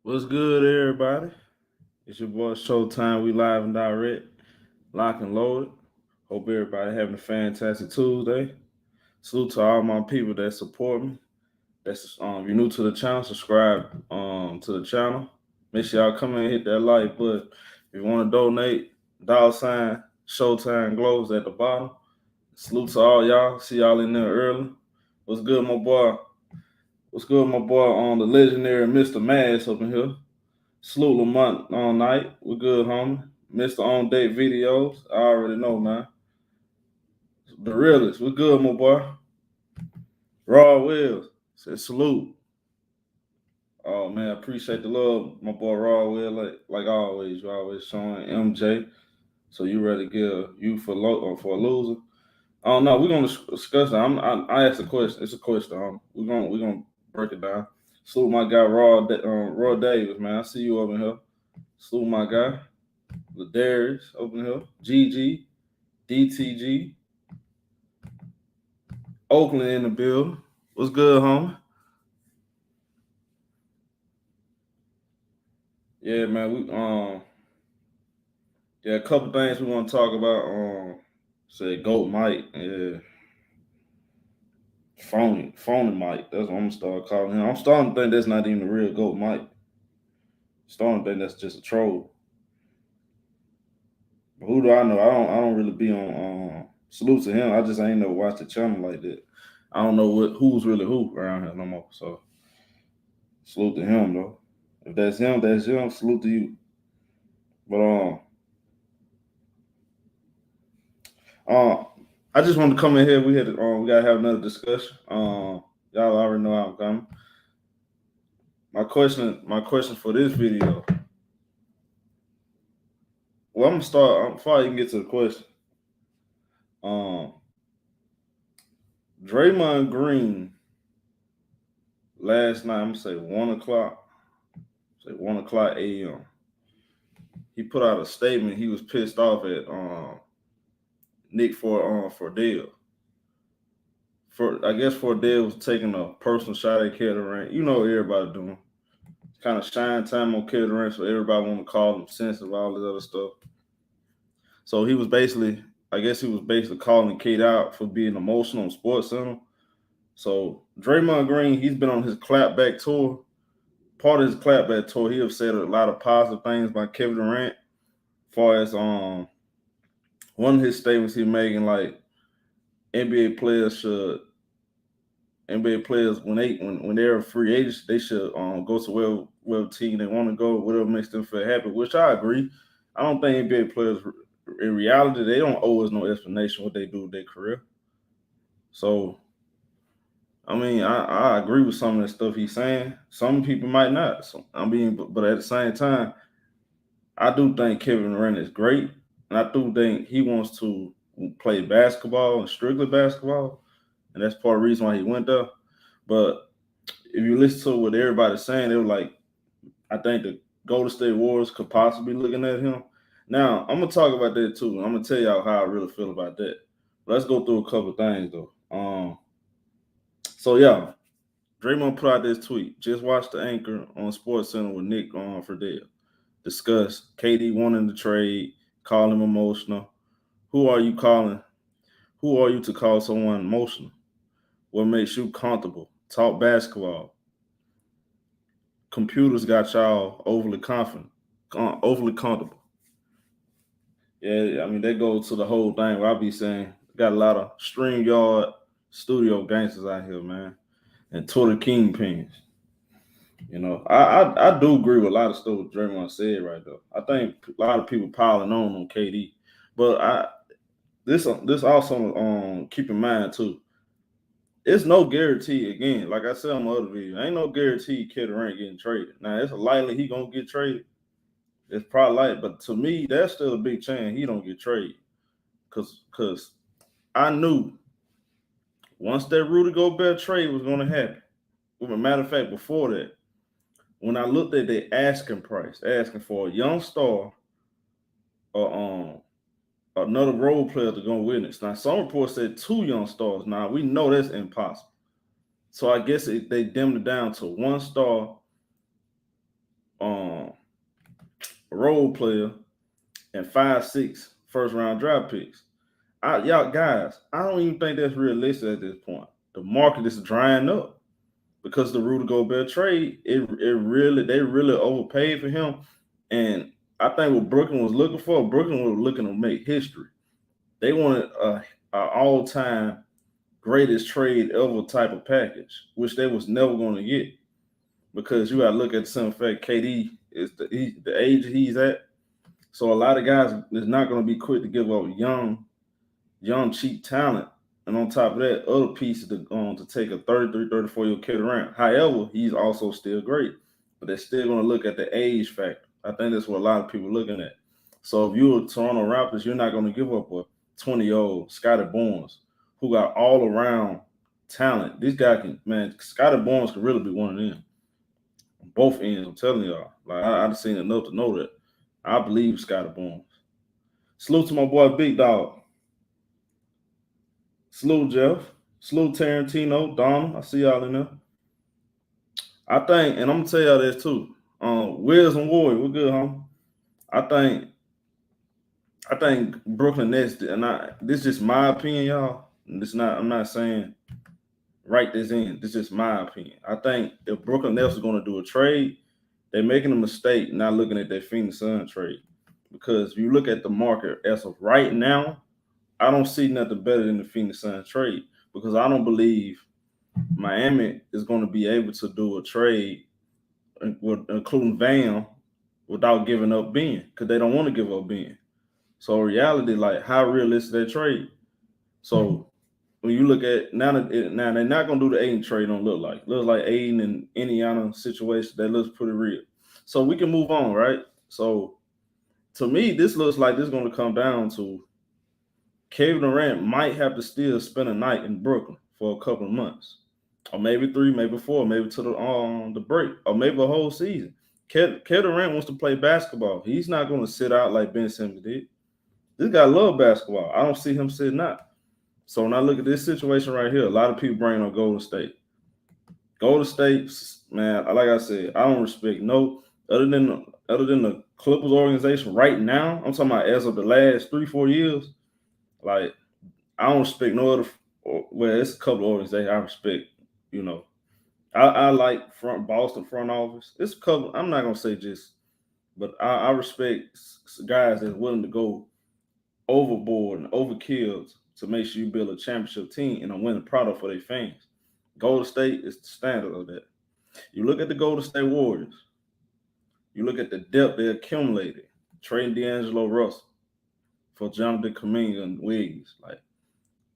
What's good, everybody? It's your boy ShowTyme. We live and direct, lock and loaded. Hope everybody having a fantastic Tuesday. Salute to all my people that support me. That's if you're new to the channel, subscribe to the channel. Make sure y'all come in and hit that like button. If you want to donate, $ ShowTyme glows at the bottom. Salute to all y'all. See y'all in there early. What's good, my boy? What's good, my boy? On the legendary Mr. Mass up in here. Salute Lamont all night. We're good, homie. Mr. On Date videos. I already know, man. The realest. We're good, my boy. Raw Wills. Said salute. Oh man, appreciate the love, my boy Raw Will. Like always, you always showing MJ. So you ready to give you for a loser? I don't know. We're gonna discuss that. I asked a question. It's a question. We're gonna break it down. Salute my guy Raw Davis, man. I see you over here. Salute my guy. Ladarius open here. GG, DTG, Oakland in the building. What's good, homie? Yeah, man. A couple things we want to talk about. Say Goat Mike. Yeah, phony Mike. That's what I'm gonna start calling him. I'm starting to think that's not even the real Goat Mike. Starting to think that's just a troll. But who do I know? I don't really be on. Salute to him. I just ain't never watched the channel like that. I don't know who's really who around here no more. So salute to him though. If that's him, that's him. Salute to you. But uh, I just wanted to come in here. We gotta have another discussion. Y'all already know how I'm coming. My question for this video. Well, I'm gonna start before I even get to the question. Um, Draymond Green last night. I'm gonna say 1 o'clock. Say 1 o'clock a.m. He put out a statement. He was pissed off at Nick for Dale. I guess Fordell was taking a personal shot at Kevin Durant. You know what everybody doing. Kind of shine time on Kevin Durant, so everybody want to call him sensitive, all this other stuff. So I guess he was basically calling Kate out for being emotional on Sports Center. So Draymond Green, he's been on his clapback tour. Part of his clapback tour, he have said a lot of positive things about Kevin Durant. As far as one of his statements he making like NBA players should NBA players when they're free agents, they should go to wherever team they want to go, whatever makes them feel happy. Which I agree. I don't think NBA players, in reality, they don't owe us no explanation what they do with their career. So, I mean, I agree with some of the stuff he's saying. Some people might not. So, but at the same time, I do think Kevin Durant is great, and I do think he wants to play basketball and strictly basketball, and that's part of the reason why he went there. But if you listen to what everybody's saying, they were like, I think the Golden State Warriors could possibly be looking at him. Now, I'm gonna talk about that too. I'm gonna tell y'all how I really feel about that. Let's go through a couple of things though. So yeah, Draymond put out this tweet. Just watch the anchor on Sports Center with Nick on Ferdale. Discuss KD wanting to trade, call him emotional. Who are you calling? Who are you to call someone emotional? What makes you comfortable? Talk basketball. Computers got y'all overly confident, overly comfortable. Yeah, I mean that goes to the whole thing where I be saying got a lot of StreamYard studio gangsters out here, man, and Twitter kingpins. I do agree with a lot of stuff Draymond said right though. I think a lot of people piling on KD, but this also keep in mind too. It's no guarantee again. Like I said on my other video, ain't no guarantee Kevin Durant getting traded. Now it's likely he gonna get traded. It's probably like, but to me, that's still a big chance he don't get traded. Cause I knew once that Rudy Gobert trade was gonna happen. Well, a matter of fact, before that, when I looked at the asking price, asking for a young star or another role player to go witness. Now some reports said 2 young stars. Now we know that's impossible. So I guess they dimmed it down to 1 star role player and 5-6 first round draft picks. Y'all guys, I don't even think that's realistic at this point. The market is drying up because the Rudy Gobert trade, they really overpaid for him. And I think what Brooklyn was looking for, Brooklyn was looking to make history. They wanted a all-time greatest trade ever type of package, which they was never going to get. Because you got to look at the simple fact, KD is the age he's at. So a lot of guys is not going to be quick to give up young, cheap talent. And on top of that, other pieces to take a 33, 34-year-old kid around. However, he's also still great. But they're still going to look at the age factor. I think that's what a lot of people are looking at. So if you're Toronto Raptors, you're not going to give up a 20-year-old Scotty Barnes who got all-around talent. This guy Scotty Barnes can really be one of them. Both ends, I'm telling y'all. Like I've seen enough to know that. I believe Scotty Barnes. Salute to my boy Big Dog. Salute Jeff. Salute Tarantino, Donna. I see y'all in there. I think, and I'm gonna tell y'all this too. Wiz and Warrior, we're good, huh? I think Brooklyn Nets, and this is just my opinion, y'all. I'm not saying write this in. This is just my opinion. I think if Brooklyn Nets is going to do a trade, they're making a mistake not looking at their Phoenix Suns trade. Because if you look at the market as of right now, I don't see nothing better than the Phoenix Suns trade. Because I don't believe Miami is going to be able to do a trade, including Bam, without giving up Ben. Because they don't want to give up Ben. So reality, like how realistic that trade. So when you look at now they're not gonna do the Aiden trade. Don't look like Aiden and Indiana situation that looks pretty real. So we can move on, right? So to me, this looks like this is gonna come down to Kevin Durant might have to still spend a night in Brooklyn for a couple of months, or maybe 3, maybe 4, maybe to the break, or maybe a whole season. Kevin Durant wants to play basketball. He's not gonna sit out like Ben Simmons did. This guy loves basketball. I don't see him sitting out. So when I look at this situation right here, a lot of people bring on Golden State. Golden State, man, like I said, I don't respect other than the Clippers organization right now. I'm talking about as of the last 3-4 years. Like I don't respect no other. Well, it's a couple of organizations I respect. You know, I like Boston front office. It's a couple. I'm not gonna say just, but I respect guys that's willing to go overboard and overkill to make sure you build a championship team and a winning product for their fans. Golden State is the standard of that. You look at the Golden State Warriors. You look at the depth they accumulated, trading D'Angelo Russell for Jonathan Kuminga and Wiggins, like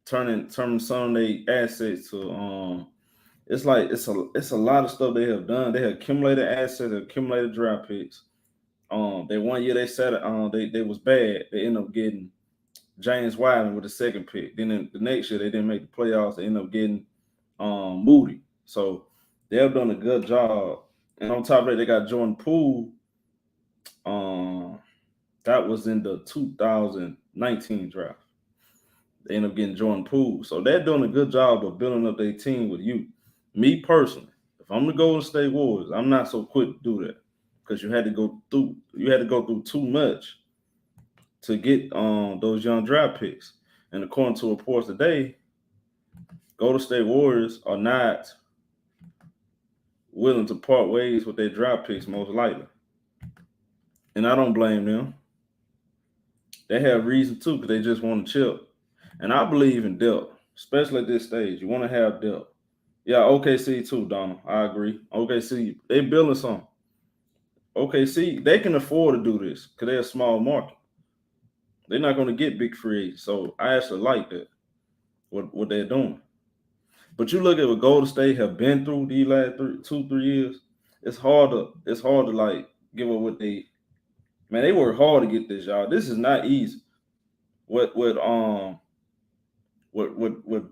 turning some of their assets to it's a lot of stuff they have done. They have accumulated assets, they accumulated draft picks. They 1 year they said they was bad. They ended up getting James Wiseman with the second pick. Then the next year they didn't make the playoffs. They ended up getting Moody. So they have done a good job. And on top of that, they got Jordan Poole. That was in the 2019 draft. They ended up getting Jordan Poole. So they're doing a good job of building up their team with you. Me personally, if I'm the Golden State Warriors, I'm not so quick to do that because you had to go through too much to get those young draft picks. And according to reports today, Golden State Warriors are not willing to part ways with their draft picks, most likely. And I don't blame them. They have reason to because they just want to chip. And I believe in depth, especially at this stage. You want to have depth. Yeah, OKC too, Donald. I agree. OKC, they building something. OKC, they can afford to do this because they're a small market. They're not going to get big free agents. So I actually like that, what they're doing. But you look at what Golden State have been through these last 2-3 years, it's hard to like give up what they work hard to get this, y'all. This is not easy. What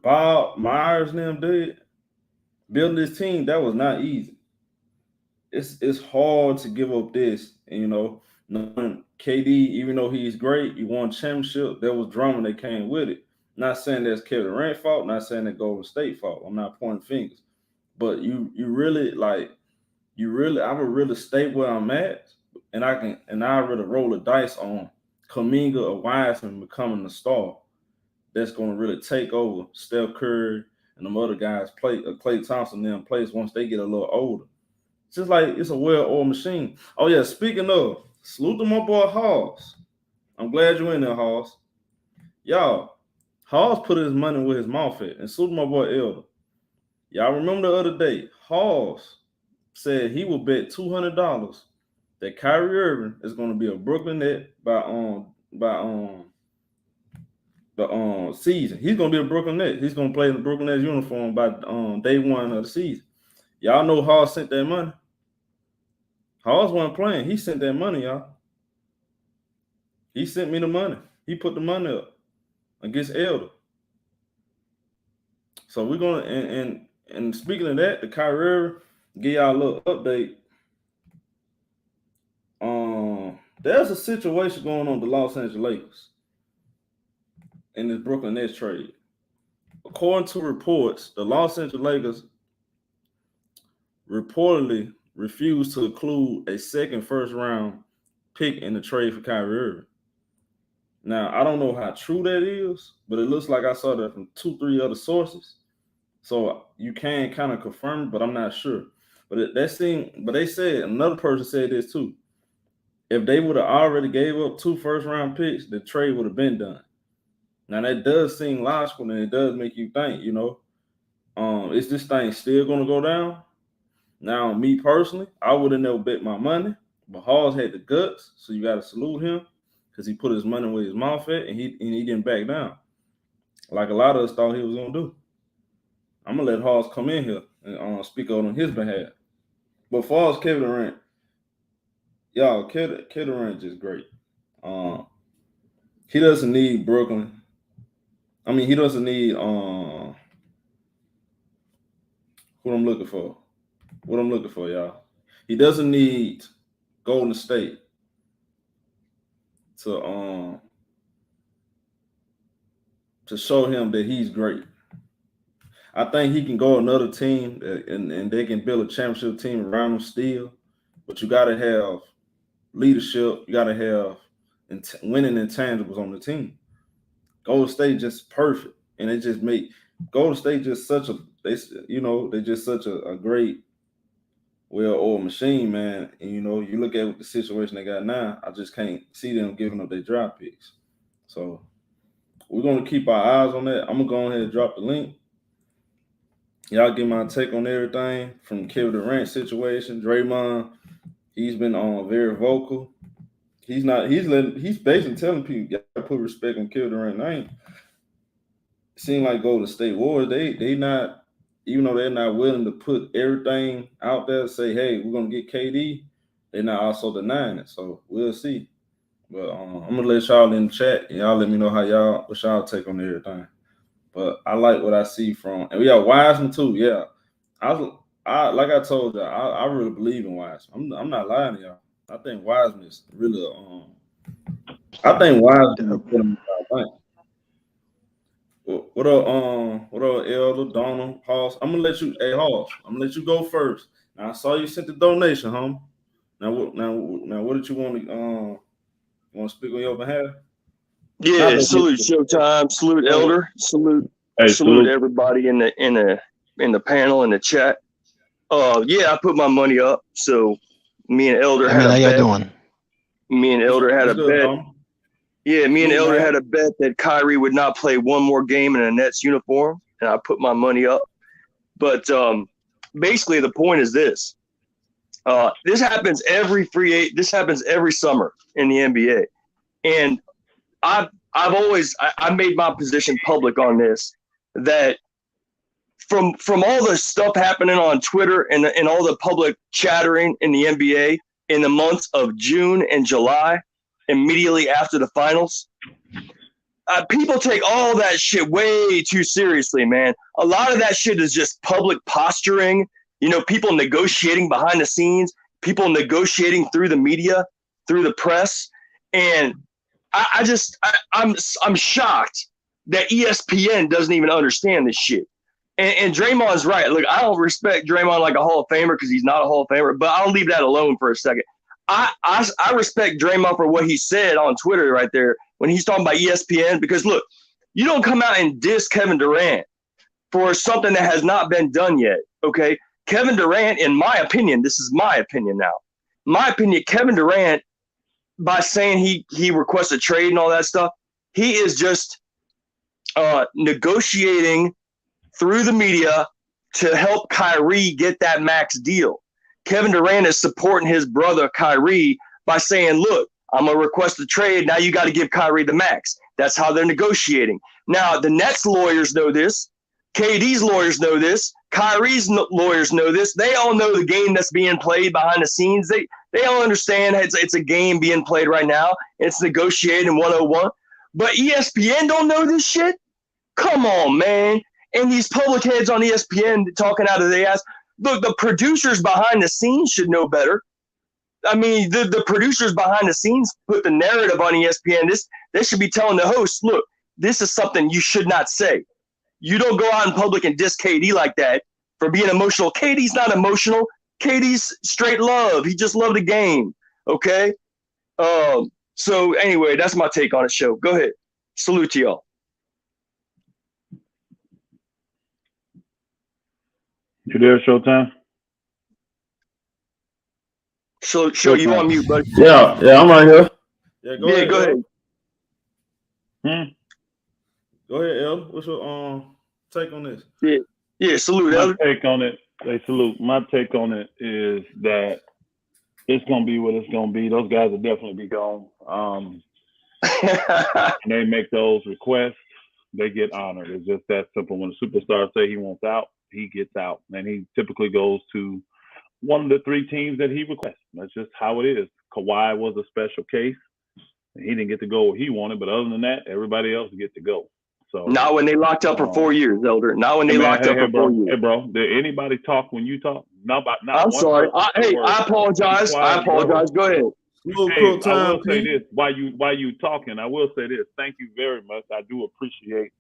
Bob Myers and them did, building this team, that was not easy. It's hard to give up this, and knowing KD, even though he's great, he won championship, there was drama that came with it. Not saying that's Kevin Durant's fault, not saying that Golden State fault. I'm not pointing fingers. But you really like I would really stay where I'm at, and I really roll the dice on Kuminga or Wiseman becoming the star that's going to really take over Steph Curry and them other guys Klay Thompson them place once they get a little older. It's just like it's a well-oiled machine. Oh yeah, speaking of, salute to my boy Hoss. I'm glad you're in there, Hoss. Y'all, Hoss put his money where his mouth at, and salute to my boy Elder. Y'all remember the other day, Hoss said he will bet $200 that Kyrie Irving is going to be a Brooklyn Net by the season. He's going to be a Brooklyn Net. He's going to play in the Brooklyn Nets uniform by day one of the season. Y'all know Hoss sent that money. Hoss wasn't playing. He sent that money, y'all. He sent me the money. He put the money up against Elder. So we're going to, and speaking of that, the Kyrie Irving, give y'all a little update. There's a situation going on with the Los Angeles Lakers in this Brooklyn Nets trade. According to reports, the Los Angeles Lakers reportedly refused to include a second first-round pick in the trade for Kyrie Irving. Now, I don't know how true that is, but it looks like I saw that from 2-3 other sources. So you can kind of confirm, but I'm not sure. But they said, another person said this too. If they would have already gave up 2 first-round picks, the trade would have been done. Now, that does seem logical, and it does make you think, is this thing still going to go down? Now, me personally, I would have never bet my money, but Halls had the guts, so you got to salute him because he put his money where his mouth at, and he didn't back down like a lot of us thought he was going to do. I'm going to let Halls come in here and speak out on his behalf. But for us, Kevin Durant, y'all, Kevin Durant is great. He doesn't need Brooklyn. I mean, he doesn't need who I'm looking for. What I'm looking for, y'all. He doesn't need Golden State to show him that he's great. I think he can go another team and they can build a championship team around him still. But you got to have leadership. You got to have winning intangibles on the team. Golden State just perfect, and it just make Golden State just such a they're just such a great, well-oiled machine, man. And you look at the situation they got now. I just can't see them giving up their draft picks. So we're gonna keep our eyes on that. I'm gonna go ahead and drop the link. Y'all get my take on everything from Kevin Durant situation. Draymond, he's been very vocal. He's basically telling people you gotta put respect on Kevin Durant's name. It seems like Golden State Warriors, they not, even though they're not willing to put everything out there, say, hey, we're gonna get KD, they're not also denying it. So we'll see. But I'm gonna let y'all in the chat and y'all let me know what y'all take on everything. But I like what I see from, and we got Wiseman too. Yeah, I like I told y'all, I really believe in Wiseman. I'm not lying to y'all. I think Wiseman is really I think Wiseman put him in. What up, Elder, Donald, Hoss? I'm gonna let you, Hoss. I'm gonna let you go first. Now I saw you sent the donation, home. Now what did you want to speak on your behalf? Yeah, salute ShowTyme, salute Elder, salute everybody in the panel in the chat. Yeah, I put my money up. So me and Elder had a bet. How y'all doing? Me and Elder had a bet. Yeah, me and Elder had a bet that Kyrie would not play one more game in a Nets uniform, and I put my money up. But basically, the point is this: this happens every summer in the NBA, and I've always made my position public on this, that from all the stuff happening on Twitter and all the public chattering in the NBA in the months of June and July, immediately after the finals, people take all that shit way too seriously, man. A lot of that shit is just public posturing, people negotiating behind the scenes, people negotiating through the media, through the press. And I'm shocked that ESPN doesn't even understand this shit. And Draymond's right. Look, I don't respect Draymond like a Hall of Famer because he's not a Hall of Famer, but I'll leave that alone for a second. I respect Draymond for what he said on Twitter right there when he's talking about ESPN, because look, you don't come out and diss Kevin Durant for something that has not been done yet, okay? Kevin Durant, in my opinion, this is my opinion now. My opinion, Kevin Durant, by saying he requests a trade and all that stuff, he is just negotiating through the media to help Kyrie get that max deal. Kevin Durant is supporting his brother Kyrie by saying, look, I'm going to request a trade. Now you got to give Kyrie the max. That's how they're negotiating. Now, the Nets lawyers know this. KD's lawyers know this. Kyrie's lawyers know this. They all know the game that's being played behind the scenes. They all understand it's a game being played right now. It's negotiating 101. But ESPN don't know this shit? Come on, man. And these public heads on ESPN talking out of their ass. Look, the producers behind the scenes should know better. I mean, the producers behind the scenes put the narrative on ESPN. They should be telling the hosts, look, this is something you should not say. You don't go out in public and diss KD like that for being emotional. KD's not emotional. KD's straight love. He just loved the game. Okay? So anyway, that's my take on the show. Go ahead. Salute to y'all. You there, Showtime? Show you on mute, buddy. Yeah, I'm right here. Yeah, go ahead. Go ahead. Go ahead, El. What's your take on this? Yeah. Salute, El. My take on it. Hey, salute. My take on it is that it's gonna be what it's gonna be. Those guys will definitely be gone. And they make those requests, they get honored. It's just that simple. When a superstar say he wants out, he gets out, and he typically goes to one of the three teams that he requests. That's just how it is. Kawhi was a special case. He didn't get to go where he wanted, but other than that, everybody else get to go. So not when they locked up for 4 years, Elder. Not when they locked up for 4 years. Hey, bro, did anybody talk when you talk? No, I'm sorry. I apologize. Go ahead. Hey, I will say this while you talking. I will say this. Thank you very much. I do appreciate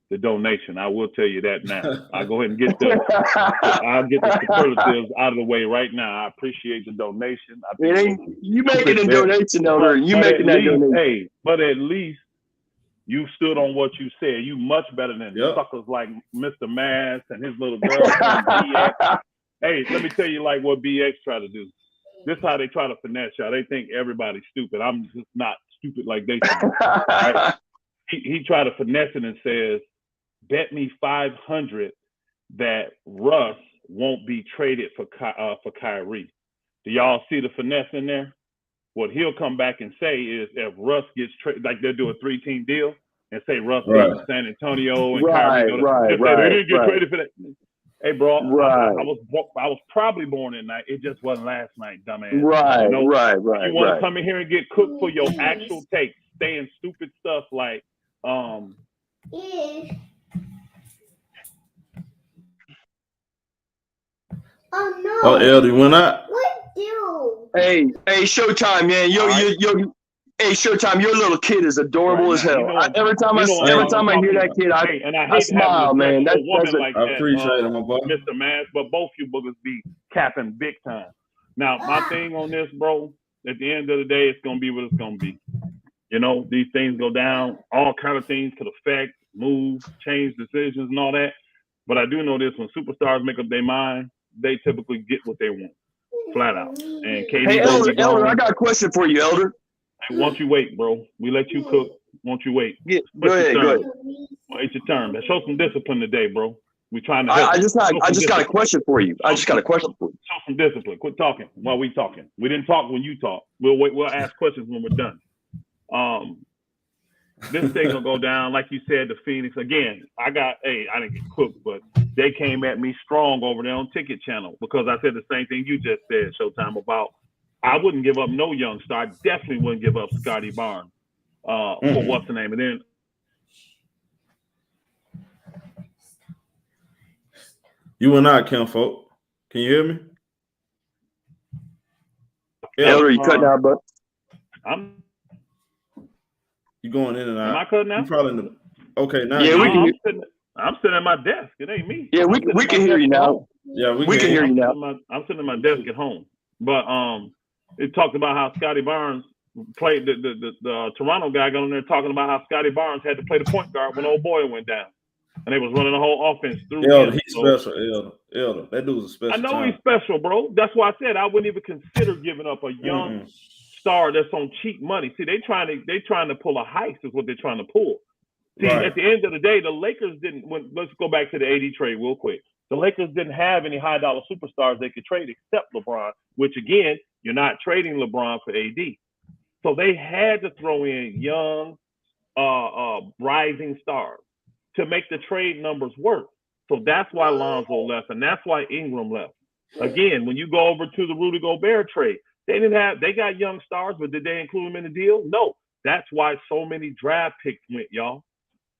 the donation. I will tell you that now. I'll go ahead and get I'll get the superlatives out of the way right now. I appreciate the donation. You making a donation, Elder. You making that donation. Hey, but at least you stood on what you said. You much better than suckers like Mr. Mass and his little girl. BX. Hey, let me tell you like what BX try to do. This is how they try to finesse y'all. They think everybody's stupid. I'm just not stupid like they think. Right? He tried to finesse it and says, bet me 500 that Russ won't be traded for Kyrie. Do y'all see the finesse in there? What he'll come back and say is if Russ gets traded, like they'll do a 3-team deal and say Russ goes to San Antonio and Kyrie goes to they didn't get traded for that. Hey, bro, I was probably born at night. It just wasn't last night, dumbass. Right. You want to come in here and get cooked for your actual take, saying stupid stuff like, Oh, no. Oh, Elder, you went out? What do? Hey, Showtime, man. Hey, Showtime, your little kid is adorable as hell. Every time I hear that kid, I smile, man. That's like I appreciate it, my boy. Mr. Mass, but both you boogers be capping big time. Now, my thing on this, bro, at the end of the day, it's going to be what it's going to be. You know, these things go down. All kind of things could affect, move, change decisions and all that. But I do know this, when superstars make up their mind, they typically get what they want, flat out. And KD, hey, Elder, I got a question for you, Elder. Hey, won't you wait, bro? We let you cook. Won't you wait? Yeah, go ahead. Well, it's your turn. Show some discipline today, bro. We trying to. I just got a question for you. Show some discipline. Quit talking while we talking. We didn't talk when you talk. We'll wait. We'll ask questions when we're done. This thing will go down, like you said, the Phoenix. Again, I didn't get cooked, but they came at me strong over there on Ticket Channel because I said the same thing you just said, Showtime, about I wouldn't give up no young star. I definitely wouldn't give up Scotty Barnes for what's the name. And then you went out, Kim folk. Can you hear me? Elder, you cutting out, bud? You going in and out. Am I cutting out? You probably in the okay now. Yeah, we can. I'm sitting at my desk. It ain't me. Yeah, we can hear you now. Yeah, we can hear you now. I'm sitting at my desk at home. But it talked about how Scotty Barnes played the Toronto guy got on there talking about how Scotty Barnes had to play the point guard when old boy went down. And they was running the whole offense through him. He's special, Elder. That dude's a special. I know he's special, bro. That's why I said I wouldn't even consider giving up a young star that's on cheap money. See, they trying to pull a heist is what they're trying to pull. See, at the end of the day, the Lakers didn't. Let's go back to the AD trade real quick. The Lakers didn't have any high dollar superstars they could trade except LeBron, which again, you're not trading LeBron for AD. So they had to throw in young, rising stars to make the trade numbers work. So that's why Lonzo left, and that's why Ingram left. Again, when you go over to the Rudy Gobert trade, they got young stars, but did they include them in the deal? No. That's why so many draft picks went, y'all.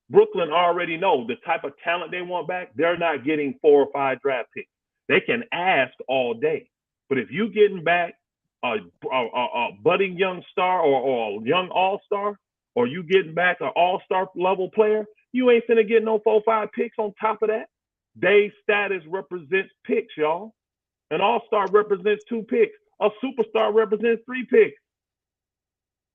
Brooklyn already know the type of talent they want back. They're not getting 4 or 5 draft picks. They can ask all day. But if you getting back a budding young star or a young all-star, or you getting back an all-star level player, you ain't finna get no 4 or 5 picks on top of that. They status represents picks, y'all. An all-star represents 2 picks. A superstar represents 3 picks.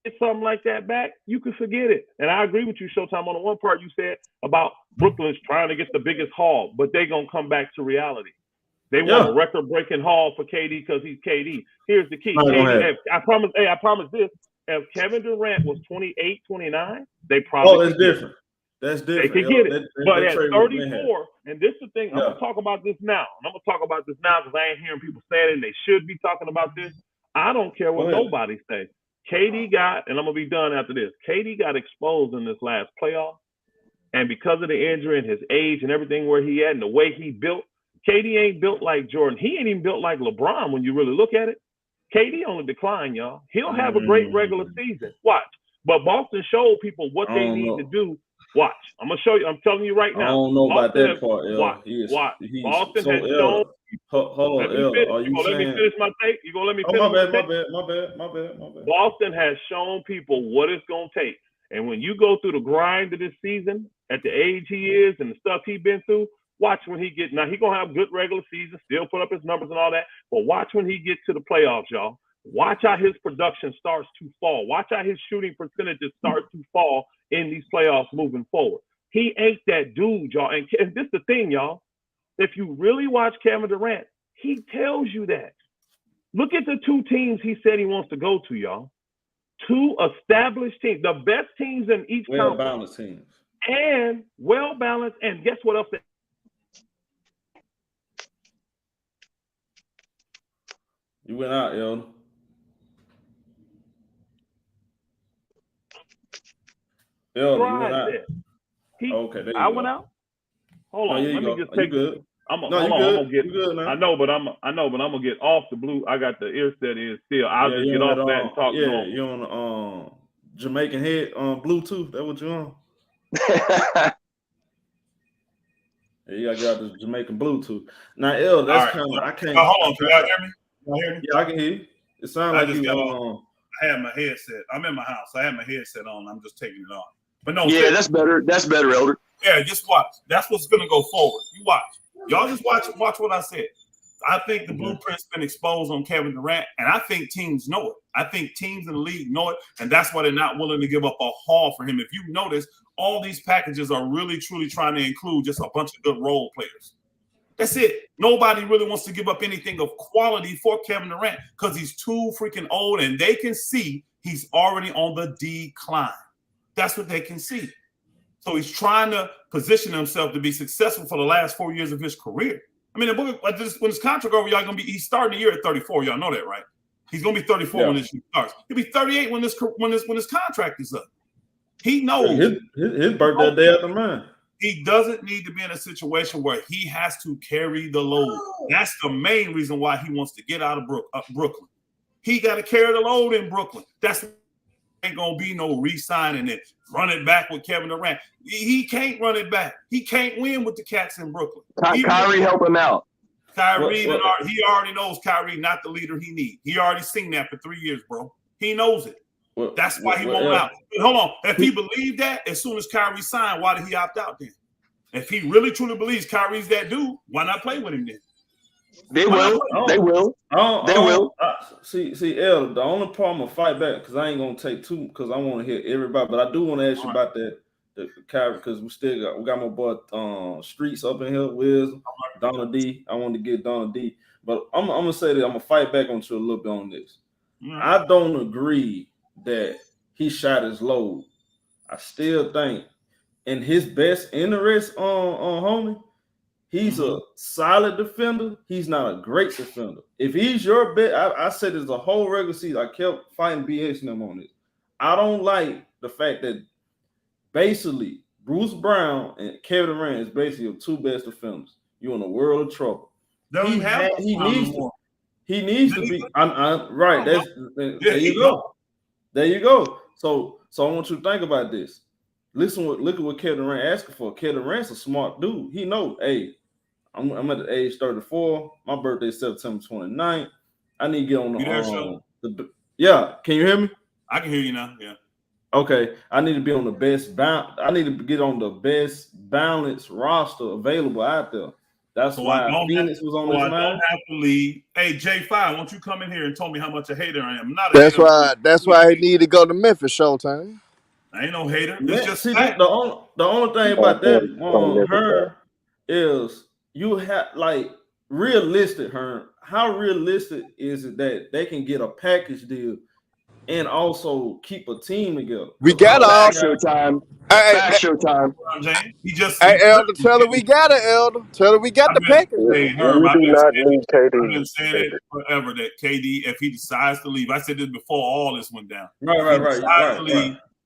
Get something like that back, you can forget it. And I agree with you, Showtime, on the one part you said about Brooklyn's trying to get the biggest haul, but they're going to come back to reality. They want a record-breaking haul for KD because he's KD. Here's the key. KD, I promise this. If Kevin Durant was 28, 29, they probably that's different. That's different. They could get it. But at 34, and this is the thing, I'm going to talk about this now. And I'm going to talk about this now because I ain't hearing people saying it, and they should be talking about this. I don't care what nobody says. KD got, and I'm going to be done after this, KD got exposed in this last playoff. And because of the injury and his age and everything where he at and the way he built, KD ain't built like Jordan. He ain't even built like LeBron when you really look at it. KD on the decline, y'all. He'll have a great regular season. Watch. But Boston showed people what they need to do. Watch. I'm going to show you. I'm telling you right now. I don't know about that part, El. Watch. Boston has shown. Hold on, El. Are you let me finish my take? You going to let me finish my bad. Boston has shown people what it's going to take. And when you go through the grind of this season, at the age he is and the stuff he's been through, watch when he gets, now he's going to have good regular season, still put up his numbers and all that, but watch when he gets to the playoffs, y'all. Watch how his production starts to fall. Watch how his shooting percentages start to fall in these playoffs moving forward. He ain't that dude, y'all. And this is the thing, y'all. If you really watch Kevin Durant, he tells you that. Look at the 2 teams he said he wants to go to, y'all. 2 established teams, the best teams in each conference. Well-balanced teams. And well-balanced, and guess what else? You went out, yo. You went out. Okay, there you I went out. Hold on, let me just take. Good. I'm gonna get. I know, but I'm gonna get off the blue. I got the ear set in still. I'll just get off that and talk. Yeah, you on Jamaican head on Bluetooth. That what you on? Yeah, you gotta get out the Jamaican Bluetooth. Now, El, that's kind of I can't. Hold on, can y'all hear me? Y'all hear me? Yeah, I can hear you. It sounds like you I had my headset. I'm in my house. I had my headset on. I'm just taking it off. But no. Yeah, that's better. That's better, Elder. Yeah, just watch. That's what's gonna go forward. You watch. Y'all just watch what I said. I think the blueprint's been exposed on Kevin Durant, and I think teams know it. I think teams in the league know it, and that's why they're not willing to give up a haul for him. If you notice, all these packages are really, truly trying to include just a bunch of good role players. That's it. Nobody really wants to give up anything of quality for Kevin Durant because he's too freaking old, and they can see he's already on the decline. That's what they can see. So he's trying to position himself to be successful for the last 4 years of his career. I mean, when his contract over, y'all he's starting the year at 34. Y'all know that, right? He's gonna be 34 when this year starts. He'll be 38 when his contract is up. He knows his birthday day after mine. He doesn't need to be in a situation where he has to carry the load. That's the main reason why he wants to get out of Brooklyn. He got to carry the load in Brooklyn. That's ain't gonna be no re-signing it, run it back with Kevin Durant. He can't run it back. He can't win with the Cats in Brooklyn. Kyrie help him out. Kyrie, he already knows Kyrie not the leader he needs. He already seen that for 3 years, bro. He knows it. That's why he won't out. But hold on. If he believed that, as soon as Kyrie signed, why did he opt out then? If he really truly believes Kyrie's that dude, why not play with him then? They will. They will. They will. See, El, the only problem I fight back because I ain't gonna take two because I want to hear everybody, but I do want to ask you about that the Kyrie because we got my boy Streets up in here, Wiz, Donna D. I want to get Donna D, but I'm gonna say that I'm gonna fight back on you a little bit on this. I don't agree that he shot his load. I still think in his best interest on homie. He's a solid defender. He's not a great defender. If he's your bet, I said this the whole regular season. I kept fighting BS and them on this. I don't like the fact that basically Bruce Brown and Kevin Durant is basically your two best defenders. You're in a world of trouble. He needs to be. Right. There you go. There you go. So I want you to think about this. Look at what Kevin Durant asking for. Kevin Durant's a smart dude. He knows, hey, I'm at the age 34. My birthday's September 29th. I need to get on the yeah. Can you hear me? I can hear you now. Yeah. Okay. I need to be on the best I need to get on the best balanced roster available out there. That's why Phoenix was on this line. I don't have to leave. Hey, J5, won't you come in here and tell me how much a hater I am? That's why he need to go to Memphis Showtime. I ain't no hater. It's just the only thing about that her is you have like realistic her. How realistic is it that they can get a package deal and also keep a team together? We got all Showtime. Showtime. Elder, tell her we got it, Elder. Tell her we got the package. We do not need KD. I've been saying it forever that KD, if he decides to leave, I said this before all this went down. Right.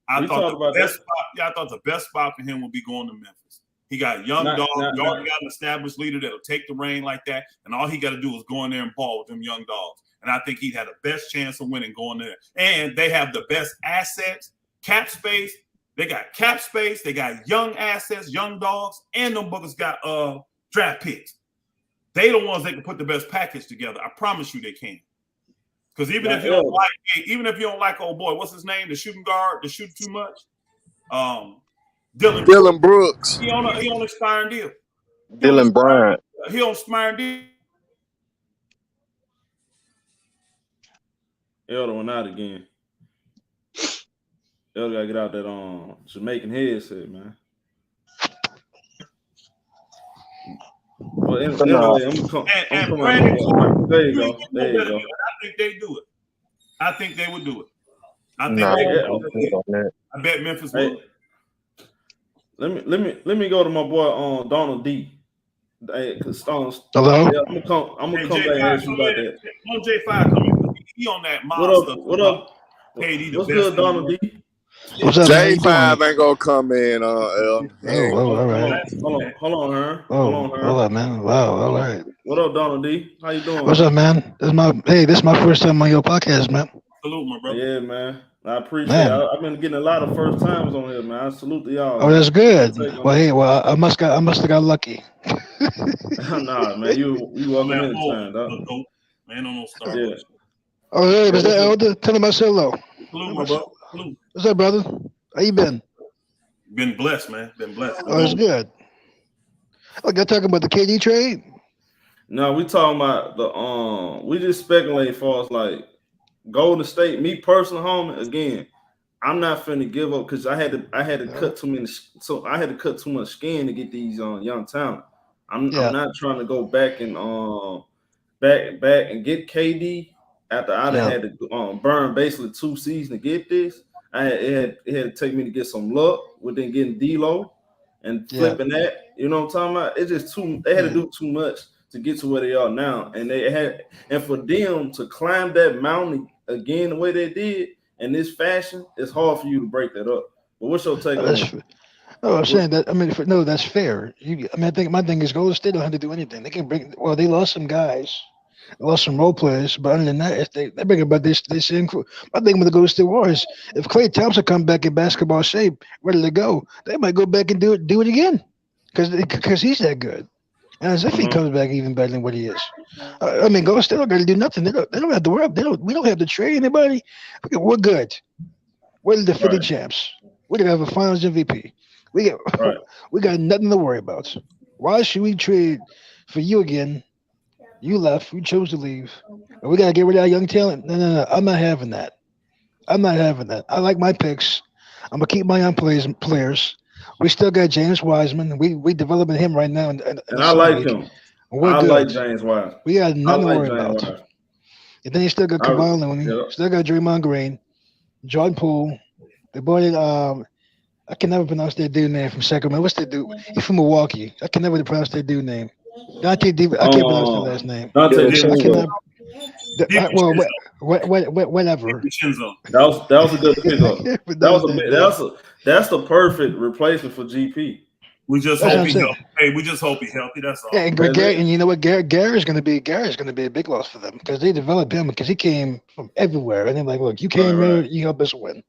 I thought the best spot for him would be going to Memphis. He got young dogs. He already got an established leader that'll take the reign like that, and all he got to do is go in there and ball with them young dogs. And I think he'd have the best chance of winning going there. And they have the best assets, cap space. They got cap space. They got young assets, young dogs, and them bookers got draft picks. They the ones that can put the best package together. I promise you they can. Because even if you don't like old boy, what's his name? The shooting guard, the shoot too much. Dylan Brooks. He on an expiring deal. Dylan Bryant. He on expiring deal. Elder went out again. Elder gotta get out that Jamaican headset, man. But anyway, I'm coming. There you go. I think they do it. I think they would do it. I bet Memphis will. Let me go to my boy Donald D. Hey, hello. Yeah, I'm gonna come back and ask you about that. J5 coming. He on that monster. What up? What's good, Donald D? What's up, J5 ain't gonna come in, L. All right. Hold on, her. Hold on, man. Wow, all right. What up, Donald D? How you doing? What's up, man? This is my first time on your podcast, man. Salute, my brother. Yeah, man. I appreciate it. I've been getting a lot of first times on here, man. I salute to y'all. Oh, that's good. Well, I must have got lucky. Nah, man. You welcome anytime, dog. Man, on no start. Yeah. Oh, hey, is that Elder? Tell him I said hello. Salute, my brother. Salute. What's up, brother? How you been? Been blessed, man. Been blessed. Oh, that's good. Oh, y'all talking about the KD trade? No, we talking about we just speculate for us like Golden State. Me personally, homie, again, I'm not finna give up because I had to cut too many. So I had to cut too much skin to get these young talent. I'm not trying to go back and back and get KD after I had to burn basically 2 seasons to get this. It had to take me to get some luck within getting D-Lo and flipping that. You know what I'm talking about? It's just they had to do too much to get to where they are now. And for them to climb that mountain again the way they did in this fashion, it's hard for you to break that up. But what's your take on that? No, I'm saying that. I mean, that's fair. I think my thing is Golden State don't have to do anything. They can bring. Well, they lost some guys. They lost some role players, but other than that, if they bring about this same crew. My thing with the Golden State Warriors, if Klay Thompson come back in basketball shape, ready to go, they might go back and do it again, because he's that good. And as if he comes back even better than what he is. I mean, Golden State don't got to do nothing. They don't have to worry. We don't have to trade anybody. We're good. We're the defending champs. We're gonna have a Finals MVP. We got Right. we got nothing to worry about. Why should we trade for you again? You left. You chose to leave. And we gotta get rid of our young talent. No. I'm not having that. I'm not having that. I like my picks. I'm gonna keep my young players. We still got James Wiseman. We developing him right now in And the I summer like league. him. We're I like good. James Wiseman. We got I nothing to like worry James about. Wiseman. And then you still got Kevon Looney. Still got Draymond Green, Jordan Poole. The boy that I can never pronounce that dude name from Sacramento. What's that dude? He's from Milwaukee. I can never pronounce that dude name. Dante I can't pronounce that last name. Dante I cannot. Whatever. That was a good pickup. That's the perfect replacement for GP. We just hope he's healthy. Hey, we just hope he's healthy. That's all. Yeah, and you know what? Gary's going to be a big loss for them because they developed him because he came from everywhere, and they're like, look, you came here, you help us win.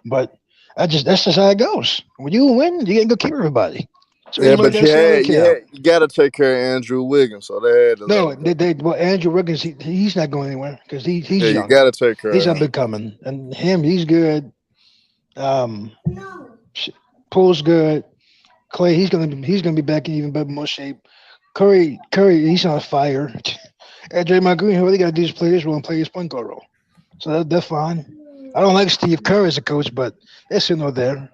But that's just how it goes. When you win, you ain't gonna keep everybody. So yeah, but you got to take care of Andrew Wiggins. So they had to well, Andrew Wiggins, he's not going anywhere because he's young. You got to take care. He's of up and coming, and he's good. Poole's good. Clay, he's gonna be back in even better, more shape. Curry, he's on fire. And Draymond Green, all they gotta do is play his role and play his point guard role. So they're fine. I don't like Steve Kerr as a coach, but that's still no there.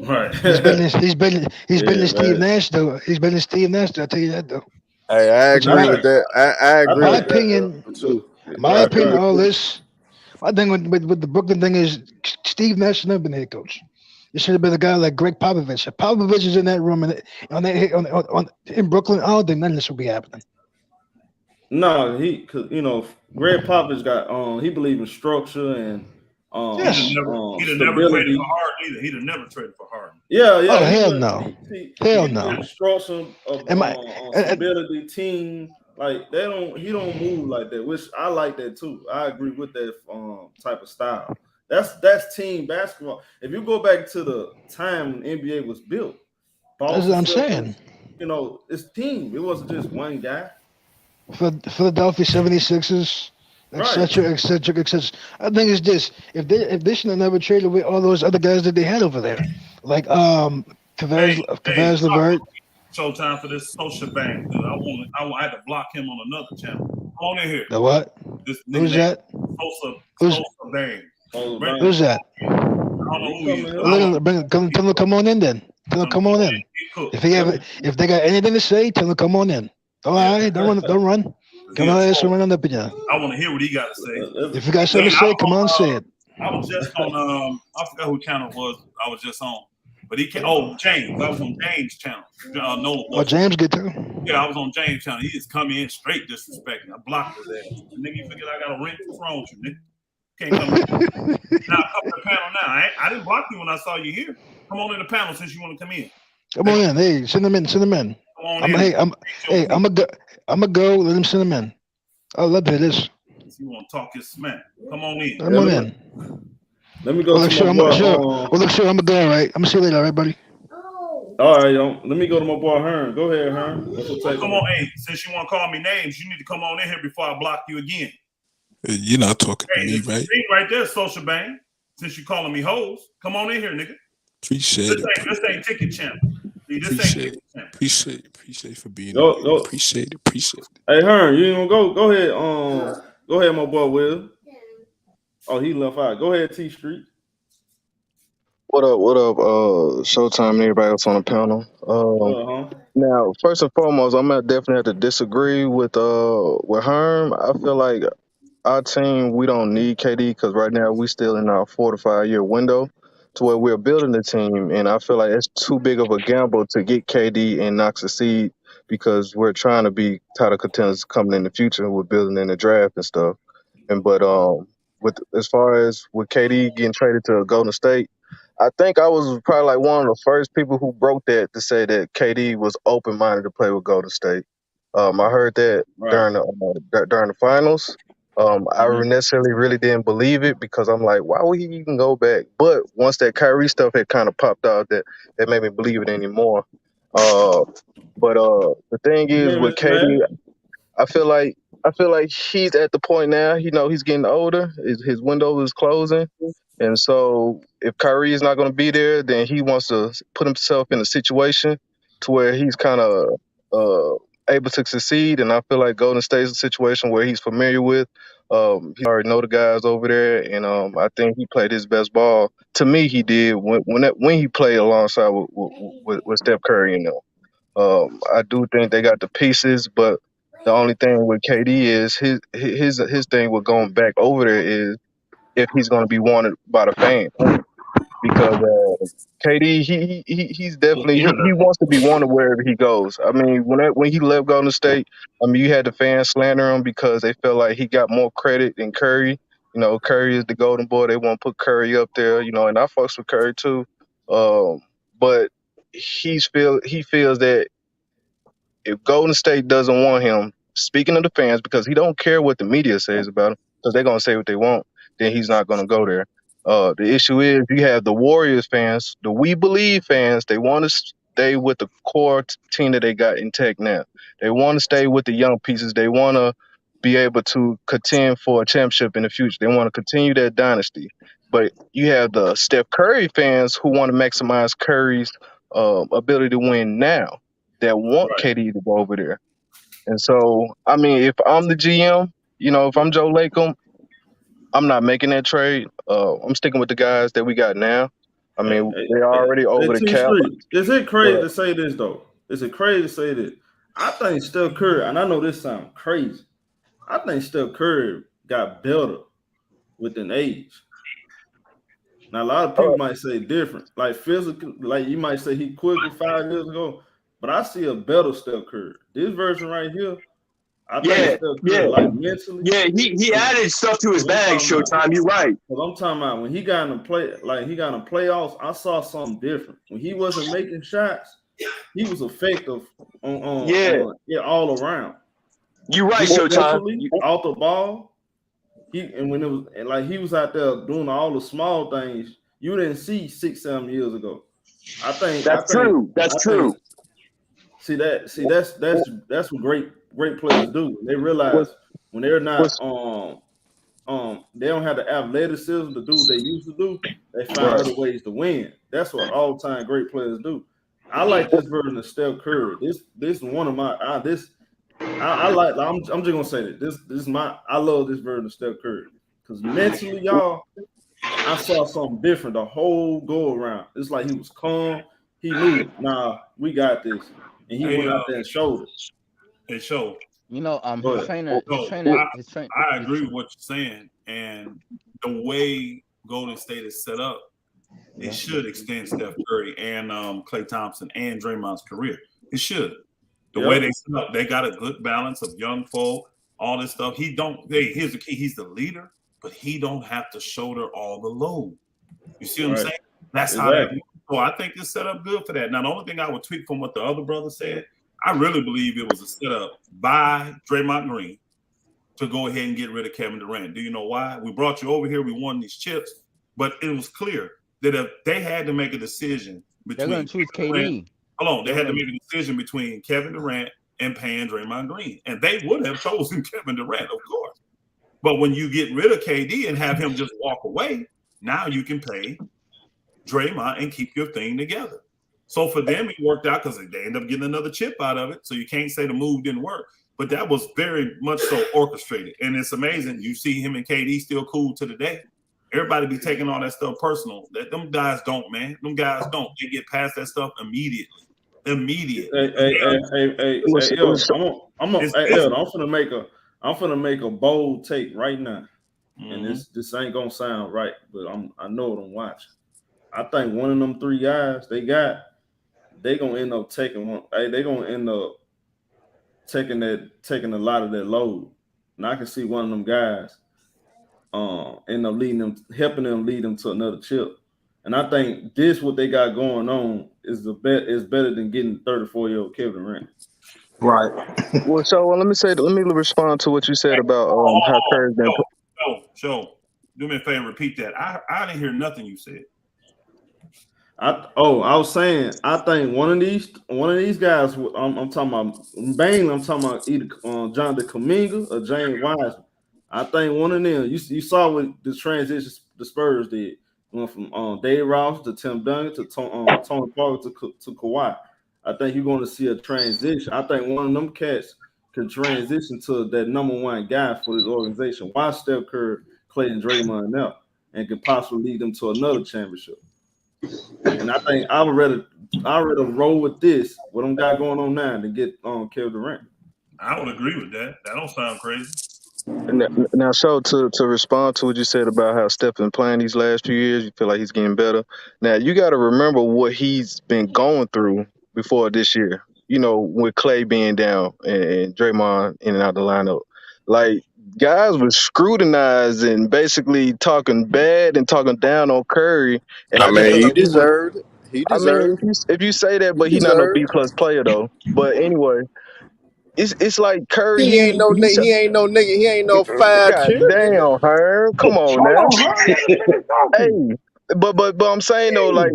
Right. He's been in Steve Nash though. He's been in Steve Nash though. I'll tell you that though. Hey, I agree with that. I agree. My opinion, all this. My thing with the Brooklyn thing is Steve Nash should never been head coach. It should have been a guy like Greg Popovich. If Popovich is in that room in Brooklyn, I don't think none of this will be happening. No, cause Greg Popovich got he believed in structure and he'd have never traded for Harden either. He'd have never traded for Harden. Yeah. Oh hell no. Hell no. Structure of stability team. Like he don't move like that, which I like that too. I agree with that type of style. That's team basketball. If you go back to the time when NBA was built, that's what I'm saying. It's team. It wasn't just one guy. For Philadelphia 76ers, etc. I think it's this. If they should have never traded away all those other guys that they had over there, like Kavaz LeVert. Showtime for this social bang. I had to block him on another channel. Come on in here. The what? Who's that? Sosa Bang. Who's that? I don't know who Tell him come on in then. Tell him come on in. If they got anything to say, tell him come on in. All right, don't run. Come on, ask him run up in you. I want to hear what he got to say. If you got something to say, come on, say it. I was just on I forgot who channel it was. I was just on. But he came. Oh, James. I was on James' channel. James good too. Yeah, I was on James' channel. He just come in straight disrespecting. I blocked his ass. Nigga, you forget I got a rent? What's wrong with you, nigga? Can't come in. Now come to the panel now. I didn't block you when I saw you here. Come on in the panel since you want to come in. Come on in. Hey, send them in. Come on in. I'm a go. Let him send them in. I love to hear this. You want to talk your smack? Come on in. Come on in. Let me go. I'm gonna go. All right. I'm gonna see you later. All right, buddy. All right, let me go to my boy Hearn. Go ahead, Hearn. Come on, hey. Since you want to call me names, you need to come on in here before I block you again. You're not talking to me, right? Right there, social bang. Since you calling me hoes, come on in here, nigga. Appreciate it. This ain't ticket channel. Appreciate for being here. Appreciate it. Hey, Hearn, you ain't gonna go? Go ahead. Go ahead, my boy Will. Oh, he left out. Go ahead, T Street. What up? Showtime and everybody else on the panel. Now, first and foremost, I'm gonna definitely have to disagree with Herm. I feel like our team, we don't need KD because right now we still in our 4 to 5 year window to where we're building the team, and I feel like it's too big of a gamble to get KD and not succeed because we're trying to be title contenders coming in the future. We're building in the draft and stuff, as far as with KD getting traded to Golden State, I think I was probably like one of the first people who broke that to say that KD was open-minded to play with Golden State. I heard that during the finals. I necessarily really didn't believe it because I'm like, why would he even go back? But once that Kyrie stuff had kind of popped out, that made me believe it anymore. The thing is with KD, I feel like he's at the point now. He's getting older. His window is closing, and so if Kyrie is not going to be there, then he wants to put himself in a situation to where he's kind of able to succeed. And I feel like Golden State is a situation where he's familiar with. He already know the guys over there, and I think he played his best ball. To me, he did when he played alongside with Steph Curry. I do think they got the pieces, but the only thing with KD is his thing with going back over there is if he's going to be wanted by the fans, because KD he's definitely he wants to be wanted wherever he goes. I mean, when he left Golden State, I mean, you had the fans slander him because they felt like he got more credit than Curry. Curry is the golden boy. They want to put Curry up there. And I fucks with Curry too. But he feels that if Golden State doesn't want him, speaking of the fans, because he don't care what the media says about him, because they're gonna say what they want, then he's not gonna go there. The issue is you have the Warriors fans, the We Believe fans. They want to stay with the core team that they got intact now. They want to stay with the young pieces. They want to be able to contend for a championship in the future. They want to continue that dynasty. But you have the Steph Curry fans who want to maximize Curry's ability to win now, that want KD to go over there. And so, I mean, if I'm the GM, if I'm Joe Lacob, I'm not making that trade. I'm sticking with the guys that we got now. I mean, they're already over the cap. Is it crazy to say this, though? Is it crazy to say this? I think Steph Curry, and I know this sounds crazy, I think Steph Curry got better within age. Now, a lot of people might say different. Like physical, like you might say he quicker 5 years ago, but I see a better Steph Curry. This version right here, I think Steph Curry, like mentally. Yeah, he added stuff to his bag, Showtime. You're right. But I'm talking about when he got in the playoffs, I saw something different. When he wasn't making shots, he was effective on all around. You're right, Showtime. Off the ball. When it was like he was out there doing all the small things you didn't see 6-7 years ago. I think that's true. That's true. That's what great players do. They realize when they're not they don't have the athleticism to do what they used to do. They find other ways to win. That's what all-time great players do. I like this version of Steph Curry. This is one of my I'm just gonna say that this is I love this version of Steph Curry because mentally, y'all, I saw something different the whole go around. It's like he was calm. He knew, we got this, and he went out there and showed it. It showed. His trainer. I agree with what you're saying, and the way Golden State is set up, it should extend Steph Curry and Klay Thompson and Draymond's career. It should. The way they set up, they got a good balance of young folk, all this stuff. Here's the key. He's the leader, but he don't have to shoulder all the load. You see what I'm saying? That's how that works. So I think it's set up good for that. Now, the only thing I would tweak from what the other brother said, I really believe it was a setup by Draymond Green to go ahead and get rid of Kevin Durant. Do you know why? We brought you over here. We won these chips, but it was clear that if they had to make a decision between they're going to choose KD. Hold on, they had to make a decision between Kevin Durant and paying Draymond Green, and they would have chosen Kevin Durant, of course. But when you get rid of KD and have him just walk away, now you can pay Draymond and keep your thing together. So for them, it worked out because they end up getting another chip out of it. So you can't say the move didn't work, but that was very much so orchestrated. And it's amazing. You see him and KD still cool to the day. Everybody be taking all that stuff personal. Them guys don't, man. Them guys don't. They get past that stuff immediately. Hey, yo, I'm finna make a bold take right now, and this ain't gonna sound right, but I know what I'm watching. I think one of them three guys they gonna end up taking one. Hey, they gonna end up taking a lot of that load, and I can see one of them guys end up helping them lead them to another chip. And I think what they got going on is better than getting 34-year-old Kevin Durant. Right. Well, let me respond to what you said about how Curry's been. Show. Do me a favor, repeat that. I didn't hear nothing you said. I was saying, I think one of these guys. I'm talking about mainly. I'm talking about either Jonathan Kuminga or James Wiseman. I think one of them. You saw what the transition the Spurs did. Went from Dave Ross to Tim Duncan to Tony Parker to Kawhi. I think you're going to see a transition. I think one of them cats can transition to that number one guy for this organization. Why Steph Curry, Klay, and Draymond now, and could possibly lead them to another championship. And I think I would rather roll with this, what them got going on now, than get Kevin Durant. I would agree with that. That don't sound crazy. Now, so to respond to what you said about how Steph been playing these last few years, you feel like he's getting better. Now, you got to remember what he's been going through before this year. You know, with Klay being down and Draymond in and out the lineup. Like, guys were scrutinized and basically talking bad and talking down on Curry. And I mean, he deserved it. He deserved it. If you say that, but he's not no B+ player though. But anyway. It's like Curry. He ain't no nigga. He ain't no 5 God damn, Herm. Come on now. Hey, but I'm saying though, like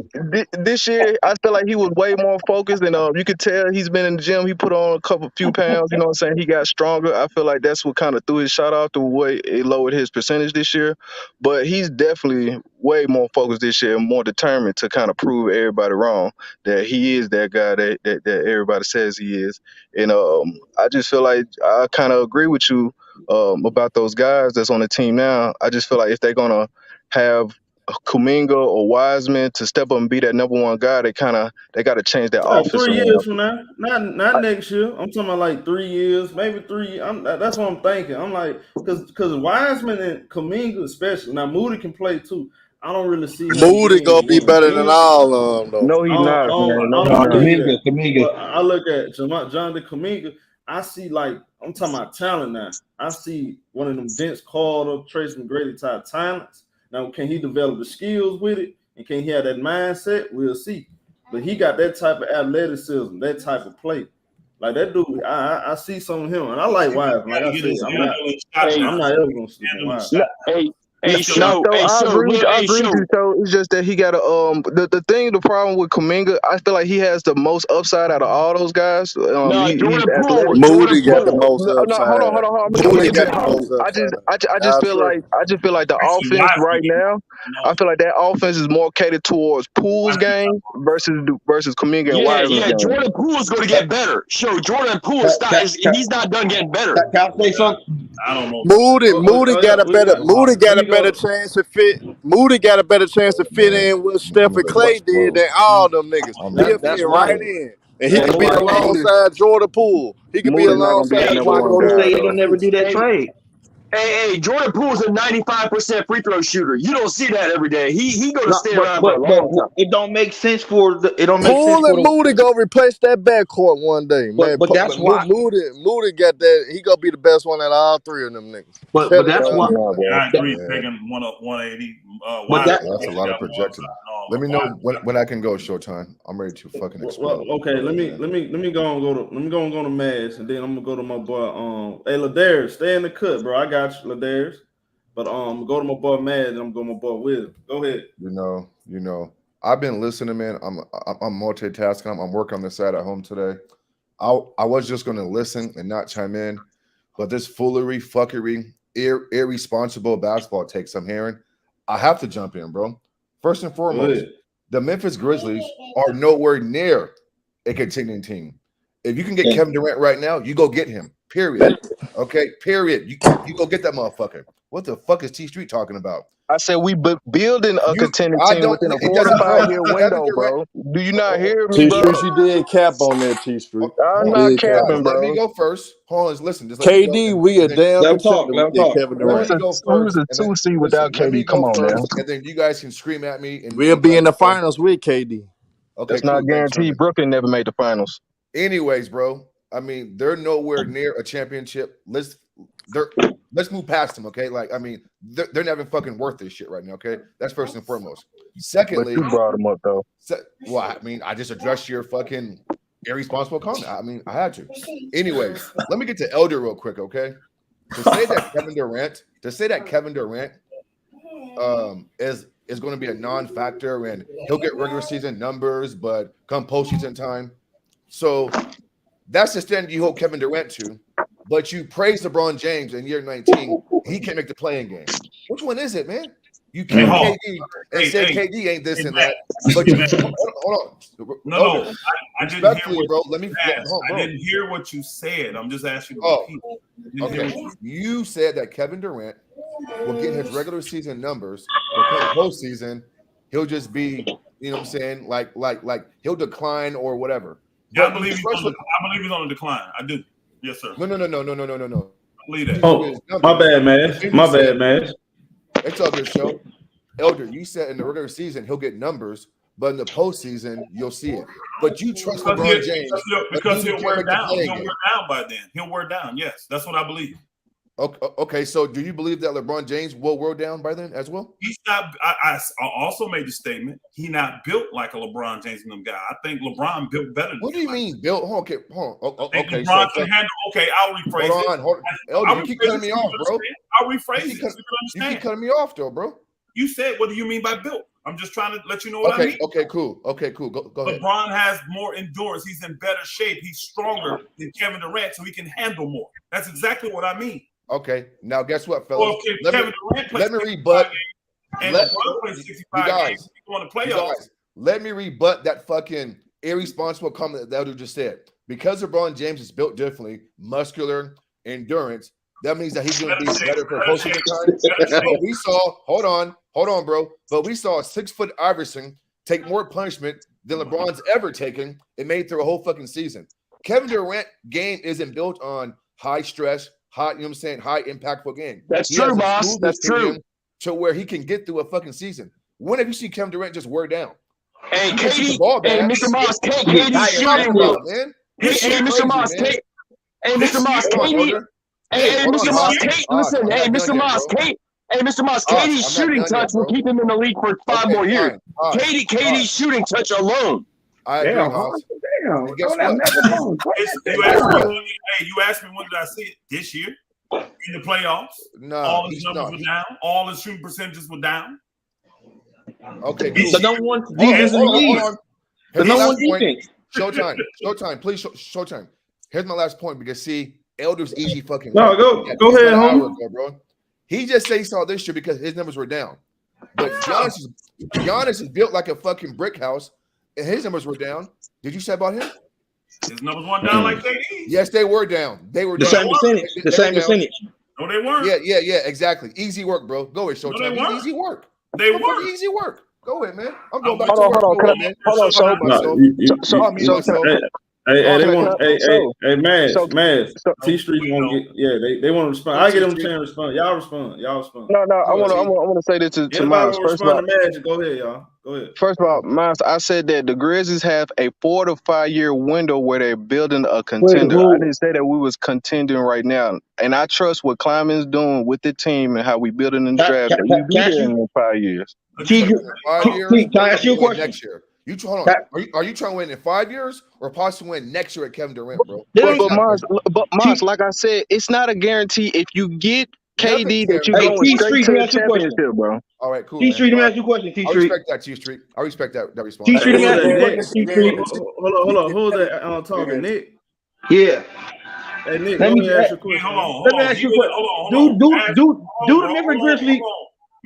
this year, I feel like he was way more focused, and you could tell he's been in the gym. He put on a few pounds. You know what I'm saying? He got stronger. I feel like that's what kind of threw his shot off the way it lowered his percentage this year. But he's definitely way more focused this year, more determined to kind of prove everybody wrong that he is that guy that everybody says he is. And I just feel like I kind of agree with you about those guys that's on the team now. I just feel like if they're gonna have Kuminga or Wiseman to step up and be that number one guy, they got to change that offense. 3 years from now, not next year. I'm talking about like 3 years, maybe 3. That's what I'm thinking. I'm like, because Wiseman and Kuminga especially. Now Moody can play too. I don't really see Moody gonna be better than all of them though. No, he's not. Kuminga. I look at Jonathan Kuminga. I see like I'm talking about talent now. I see one of them Vince Carter, Tracy McGrady type talents. Now, can he develop the skills with it? And can he have that mindset? We'll see. But he got that type of athleticism, that type of play. Like that dude, I see some of him. And I like Wiseman. Like I said, I'm not ever going to sleep on Wiseman. I agree with you. So it's just that he got the problem with Kuminga, I feel like he has the most upside out of all those guys. Moody got the most upside. Hold on. Moody got the most upside. I just feel like the offense right now. I feel like that offense is more catered towards Poole's game versus Kuminga and Wiseman. Yeah, Jordan Poole's going to get better. Jordan Poole he's not done getting better. Can I say something? I don't know. Moody got a better chance to fit. Moody got a better chance to fit in what Steph and Klay did than all them niggas. He'll fit right in. And he could be alongside Jordan Poole. He could be alongside. That's why Golden State will never do that trade. Hey, Jordan Poole's a 95% free throw shooter. You don't see that every day. He gonna stay around for a long time. It don't make sense for Poole and Moody gonna replace that backcourt one day, man. But that's why Moody got that. He gonna be the best one out of all three of them niggas. But that's why I agree. Taking 180. But that's a lot of projection. Let me know when I can go. ShowTyme. I'm ready to fucking explode. Okay, let me go and go to Mads, and then I'm gonna go to my boy. Hey, Ladarius, stay in the cut, bro. I got you, Ladarius. But go to my boy Mads, and I'm going to my boy Wiz. Go ahead. You know. I've been listening, man. I'm multitasking. I'm working on the side at home today. I was just gonna listen and not chime in, but this foolery, fuckery, irresponsible basketball takes I'm hearing, I have to jump in, bro. First and foremost, the Memphis Grizzlies are nowhere near a contending team. If you can get Kevin Durant right now, you go get him. Period. Okay. Period. You go get that motherfucker. What the fuck is T Street talking about? I said we building a contending team within a 4 to 5 year window, bro. Do you not hear me, bro? T-Street, she did cap on that, T-Street. I'm not capping, bro. Let me go first. Hold on, listen. KD, we a damn contender with Kevin Durant. Who's the 2 seed without KD? Come on, man. And then you guys can scream at me. And we'll be in the finals with KD. Okay, it's not guaranteed. Brooklyn never made the finals. Anyways, bro. I mean, they're nowhere near a championship. Let's move past them, okay? Like, I mean, they're not even fucking worth this shit right now, okay? that's first and foremost. Secondly, but you brought them up though. I mean, I just addressed your fucking irresponsible comment. I mean, I had to. Anyways, let me get to Elder real quick, okay? To say that Kevin Durant is going to be a non-factor, and he'll get regular season numbers, but come postseason time. So that's the standard you hold Kevin Durant to. But you praise LeBron James in year 19. He can't make the playing game. Which one is it, man? You can't KD and say KD ain't this and that. But you hold on. No, I didn't hear what bro. I didn't hear what you said. I'm just asking you to repeat. Okay. You said that Kevin Durant will get his regular season numbers, but come postseason, he'll just be, you know what I'm saying, like he'll decline or whatever. Yeah, I believe he's on a decline. I do. Yes, sir. No. I believe that. Oh, my bad, man. It's all good, show. Elder, you said in the regular season he'll get numbers, but in the postseason you'll see it. But you trust LeBron James because he'll wear down. He'll wear down by then. He'll wear down. Yes, that's what I believe. Okay. So do you believe that LeBron James will wear down by then as well? He's not. I also made the statement. He not built like a LeBron James and them guy. I think LeBron built better. What do you mean built? Okay. Okay. LeBron can handle. Okay, I'll rephrase it. Hold on. Elder, you keep cutting me off, bro. I'll rephrase it. You keep cutting me off, though, bro. You said, what do you mean by built? I'm just trying to let you know what I mean. Okay, cool. Go ahead. LeBron has more endurance. He's in better shape. He's stronger than Kevin Durant, so he can handle more. That's exactly what I mean. Okay, now guess what, fellas? Well, let me rebut. And LeBron plays 65 games. You want to playoffs? Let me rebut that fucking irresponsible comment that Elder just said. Because LeBron James is built differently, muscular, endurance, that means that he's going to be better for postseason time. But we saw, hold on, bro. But we saw 6-foot Iverson take more punishment than LeBron's ever taken and made through a whole fucking season. Kevin Durant game isn't built on high stress, high, you know what I'm saying, high impactful game. That's true, boss. That's true. To where he can get through a fucking season. When have you seen Kevin Durant just wear down? Hey, KD, Mr. Moss, KD shooting, man. Hey, Mr. Moss, KD. Hey, Mr. Moss, KD. Hey, Mr. Moss, KD. Listen, hey, Mr. Moss, KD. Hey, Mr. Moss, KD's shooting touch will keep him in the league for 5 more years. KD's shooting touch alone. I agree, Moss. Damn. Guess what? You asked me when did I see it? This year? In the playoffs? No. All his numbers were down. All his shooting percentages were down. Okay. The number one defense in the league. The number one defense. Showtime, please. Showtime. Here's my last point because see, Elder's easy fucking. No, go ahead, homie. Bro. He just said he saw this year because his numbers were down. But Giannis is built like a fucking brick house, and his numbers were down. Did you say about him? His numbers weren't down like KD. Yes, they were down. They were the down. same percentage. No, they weren't. Yeah, exactly. Easy work, bro. Go ahead, Showtime. No, easy work. They weren't. Easy work. Go ahead, man. I'm going back to work. Hold on, Maz. T Street won't get. They want to respond. I get them a chance to respond. Y'all respond. No. I want to say this to Miles. First of all, go ahead, y'all. Go ahead. First of all, Miles, I said that the Grizzlies have a 4 to 5 year window where they're building a contender. I didn't say that we was contending right now, and I trust what Kleiman's doing with the team and how we building in the draft. We be there in 5 years. Can I ask you a question? Next year. Hold on. Are you trying to win in 5 years or possibly win next year at Kevin Durant, bro? But Mons, like I said, it's not a guarantee if you get KD that you going straight to the championship, bro. All right, cool. T-Street, let me ask you a question. T-Street. I respect that, T-Street. I respect that response. T-Street, let me ask you a question. T-Street. Hold on. Who's that talking? Nick? Yeah. Hey, Nick, let me ask you a question. Let me ask you a question. Do the Memphis Grizzlies.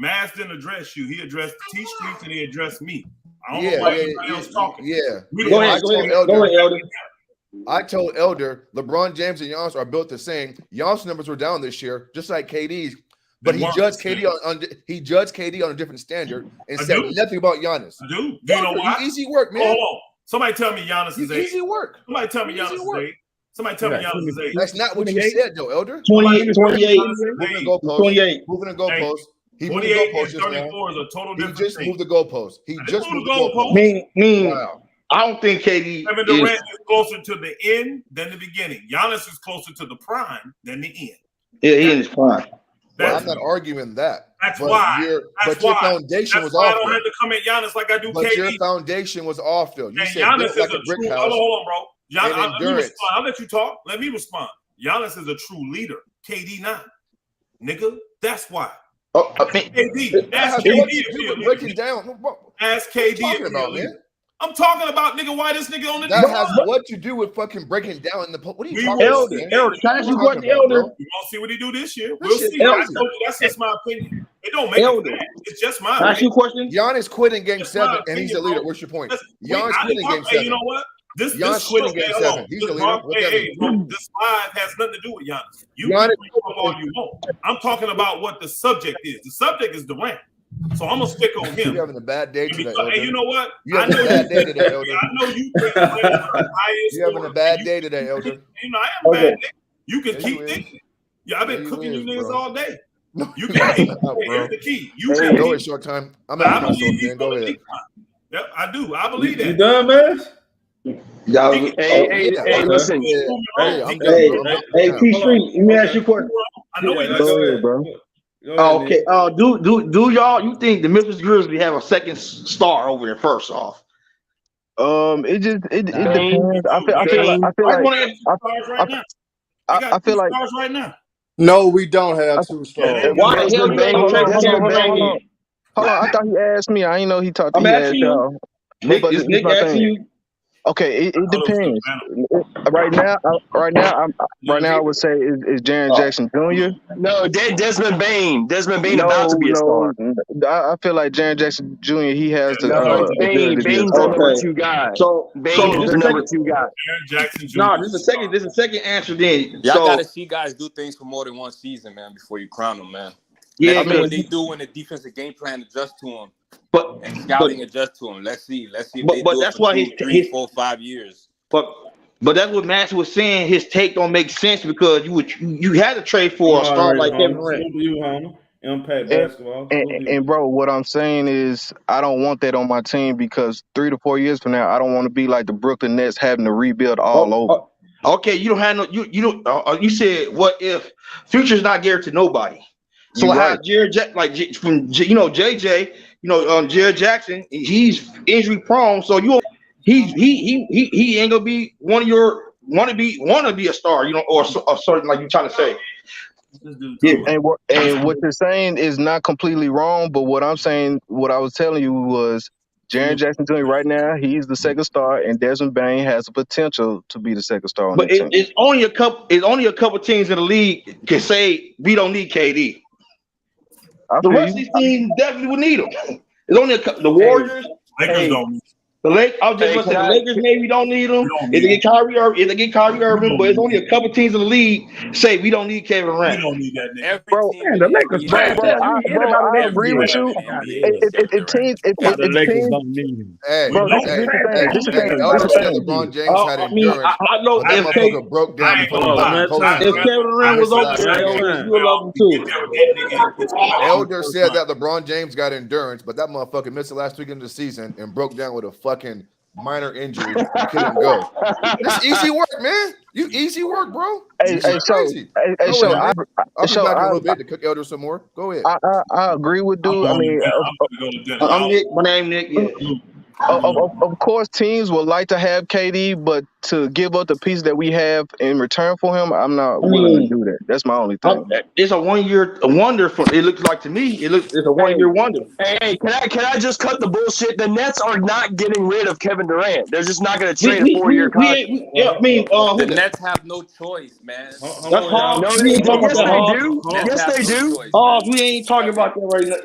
Maz didn't address you. He addressed T-Street and he addressed me. I don't know why anybody else talking. Yeah. Go ahead, Elder. I told Elder, LeBron James and Giannis are built the same. Giannis' numbers were down this year, just like KD's. But he judged KD on a different standard and said nothing about Giannis. I do. Do you know why? Easy work, man. Hold on. Somebody tell me Giannis is 8. Easy work. Somebody tell me Giannis is 8. Somebody tell me Giannis is 8. That's not what you said, though, Elder. 28. Moving the goalpost. He moved the 28 goalpost and 34 is a total different thing. He just moved the goalpost. He just moved the goalpost. Wow. I don't think KD. Kevin Durant is closer to the end than the beginning. Giannis is closer to the prime than the end. Yeah, he is prime. I'm not arguing that. That's why. Your foundation was off. I don't have to come at Giannis like I do KD. Your foundation was off, though. You said Giannis is like a brick true. house. Hold on, bro. I'll let you talk. Let me respond. Giannis is a true leader. KD not. Nigga, that's why. KD. Ask KD. Breaking down. Ask KD. Talking about, man. I'm talking about nigga. Why this nigga on the that has what to do with fucking breaking down in the what are you talking about? Elder, can I ask you what the Elder? You won't see what he do this year. We'll see. That's just my opinion. It don't make it. It's just my opinion. Can I ask you a question? Giannis quit in game 7 and he's the leader. What's your point? Giannis quit in game 7. You know what? Giannis quit in game 7. He's the leader. This live has nothing to do with Giannis. You can all you want. I'm talking about what the subject is. The subject is Durant. So I'm gonna stick on him. You're having a bad day today. Hey, you know what? You're having a bad day today, Elder. I know you. You're having a bad day today, Elder. You know I am a bad day. You can keep thinking. Yeah, I've been cooking you niggas all day. You can keep. Here's the key. You can go ahead, short time. I'm at myself, man. Go ahead. Yeah, I do. I believe that. You done, man? Hey, listen. Hey, T Street, let me ask you a question. I know we Go ahead, bro. Okay. Do y'all you think the Memphis Grizzlies have a second star over there? First off, it depends. I feel like stars right now. No, we don't have 2 stars. Why the hell you ain't Hold on, I thought he asked me. I didn't know he talked to I'm asking you. Nick, is Nick asking you? Okay, it depends. Right now, I would say is Jaren Jackson Jr. No, Desmond Bain. Desmond Bain about to be a star. I feel like Jaren Jackson Jr. He has the. Bain's the number 2 guy. So Bain's the number 2 guy. Jaren Jackson Jr. No, this is a second answer. Then y'all gotta see guys do things for more than one season, man, before you crown them, man. Yeah, what they do when the defensive game plan adjusts to them, and scouting adjusts to them. Let's see. If they do that's it for why 2, 3, 4, 5 years. But that's what Max was saying. His take don't make sense because you had to trade for a star like Kevin Durant. Impact basketball. And bro, what I'm saying is I don't want that on my team because 3 to 4 years from now, I don't want to be like the Brooklyn Nets having to rebuild all over. Okay, you don't have no. You said what if Future's not guaranteed to nobody. So I have Jared from JJ, Jared Jackson, he's injury prone. So he ain't gonna be one of your want to be a star, or something like you're trying to say. Yeah, and what you're saying is not completely wrong, but what I'm saying, what I was telling you was Jaren Jackson Jr. right now, he's the second star, and Desmond Bain has the potential to be the second sar. But it's only a couple teams in the league can say we don't need KD. The rest of these teams definitely would need him. It's only the Warriors. Lakers don't. The Lakers maybe don't need him. If they get Kyrie Irving, but it's only a couple teams in the league say we don't need Kevin Durant. We don't need that nigga. Bro, the Lakers, I agree with you. The Lakers don't need him. Hey, Elder said LeBron James had endurance. I know that motherfucker broke down if Kevin Durant was over there, you would love him too. Elder said that LeBron James got endurance, but that motherfucker missed the last weekend of the season and broke down with a fucking minor injury. Couldn't go. That's easy work, man. You easy work, bro. I'll be back in a little bit to cook Elder some more. Go ahead. I agree with dude. I'm Nick. My name Nick. Yeah. Of course, teams would like to have KD, but to give up the piece that we have in return for him, I'm not willing to do that. That's my only thing. It's a 1 year wonder. It looks like to me. It's a 1 year wonder. Hey, can I just cut the bullshit? The Nets are not getting rid of Kevin Durant. They're just not going to trade a 4-year contract. The Nets have no choice, man. Yes, they do. Oh, we ain't talking about that right now.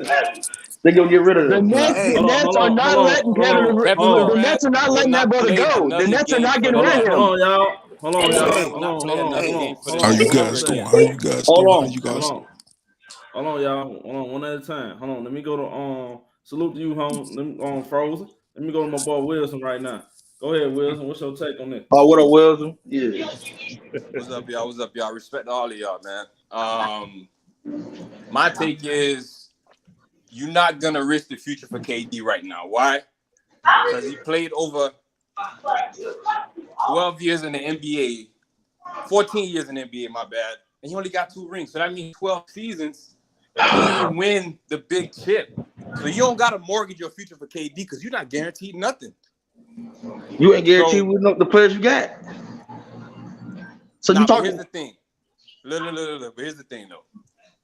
They're gonna get rid of them. The Nets are not letting Kevin. The Nets are not letting that brother go. The Nets are not getting rid of him. Hold on, y'all. How you guys doing? Hold on, y'all. Hold on, one at a time. Hold on. Let me go to salute to you, home Frozen. Let me go to my boy Wilson right now. Go ahead, Wilson. What's your take on this? Oh, what up, Wilson? Yeah. What's up, y'all? Respect to all of y'all, man. My take is you're not gonna risk the future for KD right now. Why? Because he played over 12 years in the NBA, 14 years in the NBA, my bad. And he only got 2 rings. So that means 12 seasons he didn't win the big chip. So you don't gotta mortgage your future for KD because you're not guaranteed nothing. You ain't guaranteed with the players you got. So you talking? Here's the thing. But here's the thing though.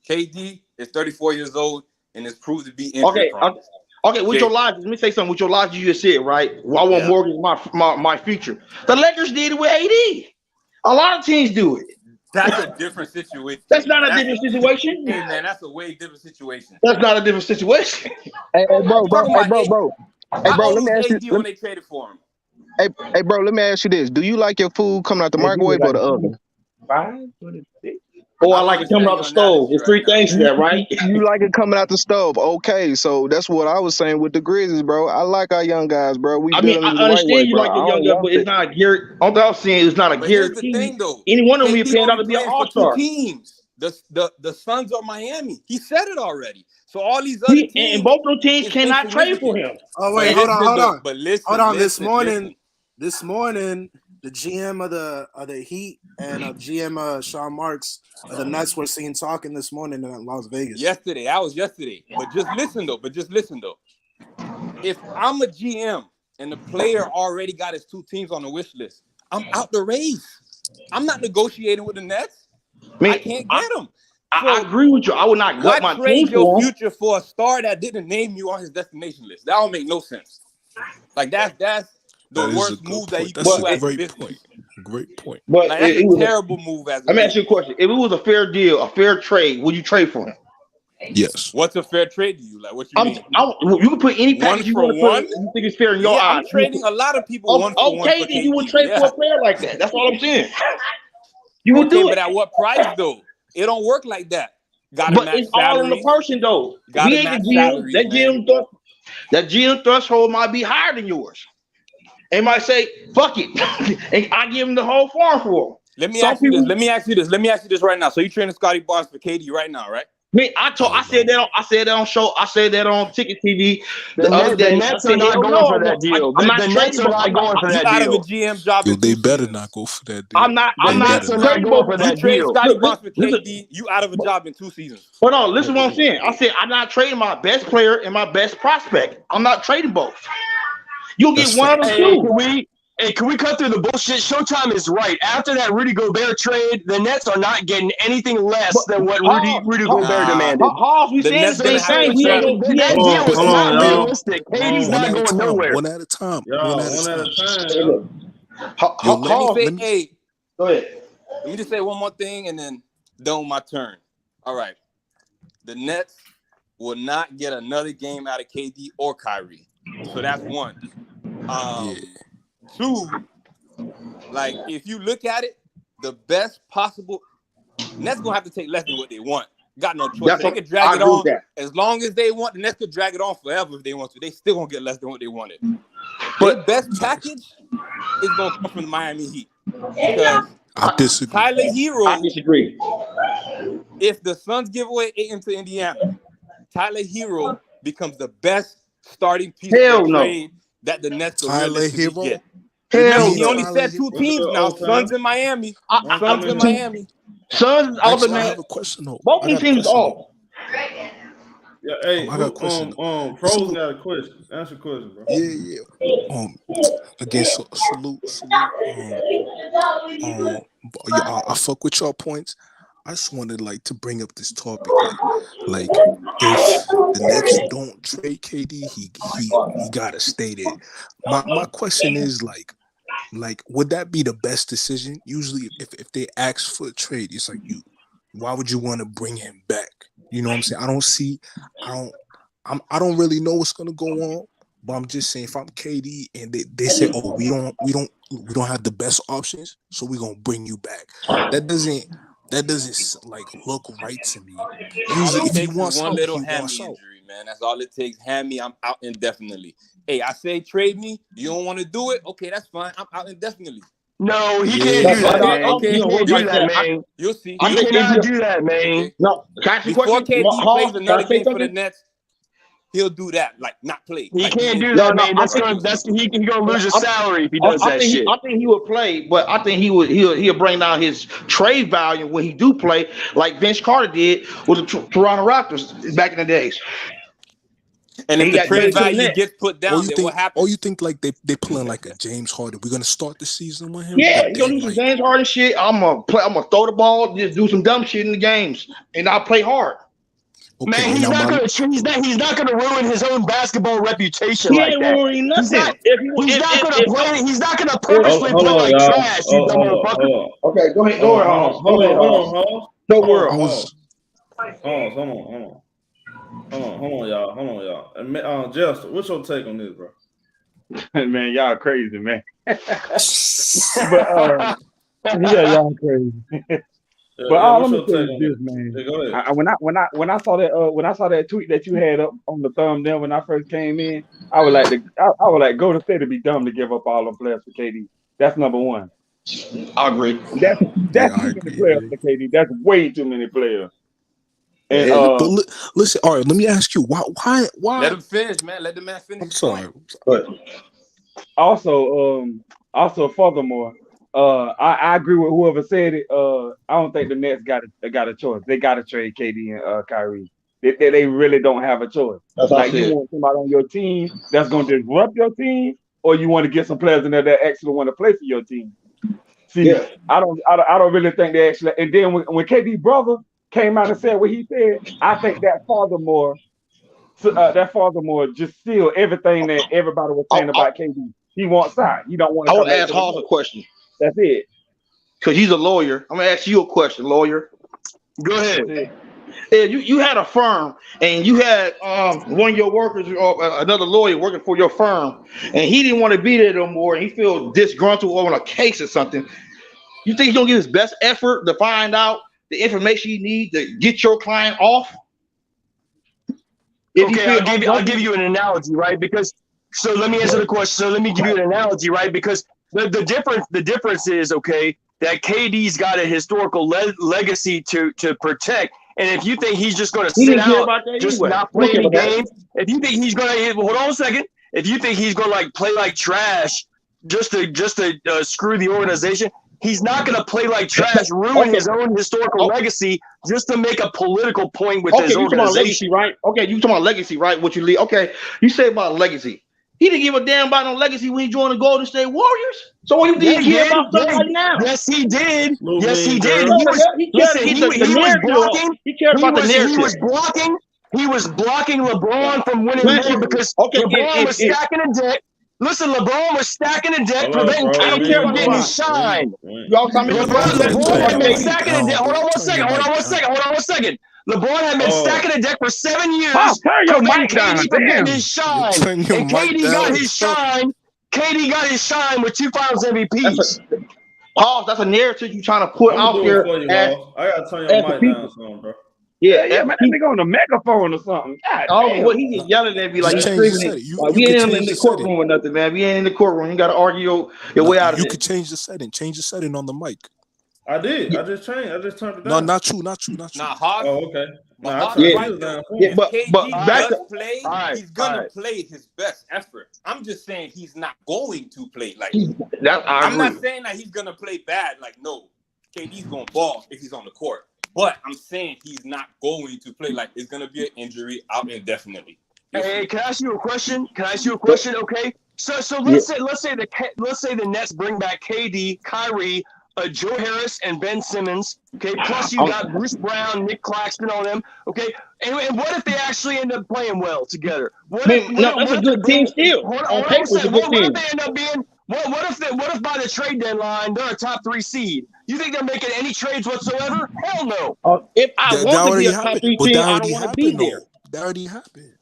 KD is 34 years old and is proved to be injury prone. Okay, with your logic, let me say something. With your logic, you just said, right? Well, I want mortgage my future. The Lakers did it with AD. A lot of teams do it. That's a different situation. That's not a different situation. Hey, man, that's a way different situation. That's not a different situation. Hey, bro. Hey, bro, let me ask you. When they traded for him. Hey, bro, let me ask you this. Do you like your food coming out the microwave or the oven? 526. Oh, I like it coming out the stove. There's three things to that, right? You like it coming out the stove. Okay, so that's what I was saying with the Grizzlies, bro. I like our young guys, bro. I understand you like the young guys, but it's not a guarantee. All I'm saying is not a guarantee. Here's the thing, though. Any one of them is paying out to be an all-star. Teams. The Suns or Miami. He said it already. So all these other teams. And both those teams cannot trade for him. Oh, wait, hold on. But listen. Hold on. This morning, the GM of the Heat and GM Sean Marks of the Nets were seen talking this morning in Las Vegas. That was yesterday. But just listen though. If I'm a GM and the player already got his two teams on the wish list, I'm out the race. I'm not negotiating with the Nets. I can't get them. I agree with you. I would not gut my team trade your future for a star that didn't name you on his destination list. That don't make no sense. Like that's the worst move that you can do as a business. Great point. But like, that's a terrible move as a Let me ask you a question. If it was a fair deal, a fair trade, would you trade for him? Yes. What's a fair trade to you? Like what you mean? You can put any package you want to put. You think it's fair in your eyes? I'm trading a lot of people one for one. Okay, then you would trade for a player like that. That's all I'm saying. You would do it. But at what price though? It don't work like that. But it's all in the person though. We ain't the GM. That GM threshold might be higher than yours. They might say, "Fuck it," and I give him the whole farm for him. Let me ask you this right now. So you training Scotty Barnes for KD right now, right? I said that on show. I said that on Ticket TV. The Nets are not going for that deal. The Nets are not going for that deal. Out of a GM job. They better not go for that deal. I'm not going for that deal. Scotty Barnes for KD. You out of a job in 2 seasons. Hold on, listen what I'm saying. I said I'm not trading my best player and my best prospect. I'm not trading both. You'll get one of the two. Can we cut through the bullshit? ShowTyme is right. After that Rudy Gobert trade, the Nets are not getting anything less than what Rudy Gobert demanded. We saying the same thing. That deal was not realistic. KD's not going nowhere. One at a time. Go ahead. Let me just say one more thing and then done my turn. All right. The Nets will not get another game out of KD or Kyrie. So that's one. 2, like if you look at it, the best possible Nets gonna have to take less than what they want. Got no choice. They could drag it on as long as they want. The Nets could drag it on forever if they want to. They still gonna get less than what they wanted. But best package is gonna come from the Miami Heat. Because I disagree. Tyler Hero. I disagree. If the Suns give away Ayton to Indiana, Tyler Hero becomes the best starting piece of the trade that the Nets Tyler Hero. Get. He only said 2 teams now. Suns in Miami. Suns out the man. I have a question though. Both these teams off. Yeah, hey, I got a question. Pros got a question. Answer a question, bro. Yeah. Again, salute. I fuck with y'all points. I just wanted to bring up this topic. Like if the Nets don't trade KD, he gotta stay there. My question is like, would that be the best decision? Usually, if they ask for a trade, it's like why would you want to bring him back? You know what I'm saying? I don't really know what's gonna go on, but I'm just saying if I'm KD and they say, oh, we don't have the best options, so we're gonna bring you back. That doesn't look right to me. Usually, if you want one little hammy injury, man, that's all it takes. Hammy, I'm out indefinitely. Hey, I say trade me. You don't want to do it? Okay, that's fine. I'm out indefinitely. No, he can't do that, man. Okay, he can't do that, man. You'll see. He cannot do that, man. No, before KD plays another game for the Nets, he'll do that, not play. He can't do that, man. He's gonna lose his salary if he does that shit. I think he would play, but I think he'll bring down his trade value when he do play, like Vince Carter did with the Toronto Raptors back in the days. And if the trade value gets put down, then what happens? Or you think they playing like a James Harden? We're gonna start the season with him. Yeah, you're gonna do some James Harden shit. I'm gonna throw the ball, just do some dumb shit in the games, and I'll play hard. Okay, Man, he's not gonna ruin his own basketball reputation He like ain't that. ruining nothing. He's not gonna purposely play like trash. You dumb motherfucker. Okay, go ahead. Hold on. No world. Hold on, y'all. And Jester, what's your take on this, bro? Man, y'all crazy, man. But yeah, y'all crazy. But let me tell you this, man. Yeah, go ahead. When I saw that tweet that you had up on the thumbnail when I first came in, I would like Golden State to be dumb to give up all them players for KD. That's number one. I agree. That's too many players for KD. That's way too many players. And but listen, all right. Let me ask you, why? Let him finish, man. Let the man finish. I'm sorry. Also, furthermore, I agree with whoever said it. I don't think the Nets got a choice. They got to trade KD and Kyrie. They really don't have a choice. Like you want somebody on your team that's going to disrupt your team, or you want to get some players in there that actually want to play for your team. See, I don't really think they actually. And then when KD brother came out and said what he said, I think that furthermore just sealed everything that everybody was saying about KD. He wants out. He don't want to. I want to ask Hall a question. That's it. Because he's a lawyer. I'm gonna ask you a question, lawyer. Go ahead. If you had a firm and you had one of your workers or another lawyer working for your firm, and he didn't want to be there no more, and he feels disgruntled on a case or something, you think he's gonna give his best effort to find out the information you need to get your client off? I'll give you an analogy, right? Because so let me answer the question. So let me give you an analogy, right? Because the difference is that KD's got a historical legacy to protect. And if you think he's just going to sit out, just not play any games, if you think he's going to hold on a second, if you think he's going to like play like trash just to screw the organization, he's not going to play like trash, ruin his own historical legacy just to make a political point with his organization. You talking about legacy, right? What you leave? Okay, you say about legacy. He didn't give a damn about no legacy when he joined the Golden State Warriors. So what do you think he cares about stuff right now? Yes, he did. Yes, he did. He was blocking LeBron from winning more because LeBron was stacking a deck. Listen, LeBron was stacking a deck, preventing KD from getting his shine. LeBron had been stacking a deck. Hold on one second. LeBron had been stacking a deck for 7 years. Preventing KD from getting his shine. And KD got his shine. KD got his shine with 2 Finals MVPs. Paul, that's a narrative you trying to put out there. I gotta turn your mic down, son, bro. Yeah, man, that nigga on the megaphone or something. What he just yelling at me like he's screaming. We ain't in the courtroom or nothing, man. We ain't in the courtroom. You got to argue your way out of it. You could change the setting. Change the setting on the mic. I did. I just changed. I just turned it down. No, not you. Nah, Hawk. Oh, okay. But back to play, he's gonna play his best effort. I'm just saying he's not going to play like I'm not saying that he's gonna play bad. Like, no, KD's gonna ball if he's on the court. But I'm saying he's not going to play like it's gonna be an injury out indefinitely. Hey, can I ask you a question? Okay. So let's say the Nets bring back KD, Kyrie, Joe Harris, and Ben Simmons. Okay, plus you got Bruce Brown, Nick Claxton on them. Okay, and what if they actually end up playing well together? That's a good team still. On paper, it's a good team. What if they end up being? What if by the trade deadline they're a top 3 seed? You think they're making any trades whatsoever? Hell no. If I want to be a top 3 team, I don't want to be there. That already happened.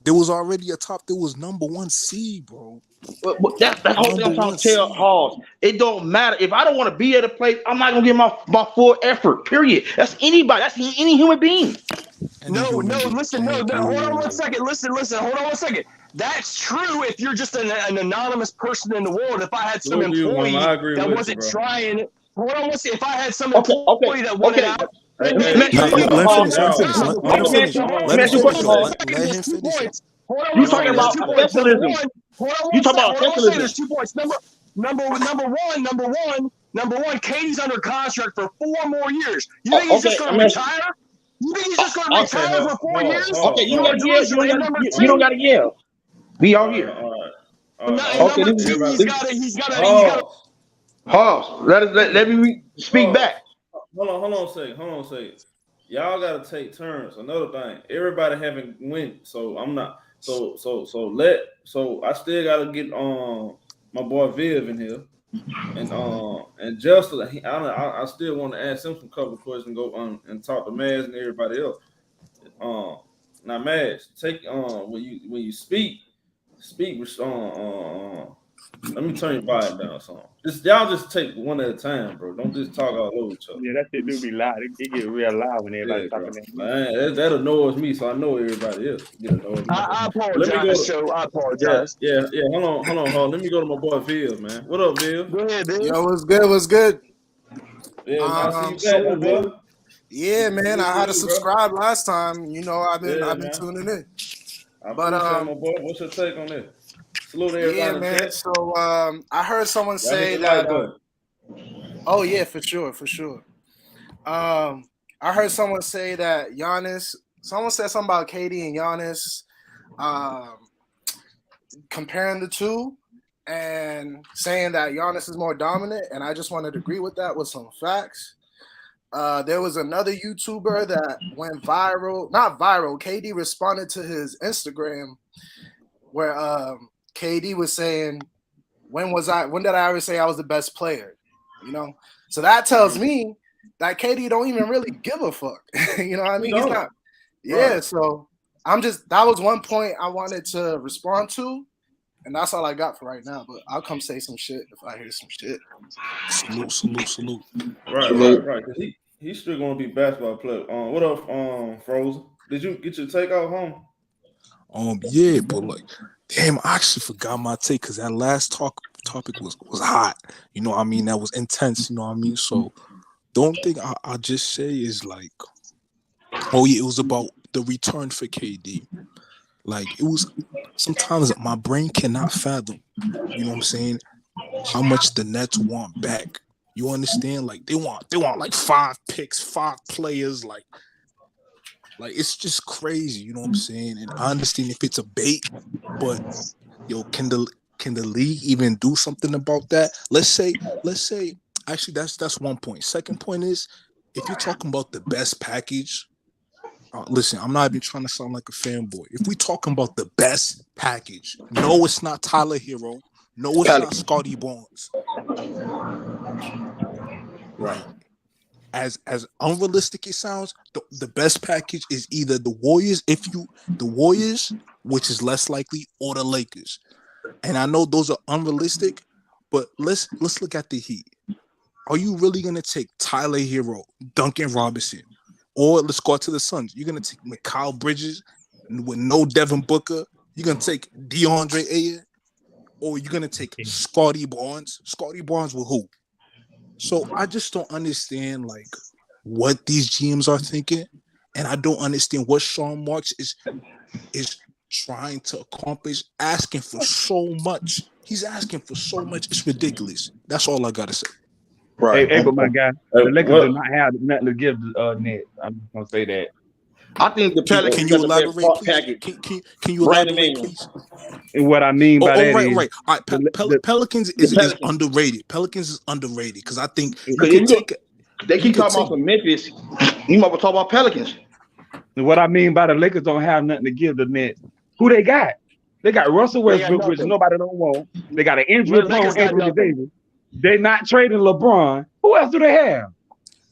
There was already there was number 1 seed, bro. But that's the whole thing I'm trying to tell Halls. It don't matter. If I don't want to be at a place, I'm not going to give my full effort, period. That's anybody. That's any human being. Listen, hold on one second. Listen, hold on one second. That's true if you're just an anonymous person in the world. If I had some employee that wasn't trying, hold on one second. If I had some employee that wanted out. Let him finish. You talking about professionalism? You talking about professionalism? There's 2 points. Number one. KD's under contract for 4 more years. You think he's just going to retire? You think he's just going to retire for 4 years? Okay, you don't got to yell. You don't got to yell. We all here. Okay, he's got to. Pause. Let me speak back. Hold on a second. y'all gotta take turns. Another thing, everybody haven't win, so I'm not. So I still gotta get my boy Viv in here, and Justin. I still want to ask him some couple of questions, go and talk to Maz and everybody else. Now Maz, take when you speak. Let me turn your volume down some. Y'all just take one at a time, bro. Don't just talk all over each other. Yeah, that shit do be loud. It get real loud when everybody talking. That annoys me, so I know everybody else get annoyed. I apologize, I apologize. Yeah. Hold on. Let me go to my boy Viv, man. What up, Viv? Go ahead, Viv. Yo, what's good? Yeah, I see you back, bro. Yeah, man. I had to subscribe last time. You know, I've been tuning in. But my boy, what's your take on this? Salute everybody. Yeah, man. So I heard someone say that. Oh yeah, for sure. I heard someone say that Giannis. Someone said something about KD and Giannis, comparing the two, and saying that Giannis is more dominant. And I just wanted to agree with that with some facts. There was another YouTuber that went viral. Not viral. KD responded to his Instagram where KD was saying, when did I ever say I was the best player? You know? So that tells me that KD don't even really give a fuck. You know what I mean? He's not. Yeah, right. So that was one point I wanted to respond to, and that's all I got for right now. But I'll come say some shit if I hear some shit. Salute. Right. He's still gonna be basketball player. What up, Frozen? Did you get your take out home? Yeah, but like, damn, I actually forgot my take because that last topic was hot. You know what I mean? That was intense. You know what I mean? So the only thing I just say is like, oh yeah, it was about the return for KD. Like it was sometimes my brain cannot fathom. You know what I'm saying? How much the Nets want back. You understand? Like they want like 5 picks, 5 players, like it's just crazy, you know what I'm saying? And I understand if it's a bait, but yo, can the league even do something about that? Let's say actually that's one point. Second point is if you're talking about the best package, listen, I'm not even trying to sound like a fanboy. If we're talking about the best package, no, it's not Tyler Hero. No, it's not Scotty Barnes. Right. As unrealistic it sounds, the best package is either the Warriors, which is less likely, or the Lakers. And I know those are unrealistic, but let's look at the Heat. Are you really gonna take Tyler Hero, Duncan Robinson, or let's go to the Suns? You're gonna take Mikal Bridges with no Devin Booker. You're gonna take DeAndre Ayton, or you're gonna take Scotty Barnes. Scotty Barnes with who? So I just don't understand like what these GMs are thinking, and I don't understand what Sean Marks is trying to accomplish, asking for so much. He's asking for so much. It's ridiculous. That's all I gotta say. Right. Hey, but my guy, the Lakers do not have nothing to give the Nets. I'm just gonna say that. I think the Pelicans can you elaborate, please? Can you elaborate, please? And what I mean by that is, right. All right, Pelicans is underrated. Pelicans is underrated because I think they keep talking about some Memphis. You might talk about Pelicans. And what I mean by the Lakers don't have nothing to give the Nets. Who they got? They got Russell Westbrook, which nobody don't want. They got an injury-prone Anthony Davis. They're not trading LeBron. Who else do they have?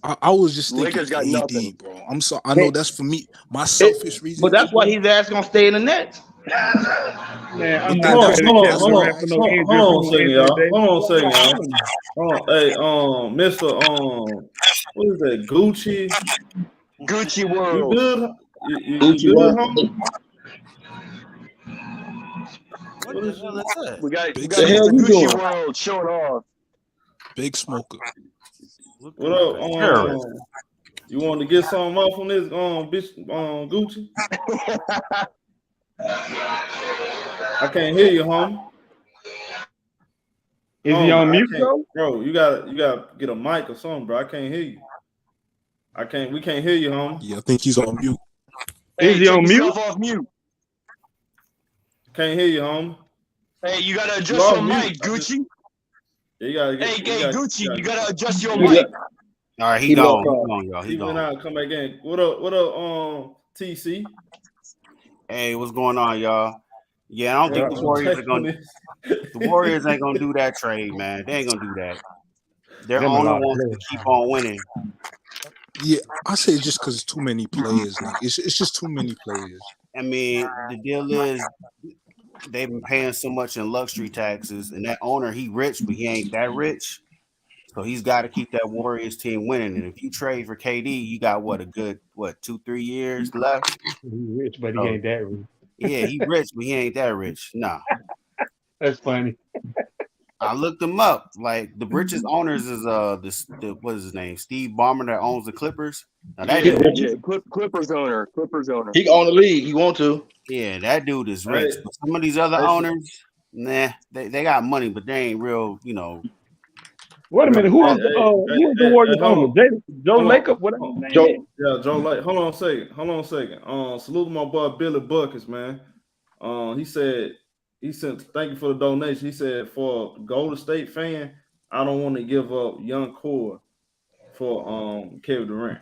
I was just thinking Lakers got nothing, bro. I'm sorry. I know that's for me, my selfish reason. But that's why he's ass gonna stay in the Nets. Man, I'm not hold on a second, y'all. Hey, Mr. What is that? Gucci World. You good? You good, homie? What the hell is that? We got Mr. Gucci World showing off. Big smoker. What up? You want to get something off on this bitch Gucci? I can't hear you, homie. Is he on mute, bro? You gotta get a mic or something, bro. I can't hear you. We can't hear you, homie. Yeah, I think he's on mute. Is he on mute? Off mute. Can't hear you, homie. Hey, you gotta adjust your mic, Gucci. Yeah, you gotta get. Gucci, you gotta adjust your mic. All right, he gone, y'all. He went out and come back in. What up, TC? Hey, what's going on, y'all? Yeah, I don't think the Warriors are gonna. The Warriors ain't gonna do that trade, man. They ain't gonna do that. Their owner wants to keep on winning. Yeah, I say just because it's too many players, nigga. It's just too many players. I mean, the deal is they've been paying so much in luxury taxes, and that owner, he rich, but he ain't that rich. So he's got to keep that Warriors team winning. And if you trade for KD, you got a good 2-3 years left. He rich, but he ain't that rich. Yeah, he rich, but he ain't that rich. No. That's funny. I looked him up. Like the richest owners is the what is his name? Steve Ballmer that owns the Clippers. Now that Clippers owner. He can own the league. He want to. Yeah, that dude is rich. But some of these other owners, nah, they got money, but they ain't real. Wait a minute. Who is the Warriors owner? Joe Laker? Whatever. Joe Lake. Hold on a second. Salute to my boy Billy Buckets, man. He said, thank you for the donation. He said, for a Golden State fan, I don't want to give up young core for Kevin Durant.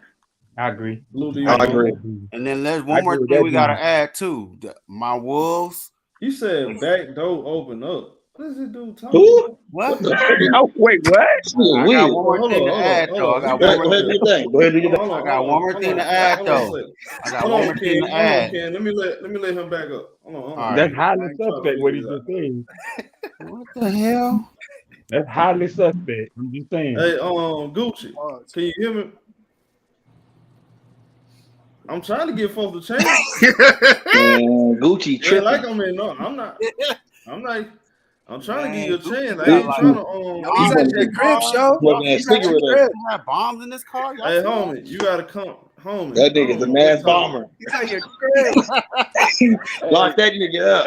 I agree. I agree. And then there's one more thing we got to add, too. My Wolves. You said back door open up. What does it do? Who? What? Oh, wait, what? I got one more thing to add, though. I got one more thing to add, though. Let me let him back up. Hold on. That's highly suspect what he just saying. What the hell? That's highly suspect. I'm just saying. Hey, Gucci, can you hear me? I'm trying to give folks a chance. Gucci tripping. Like I'm in. No, I'm not. I'm trying to give you a chance. I ain't trying to. He's at your crib, show. He's at your crib. You got bombs in this car? Hey, homie, you gotta come, homie. That nigga's a mass bomber. He's at your crib. Lock that nigga up.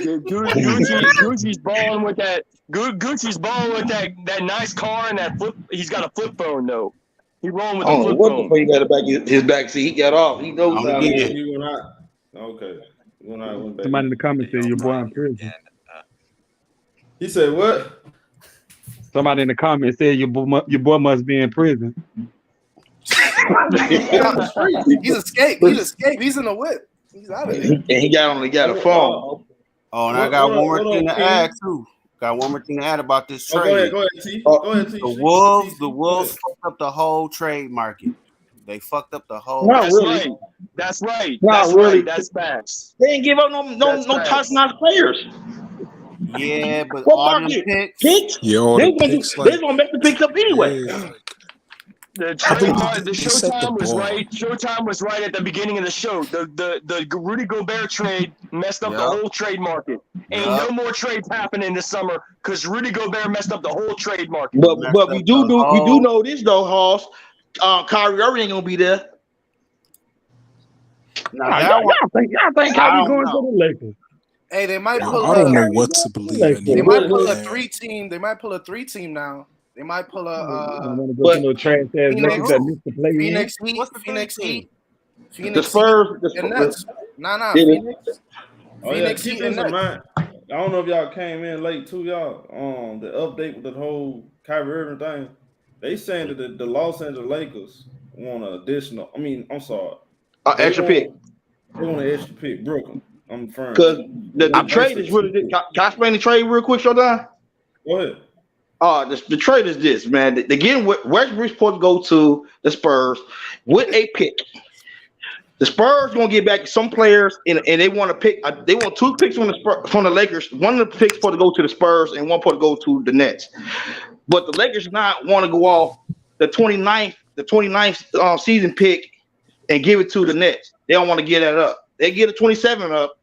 Gucci's balling with that. Gucci's balling with that nice car and that flip. He's got a flip phone though. He rolling with a flip phone. What the fuck he got his back seat? He got off. He knows how to get it. Okay. Somebody in the comments said your boy in prison. He said what? Somebody in the comments said your boy must be in prison. He's escaped. He's in the whip. He's out of there. And he got a phone. Oh, and I got one more thing to add too. Got one more thing to add about this trade. Go ahead, T. Go ahead, T. The Wolves fucked up the whole trade market. They fucked up the whole. Not really. That's right. Not really. That's facts. They ain't give up no touchdown players. Yeah, but what all market? them Picks? Yeah, They're gonna make the picks up anyway. The Showtime was right. Showtime was right at the beginning of the show. The Rudy Gobert trade messed up the whole trade market. Ain't no more trades happening this summer because Rudy Gobert messed up the whole trade market. But we do know this though, Hoss. Kyrie Irving ain't gonna be there. Y'all think Kyrie going to the Lakers? Hey, they might pull. I don't know what to believe anymore. They might pull a 3-team. They might pull a 3-team now. They might pull a. Phoenix Heat. The Spurs. The Nets. Phoenix Heat and Nets. I don't know if y'all came in late too, y'all. The update with the whole Kyrie Irving thing. They saying that the Los Angeles Lakers want an additional. I'm sorry. Extra pick. They want an extra pick, Brooklyn. I'm firm. Because the trade is really. Can I explain the trade real quick, Showtime? Go ahead. The trade is this, man. Again, Westbrook's supposed to go to the Spurs with a pick. The Spurs gonna get back some players, and they want to pick. They want 2 picks from the Lakers. One of the picks supposed to go to the Spurs, and one supposed to go to the Nets. But the Lakers not want to go off the 29th season pick and give it to the Nets. They don't want to get that up. They get a 27 up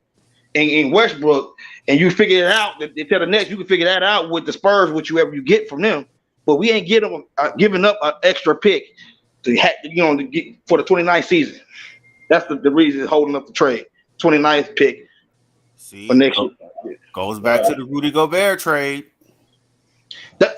in Westbrook, and you figure it out. They tell the Nets you can figure that out with the Spurs, with whoever you get from them. But we ain't giving up an extra pick to get for the 29th season. That's the reason holding up the trade. 29th pick for next year. Goes back to the Rudy Gobert trade. That's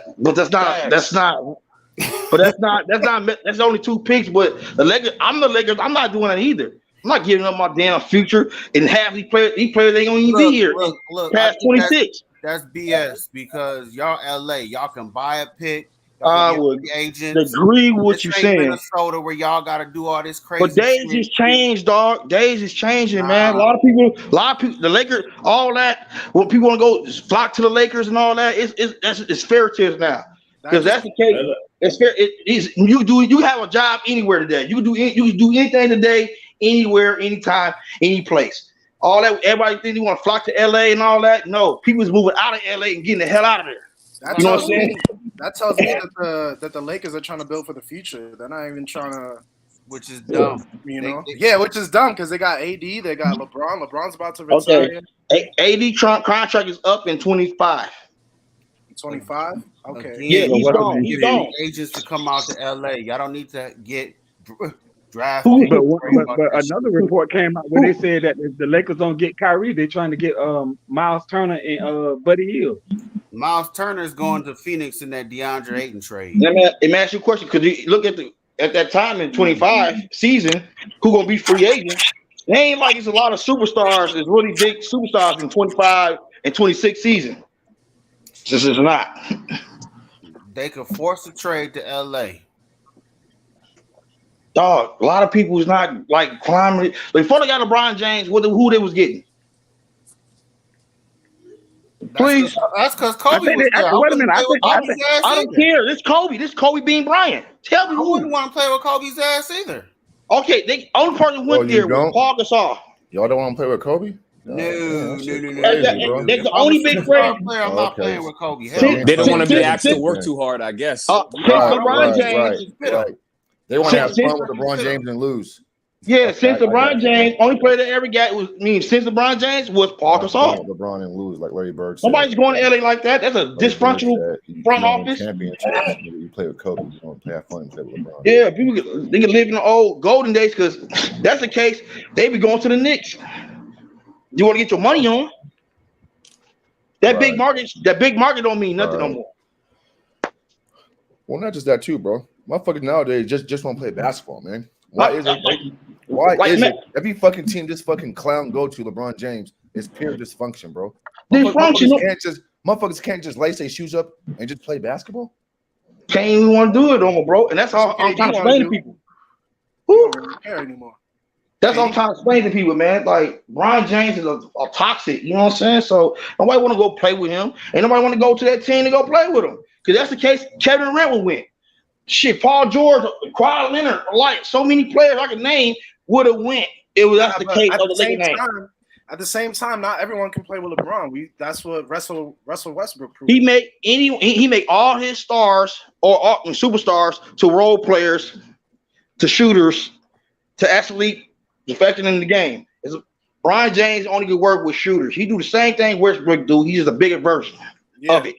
only 2 picks. But the Lakers, I'm the Lakers. I'm not doing that either. I'm not giving up my damn future and half these players ain't gonna even be here. Look, past 26. That's BS because y'all LA, y'all can buy a pick I would agree with what you're saying. Minnesota, where y'all got to do all this crazy. But days has changed, dog. Days is changing, man. A lot of people, the Lakers, all that. When people want to go flock to the Lakers and all that, it's fair to us now. Because that's the case. It's fair. You have a job anywhere today. You can do anything today, anywhere, anytime, any place. All that, everybody think you want to flock to LA and all that. No, people is moving out of LA and getting the hell out of there. You know what I'm saying? That tells me that the Lakers are trying to build for the future. They're not even trying to, which is dumb. You know, which is dumb because they got AD, they got LeBron. LeBron's about to retire. AD contract is up in 25. 25. Okay. Again, yeah, he's gone. He's gone. Agents to come out to LA. Y'all don't need to get drafted. But another report came out where they said that if the Lakers don't get Kyrie, they're trying to get Miles Turner and Buddy Hield. Miles Turner is going to Phoenix in that DeAndre Ayton trade. Let me ask you a question. Because you look at that time in 25 season, who gonna be free agent? It ain't like it's a lot of superstars. It's really big superstars in 25 and 26 season. This is not. They could force a trade to LA. Dog, a lot of people is not like climbing. Before they got LeBron James, who they was getting? Please. That's because Kobe was there. Wait a minute. I don't care. This Kobe being Bryant. Tell me who wouldn't want to play with Kobe's ass either. Okay, the only person went there was Paul Gasol. Y'all don't want to play with Kobe? No. That's the only big player. I'm not playing with Kobe. They don't want to be asked to work too hard, I guess. LeBron James. They want to have fun with LeBron James and lose. Yeah, since LeBron James, only player that ever got since LeBron James was Paul Gasol. LeBron and lose like Larry Bird said. Nobody's going to LA like that. That's a dysfunctional front office. You play with Kobe, you want to have fun and play with LeBron. Yeah, they can live in the old golden days because that's the case. They be going to the Knicks. You want to get your money on. That big market don't mean nothing no more. Well, not just that too, bro. Motherfuckers nowadays just want to play basketball, man. Why is it every fucking team this fucking clown go to LeBron James is pure dysfunction, bro? Motherfuckers can't just lace their shoes up and just play basketball. Can't even want to do it no more, bro. And that's all I'm trying to explain to people. Who don't care anymore? That's what I'm trying to explain to people, man. Like, LeBron James is a toxic, you know what I'm saying? So nobody want to go play with him. And nobody want to go to that team to go play with him. Because that's the case, Kevin Durant would win. Shit, Paul George, Kawhi Leonard, like so many players I can name would have went. That's the case of the name. At the same time, not everyone can play with LeBron. That's what Russell Westbrook proved. He make all his stars or superstars to role players, to shooters, to actually affecting in the game. Brian James only could work with shooters. He do the same thing Westbrook do. He's just a bigger version of it.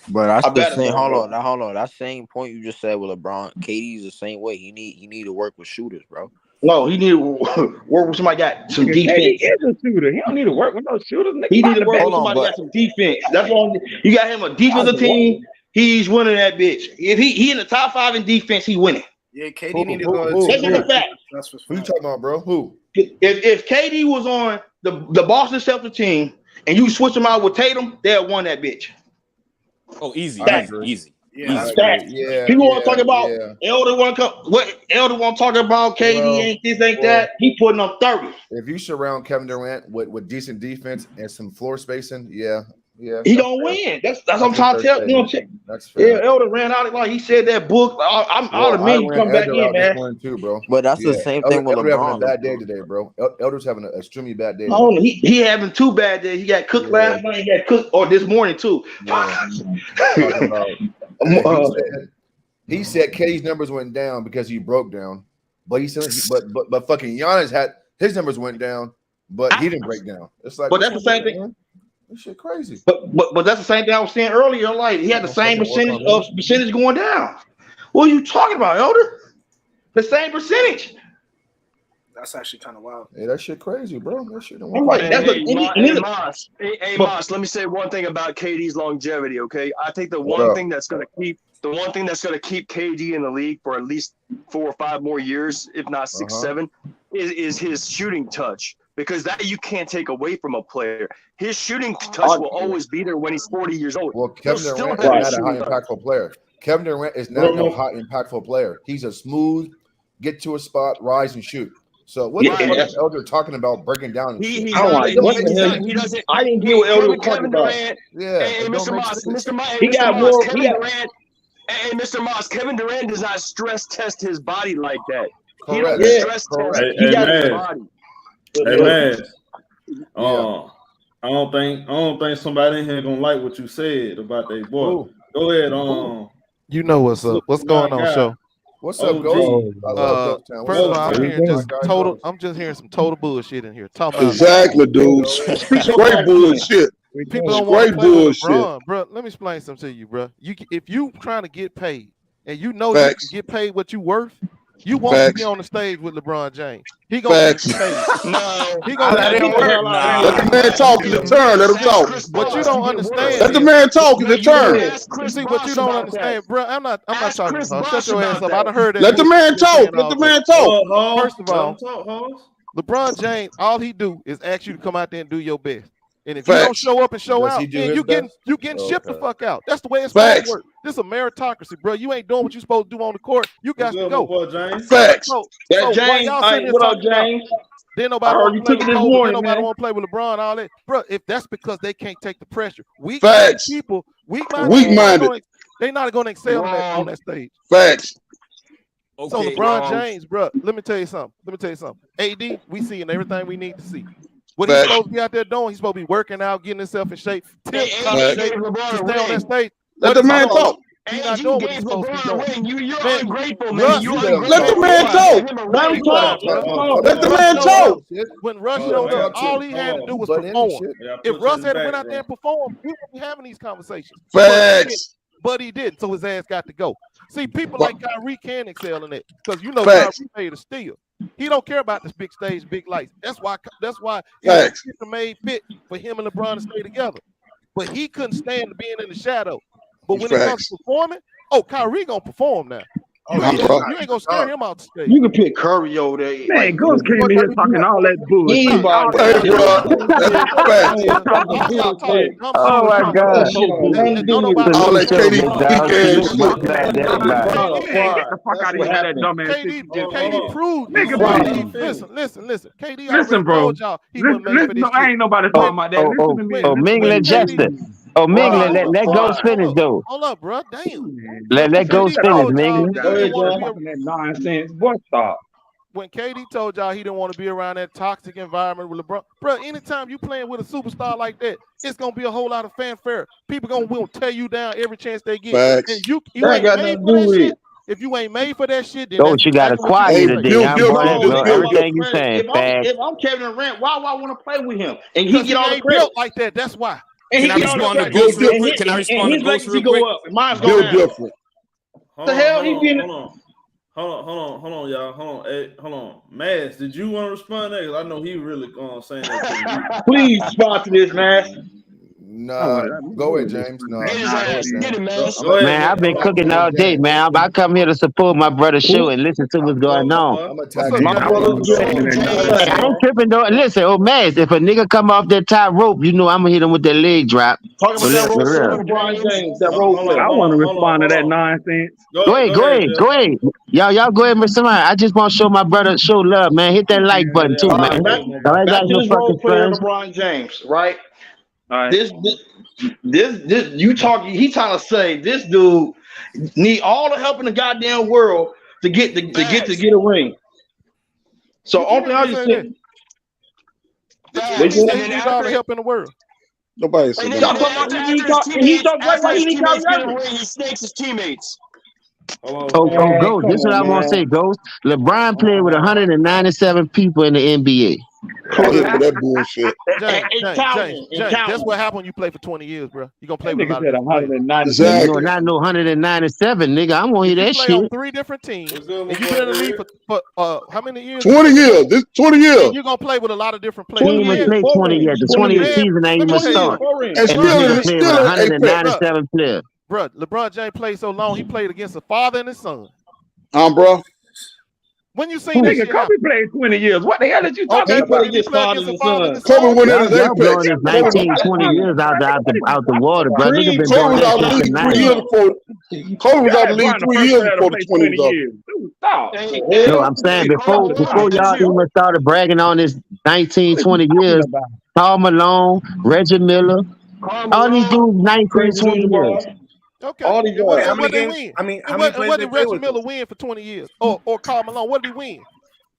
But I still saying, hold on. That same point you just said with LeBron, KD's the same way. He need to work with shooters, bro. No, he need to work with somebody got some defense. He is a shooter. He don't need to work with no shooters. He need to work with somebody got some defense. That's all. You got him a defensive team. He's winning that bitch. If he in the top 5 in defense, he winning. Yeah, KD need to go. That's just a fact. Who you talking about, bro? Who? If KD was on the Boston Celtics team and you switch him out with Tatum, they'll win that bitch. Oh, easy. Yeah, people want to talk about Elder want to talk about KD ain't this, ain't that. He putting up 30. If you surround Kevin Durant with decent defense and some floor spacing, he don't win. That's what I'm trying to tell you. That's fair. Yeah, Elder ran out like he said that book. All the men come back in, man. Too, bro. But that's the same thing with LeBron. Having a bad day today, bro. Elder's having an extremely bad day. Oh, he having 2 bad days. He got cooked last night. He got cooked this morning too. He said KD's numbers went down because he broke down, but he said, but fucking Giannis had his numbers went down, but he didn't break down. It's like, but that's the same thing. Man. This shit crazy. But that's the same thing I was saying earlier. Like he had the same percentage going down. What are you talking about, Elder? The same percentage. That's actually kind of wild. Hey, that shit crazy, bro. That shit don't work. Hey, Moss, let me say one thing about KD's longevity, okay? I think the one thing that's gonna keep KD in the league for at least 4 or 5 more years, if not 6, 7, is his shooting touch. because that you can't take away from a player. His shooting touch will always be there when he's 40 years old. Well, Kevin Durant is not a high impactful player. Kevin Durant is not a hot impactful player. He's a smooth, get to a spot, rise and shoot. So what the fuck is Elder talking about breaking down? He doesn't. I didn't get what Elder was talking about. Hey, Mr. Moss, Kevin Durant does not stress test his body like that. He doesn't stress test his body. Hey man, I don't think somebody in here gonna like what you said about that boy. Ooh. Go ahead. You know what's up? What's going on, show? What's up, Ghost? First of all, I'm just hearing some total bullshit in here. Talking about exactly, dude. Straight bullshit. People don't want to play with LeBron, bro. Let me explain something to you, bro. If you trying to get paid and you know you can get paid what you worth, you won't be on the stage with LeBron James. He gonna get paid. No, he gonna let the man talk in the turn. Let him talk. What you don't understand. Let the man talk in the turn. You see what you don't understand, bro? I'm not talking. Shut your ass up. I done heard that. Let the man talk. Let the man talk. First of all, LeBron James, all he do is ask you to come out there and do your best. And if you don't show up and show out, then you getting shipped the fuck out. That's the way it's supposed to work. This is a meritocracy, bro. You ain't doing what you supposed to do on the court. You got to go. Facts. James, what up, James? Then nobody want to play with LeBron. All that, bro. If that's because they can't take the pressure, weak-minded people, weak-minded, they're not going to excel on that stage. Facts. Okay, so LeBron James, bro. Let me tell you something. AD, we seeing everything we need to see. What he's supposed to be out there doing, he's supposed to be working out, getting himself in shape, to stay on that stage. Let the man talk. He's not doing what he's supposed to be doing. You're ungrateful, man. Let the man talk. Let the man talk. When Russ showed up, all he had to do was perform. If Russ had went out there and performed, we wouldn't be having these conversations. Facts. But he didn't, so his ass got to go. See, people like Kyrie can excel in it because Kyrie made a steal. He don't care about this big stage, big lights. That's why it's made fit for him and LeBron to stay together. But he couldn't stand being in the shadow. But when it comes to performing, Kyrie gonna perform now. You ain't gonna scare him out the stage. You can pick Curry over there. Man, Ghost came in here talking all that bullshit. Oh my God! All that KD Get the fuck out of here, that dumbass. KD proved. Listen. KD. Listen, bro. Listen, I ain't nobody talking about that. Listen to me. Mingling Justin. Oh, Mingling, let Ghost finish though. Hold up, bro. Damn. Let Ghost finish, Mingling. That nonsense. What stop? When KD told y'all he didn't want to be around that toxic environment with LeBron, bro, anytime you playing with a superstar like that, it's gonna be a whole lot of fanfare. People will tear you down every chance they get. Facts. And you ain't made for that shit. If you ain't made for that shit, then you got to quiet today. Everything you saying. If I'm Kevin Durant, why would I want to play with him? And he get all the credit like that. That's why. Can I respond to Ghost real quick? Can I respond to Ghost real quick? Mine's go down. Different. What the hell? Hold on, y'all. Hold on. Mads, did you want to respond to that? Because I know he really saying that. Please sponsor this, man. Nah, go ahead, James. No, man, I've been cooking all day, man. I come here to support my brother's show and listen to what's going on. I ain't tripping though. Listen, Mads, if a nigga come off that top rope, I'm gonna hit him with that leg drop. Talking about LeBron James, that rope. I want to respond to that nonsense. Go ahead. Y'all go ahead, Mr. Man. I just want to show my brother show love, man. Hit that like button too, man. Back to this role player, LeBron James, right? Right. This you talking? He trying to say this dude need all the help in the goddamn world to get a ring. So only thing I just said, they need all the help in the world. Nobody said that. He's so great. Why he need Kyrie Irving? He snakes his teammates. Ghost. This is what I want to say, Ghost. LeBron played with 197 people in the NBA. That bullshit. James, that's what happened when you play for 20 years, bro. You gonna play with a lot of 197. Not no 197, nigga. I'm gonna hear that shit. On 3 different teams, and you've been in the league for how many years? 20 years. This 20 years. You're gonna play with a lot of different players. He even played 20 years. The 20th season ain't even start. And still played with 197 players. Bro, LeBron James played so long. He played against a father and his son. Bro. When you seen that shit Kobe played 20 years. What the hell did you talking about? He get started in the sun. Kobe went in his Y'all blowing apex. his 19, 20 years out the water, bro. Nigga been Kobe doing was that out the since the league 3 90s. years before. Kobe was out the league 3 years before the 20s was up. Stop. No, I'm saying before y'all even started bragging on this 19, 20 years, Karl Malone, Reggie Miller, all these dudes 19, 20 years. Okay. All these guys. What they win? I mean, and what did Reggie Miller win for 20 years? Or Karl Malone? What did he win?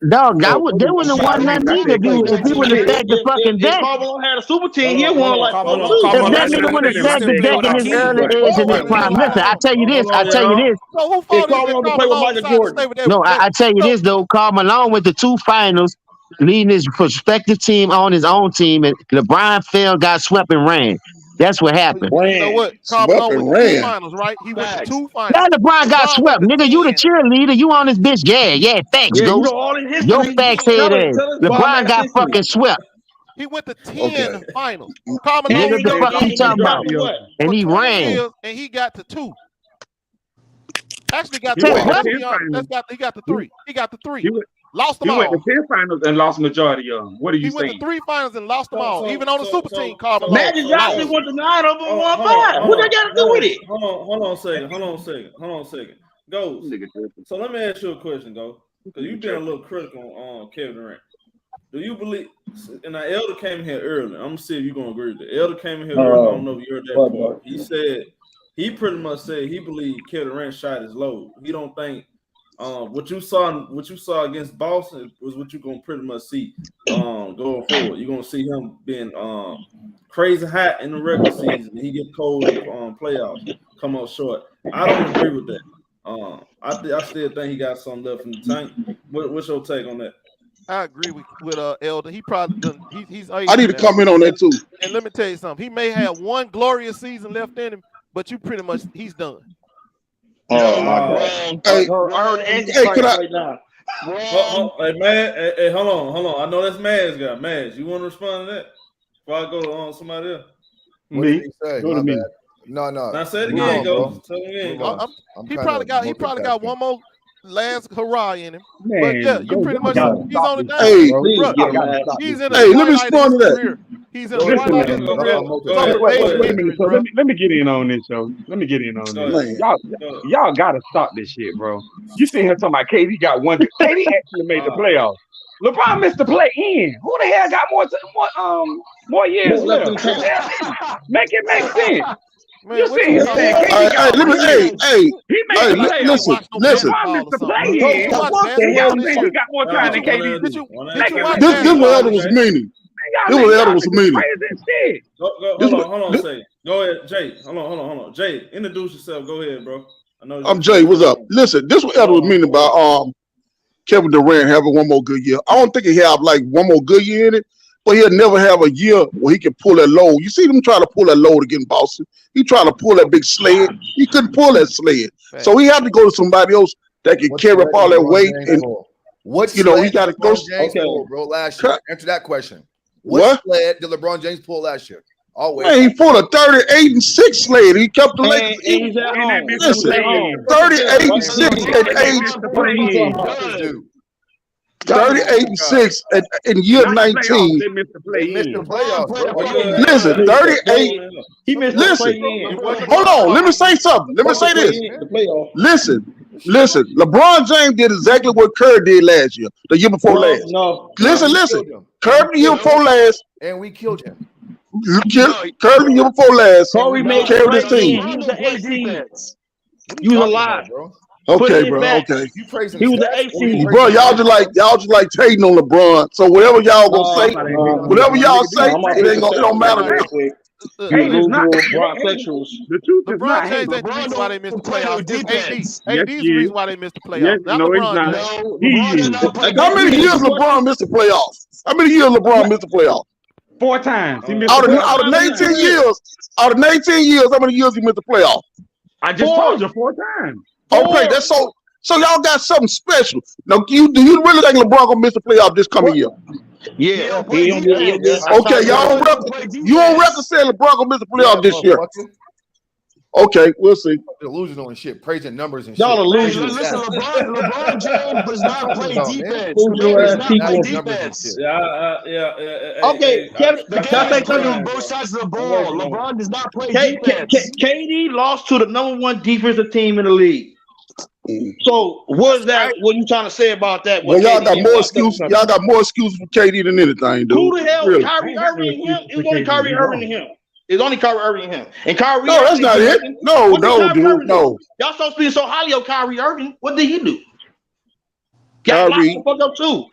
Dog, they wouldn't have won nothing either if he wouldn't have stacked the fucking deck. Karl Malone had a super team, he won like 4 If that nigga would have stacked the deck in his early age in his prime. Listen, I tell you this. So who fought Karl Malone to play with Michael Jordan? No, I tell you this though. Karl Malone went to 2 finals, leading his prospective team on his own team, and LeBron fell, got swept and ran. That's what happened. You know what? Karl Malone went to 2 finals, right? He went to 2 finals. Yeah, LeBron got swept. Nigga, you the cheerleader. You on this bitch. Yeah, thanks, Yeah, you Ghost. know all in history. Your facts head ass. LeBron got fucking swept. He went to 10 finals. Karl Malone Nigga, the fuck you talking about? And he ran. And he got to 2. Actually got He to went 3. to 10 finals. He got to 3. He got to 3. Lost them He all. went to 10 finals and lost majority of them. What are you He saying? went to 3 finals and lost them all. Even on the super team, Karl Malone. Magic Johnson went to 9 of them and won 5. What they got to do with it? Hold on a second. Ghost. So let me ask you a question, Ghost. Because you've been a little critical on Kevin Durant. Do you believe? And the Elder came here early. I'm gonna see if you're gonna agree with it. Elder came in here early. I don't know if you heard that before. He pretty much said he believed Kevin Durant's shot is low. He don't think what you saw against Boston was what you're gonna pretty much see going forward. You're gonna see him being crazy hot in the regular season. He get cold in playoffs, come up short. I don't agree with that. I still think he got something left in the tank. What's your take on that? I agree with Elder. He probably done. He's. I need to comment on that too. And let me tell you something. He may have one glorious season left in him, but you pretty much he's done. Oh my God! I heard Andy right now. Hey, hold on. I know that's Mad's guy. Mad, you want to respond to that before I go on somebody else? What did he say? Go to me. No. Now say it again, Go. Tell me again. He probably got one more last hurrah in him. Man, but yeah, you pretty much he's on the down. Hey, he's in let me respond to that. He's in the twilight of his career. Let me get in on this, show. Let me get in on this. Y'all gotta stop this shit, bro. You see him talking about KD got one. KD actually made the playoffs. LeBron missed the play in. Who the hell got more years left? Make it make sense. Man, you see him saying, listen. He got more time than KD. This what Elder was meaning. This what Elder was meaning. Hold on a second. Go ahead, Jay. Hold on. Jay, introduce yourself. Go ahead, bro. I'm Jay. What's up? Listen, this what Elder was meaning about Kevin Durant having one more good year. I don't think he have like one more good year in it, but he'll never have a year where he can pull that load. You see him try to pull that load against Boston. He tried to pull that big sled. He couldn't pull that sled. So he had to go to somebody else that can carry up all that weight. And he got to go. Bro, last year. Answer that question. What sled did LeBron James pull last year? Always. Man, he pulled a 38-6 sled. He kept the Lakers. He's at home. Listen, 38-6 at age. 38-6 in year 19. They missed the playoffs. Listen, 38. He missed the hold on. Let me say something. Let me say this. Listen. LeBron James did exactly what Curry did last year, the year before last. No. Listen. Curry the year before last. And we killed him. Curry the year before last. Carried this team. He was the AC. You was alive, bro. Okay, bro. Okay. You praising he was the AC, bro. Y'all just like hating on LeBron. So whatever y'all gonna say, it don't matter. Hey, it's not sexuals. The truth is LeBron not James ain't the reason why they missed the playoffs. AD's the reason why they missed the playoffs. No, it's not. How many years LeBron missed the playoffs? How many years LeBron missed the playoffs? 4 times. He missed out of 19 years. Out of 19 years, how many years he missed the playoffs? I just told you 4 times. Okay, that's so y'all got something special. Now, do you really think LeBron gonna miss the playoff this coming year? Yeah. Okay, you on record saying LeBron gonna miss the playoff this year. Okay, we'll see. Delusional and shit, praising numbers and Y'all shit. delusional. Listen, LeBron James does not play defense. LeBron does not play defense. Okay, Kevin, can I say something on both sides of the ball? LeBron does not play defense. KD lost to the #1 defensive team in the league. So what is that? What are you trying to say about that? Well, y'all got more excuses. Y'all got more excuses for KD than anything, dude. Who the hell? Really. Kyrie Irving and him? It was only Kyrie Irving and him. It's only Kyrie Irving and him. And Kyrie. No, that's not it. No, dude, no. Y'all so speaking so highly of Kyrie Irving. What did he do? Kyrie, fuck up too.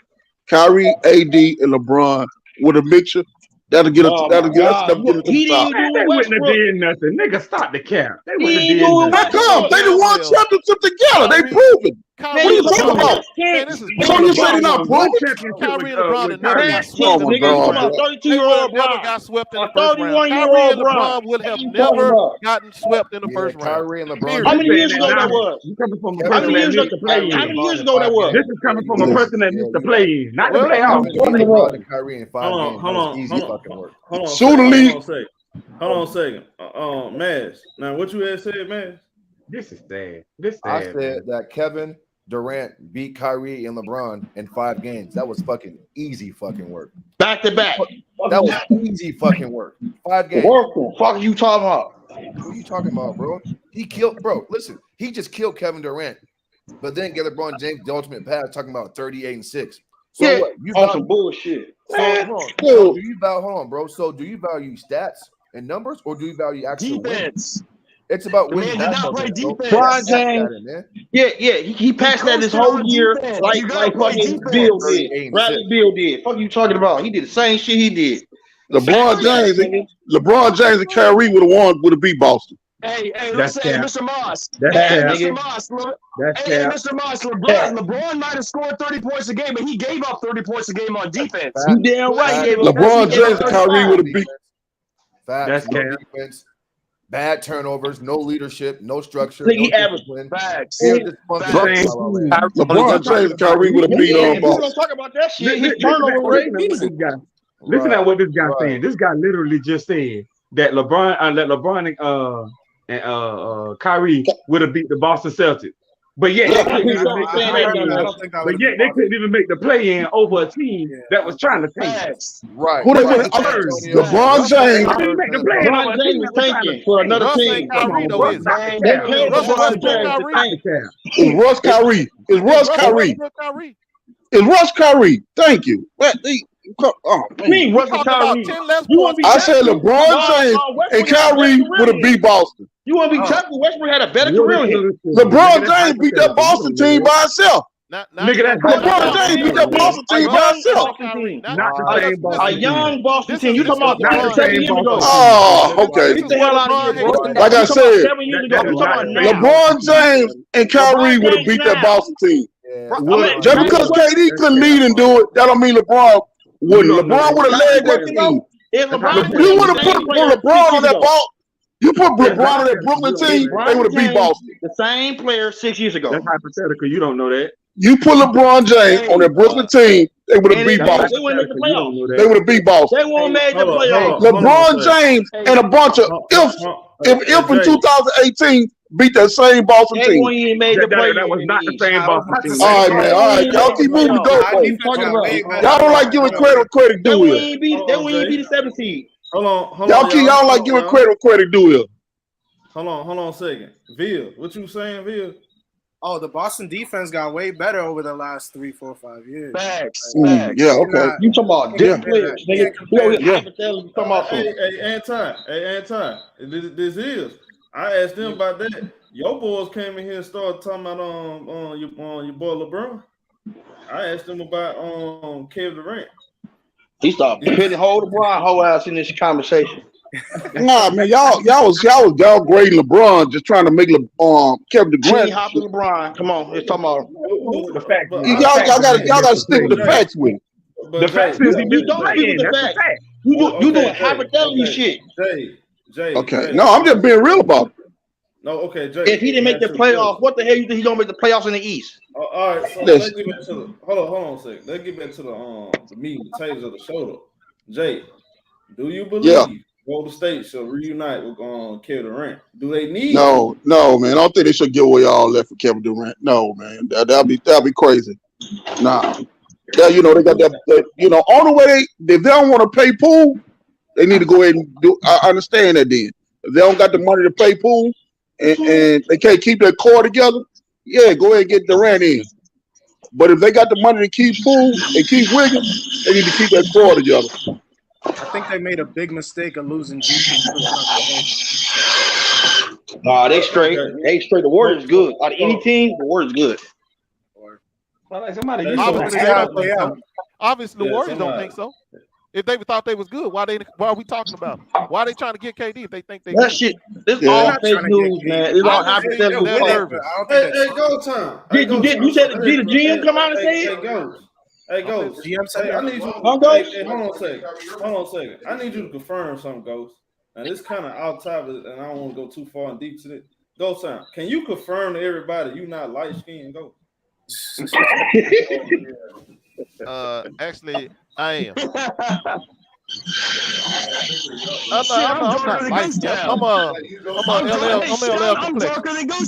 Kyrie, AD, and LeBron with a mixture. That'll get us. That'll get us to the top. They wouldn't have did nothing. Nigga, stop the cap. They wouldn't have did How nothing. come? They done won championship together. They proven. What are you talking about? So you say they're not proven? Kyrie and LeBron never got swept. 32-year-old never got swept in the first round. Kyrie and LeBron would have never gotten swept in the first round. Kyrie and LeBron. How many years ago that was? How many years ago that was? This is coming from a person that missed the play-in, not the playoffs. Kyrie in 5 Hold games. on, Easy fucking work. Hold on a second. Maz. Now, what you had said, Maz? This is sad. This I sad. said that Kevin Durant beat Kyrie and LeBron in 5 games. That was fucking easy fucking work. Back to back. That was easy fucking work. 5 games. What fuck are you talking about? What are you talking about, bro? He killed, bro. Listen, he just killed Kevin Durant, but then get LeBron James the ultimate pass talking about 38-6. So Yeah, what? You on value, some bullshit. so, hold on. So do you value? Hold on, bro. So do you value stats and numbers, or do you value actual defense? Wins? It's about The winning. man did not play defense. LeBron James. Yeah. He passed that this whole year like fucking Bill did. Bradley Bill did. Fuck you talking about? He did the same shit he did. LeBron James and Kyrie would have won. Would have beat Boston. Hey, That's listen, cap. Mr. Moss. That's Hey, cap. Mr. Moss. That's Hey, cap. Mr. Moss. LeBron might have scored 30 points a game, but he gave up 30 points a game on defense. You damn right. LeBron James and Kyrie would have beat. That's no cap. defense, bad turnovers, no leadership, no structure. Think he no averaged discipline. Facts. LeBron James and Kyrie would have beat on We Boston. don't talk about that shit. His turnover rate. Listen at what this guy saying. This guy literally just said that LeBron and Kyrie would have beat the Boston Celtics. But yet they couldn't even make the play-in. But yet they couldn't even make the play-in over a team that was trying to tank. Right. Who they Right. went first? LeBron James. They didn't make the play-in. LeBron James was tanking for another team. They paid LeBron James to tank. Is Russ Kyrie? Is Russ Kyrie? Is Russ Kyrie? Thank you. Oh, Me, Russ Kyrie. I said LeBron James and Kyrie would have beat Boston. You want to be tough? Westbrook had a better career here. LeBron James beat that Boston team by himself. LeBron James beat that Boston team by himself. Not the same Boston A young Boston team. You talking about Not the 7 same years ago? Oh, okay. Get the hell out of here, bro. Like I said, 7 years ago. You talking about now. LeBron James and Kyrie would have beat that Boston team. Just because KD couldn't lead and do it, that don't mean LeBron wouldn't. LeBron would have led that team. You would have put LeBron on that ball. You put LeBron on that Brooklyn team, they would have beat Boston. The same player 6 years ago. That's hypothetical. You don't know that. You put LeBron James on that Brooklyn team, they would have beat They Boston. wouldn't make the playoffs. They would have beat Boston. They won't make the playoffs. LeBron James and a bunch of if in 2018 beat that same Boston They team. won't even make the playoffs. That was not the same Boston team. All right, man. All right, y'all keep moving the goalposts. Y'all don't like giving credit where credit due is. They won't even be the 7th seed. Hold on. Y'all don't like giving credit where credit due is. Hold on a second. Vil, what you saying, Vil? Oh, the Boston defense got way better over the last 3, 4, 5 years. Facts. Yeah, okay. You talking about different players, nigga. You talking about Hey, Anton. This is. I asked them about that. Your boys came in here and started talking about your boy LeBron. I asked them about Kevin Durant. He started pitting LeBron whole ass in this conversation. Nah, man, y'all was downgrading LeBron, just trying to make Kevin Durant. Hop and LeBron. Come on, let's talk about The fact. Y'all gotta stick with the facts with it. The fact is you don't speak with the fact. You doing hypothetical shit. Jay. Okay, no, I'm just being real about it. No, okay, Jay. If he didn't make the playoffs, what the hell you think he don't make the playoffs in the East? All right, so let's get back to the hold on a second. Let's get back to the meat and potatoes of the show though. Jay, do you believe Golden State should reunite with Kevin Durant. Do they need? No, man. I don't think they should give away all that for Kevin Durant. No, man. That'll be crazy. Nah. Yeah, they got that. Only way if they don't want to pay Poole, they need to go ahead and do. I understand that then. If they don't got the money to pay Poole and they can't keep their core together, yeah, go ahead and get Durant in. But if they got the money to keep Poole and keep Wiggins, they need to keep their core together. I think they made a big mistake of losing GP. Nah, they straight. They straight. The Warriors good. Out of any team, the Warriors good. Obviously, the Warriors don't think so. If they thought they was good, why are we talking about them? Why are they trying to get KD if they think they that shit? This all fake news, man. It's all hypothetical. Hey, go time. You said the GM come out and say it? Hey, Ghost. GM said I need you. Hold on a second. I need you to confirm something, Ghost. And this kind of outside, and I don't want to go too far and deep to it. Ghost time. Can you confirm to everybody you not light skinned, Ghost? Actually, I am. I'm LL complexion.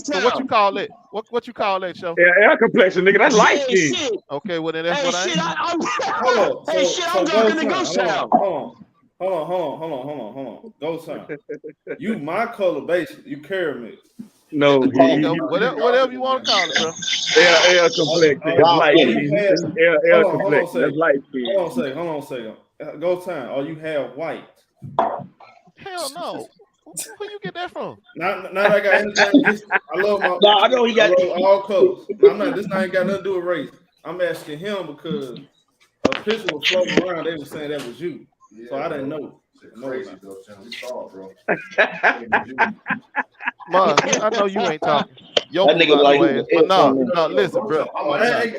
So what you call it? What you call that, show? Yeah, L complexion, nigga. That's light skin. Okay, well then that's what I am. I'm darker than Ghost Town. Hold on. Ghost Town. You my color basically. You caramel. No, whatever you want to call it, bro. L complexion. Light skin. L complexion. That's light skin. Hold on a second. Go time. Oh, you have white. Hell no. Where you get that from? Not I got anything. I love my. No, I know he got all colors. This ain't got nothing to do with race. I'm asking him because a picture was floating around. They were saying that was you, so I didn't know. Crazy, bro. Ma, I know you ain't talking. Yo, that nigga like but no, listen, bro. Hey,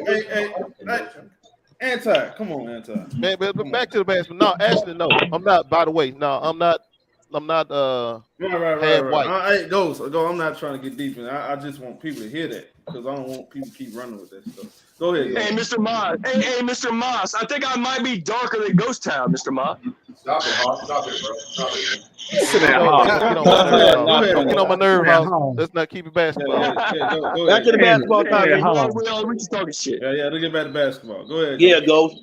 Anti, come on, Anti. Man, but back to the basketball. No, actually, no. I'm not. By the way, no, I'm not. Right. White. Hey, Ghost. I'm not trying to get deep in. I just want people to hear that because I don't want people to keep running with that stuff. Go ahead. Hey, Mr. Moss. Hey, Mr. Moss. I think I might be darker than Ghost Town, Mr. Moss. Stop it, Hoss. Stop it, bro. Stop it. Don't get on my nerve, Hoss. Let's not keep it basketball. Go back to the basketball time. We just talking shit. Yeah. Let's get back to basketball. Go ahead. Yeah, Ghost.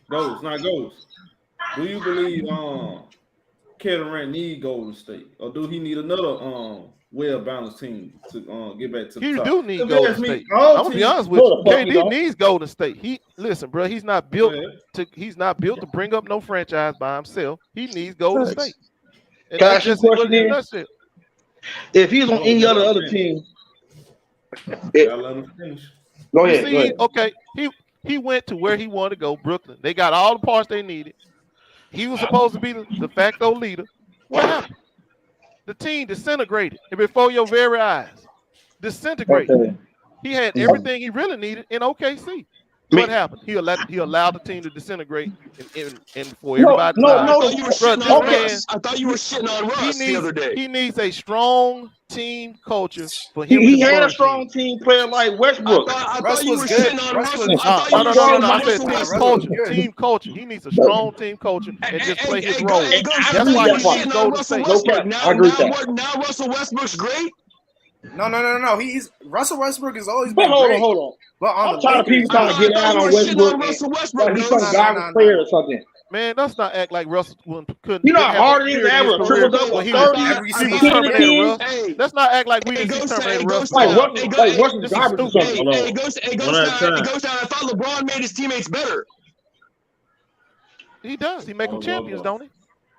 Ghost. Do you believe Kevin Durant need Golden State, or do he need another well-balanced team to get back to the top? He do need Golden State. I'm gonna be honest with you. KD needs Golden State. Listen, bro. He's not built to bring up no franchise by himself. He needs Golden State. And can I ask you a question? That's it. If he's on any other team, let him finish. Go ahead. Okay, he went to where he wanted to go, Brooklyn. They got all the parts they needed. He was supposed to be the de facto leader. What happened? The team disintegrated before your very eyes. Disintegrated. Okay. He had everything he really needed in OKC. What happened? He allowed the team to disintegrate and for everybody. I thought you were shitting on Russ the other day. He needs a strong team culture for him. He had a strong team player like Westbrook. I thought you were shitting on Russ. No. Team culture. He needs a strong team culture and just play his role. That's why he needs to go to State. Now Russell Westbrook's great. No. Russell Westbrook has always been great. Hold on. But I'm tired of people trying to get out on Westbrook. Like he's some garbage player or something. Man, let's not act like Russell couldn't. You know how hard it is to ever triple double 30. Let's not act like we didn't see terminated Russell. Like Russell's garbage or something. Hey, goes down. I thought LeBron made his teammates better. He does. He make them champions, don't he?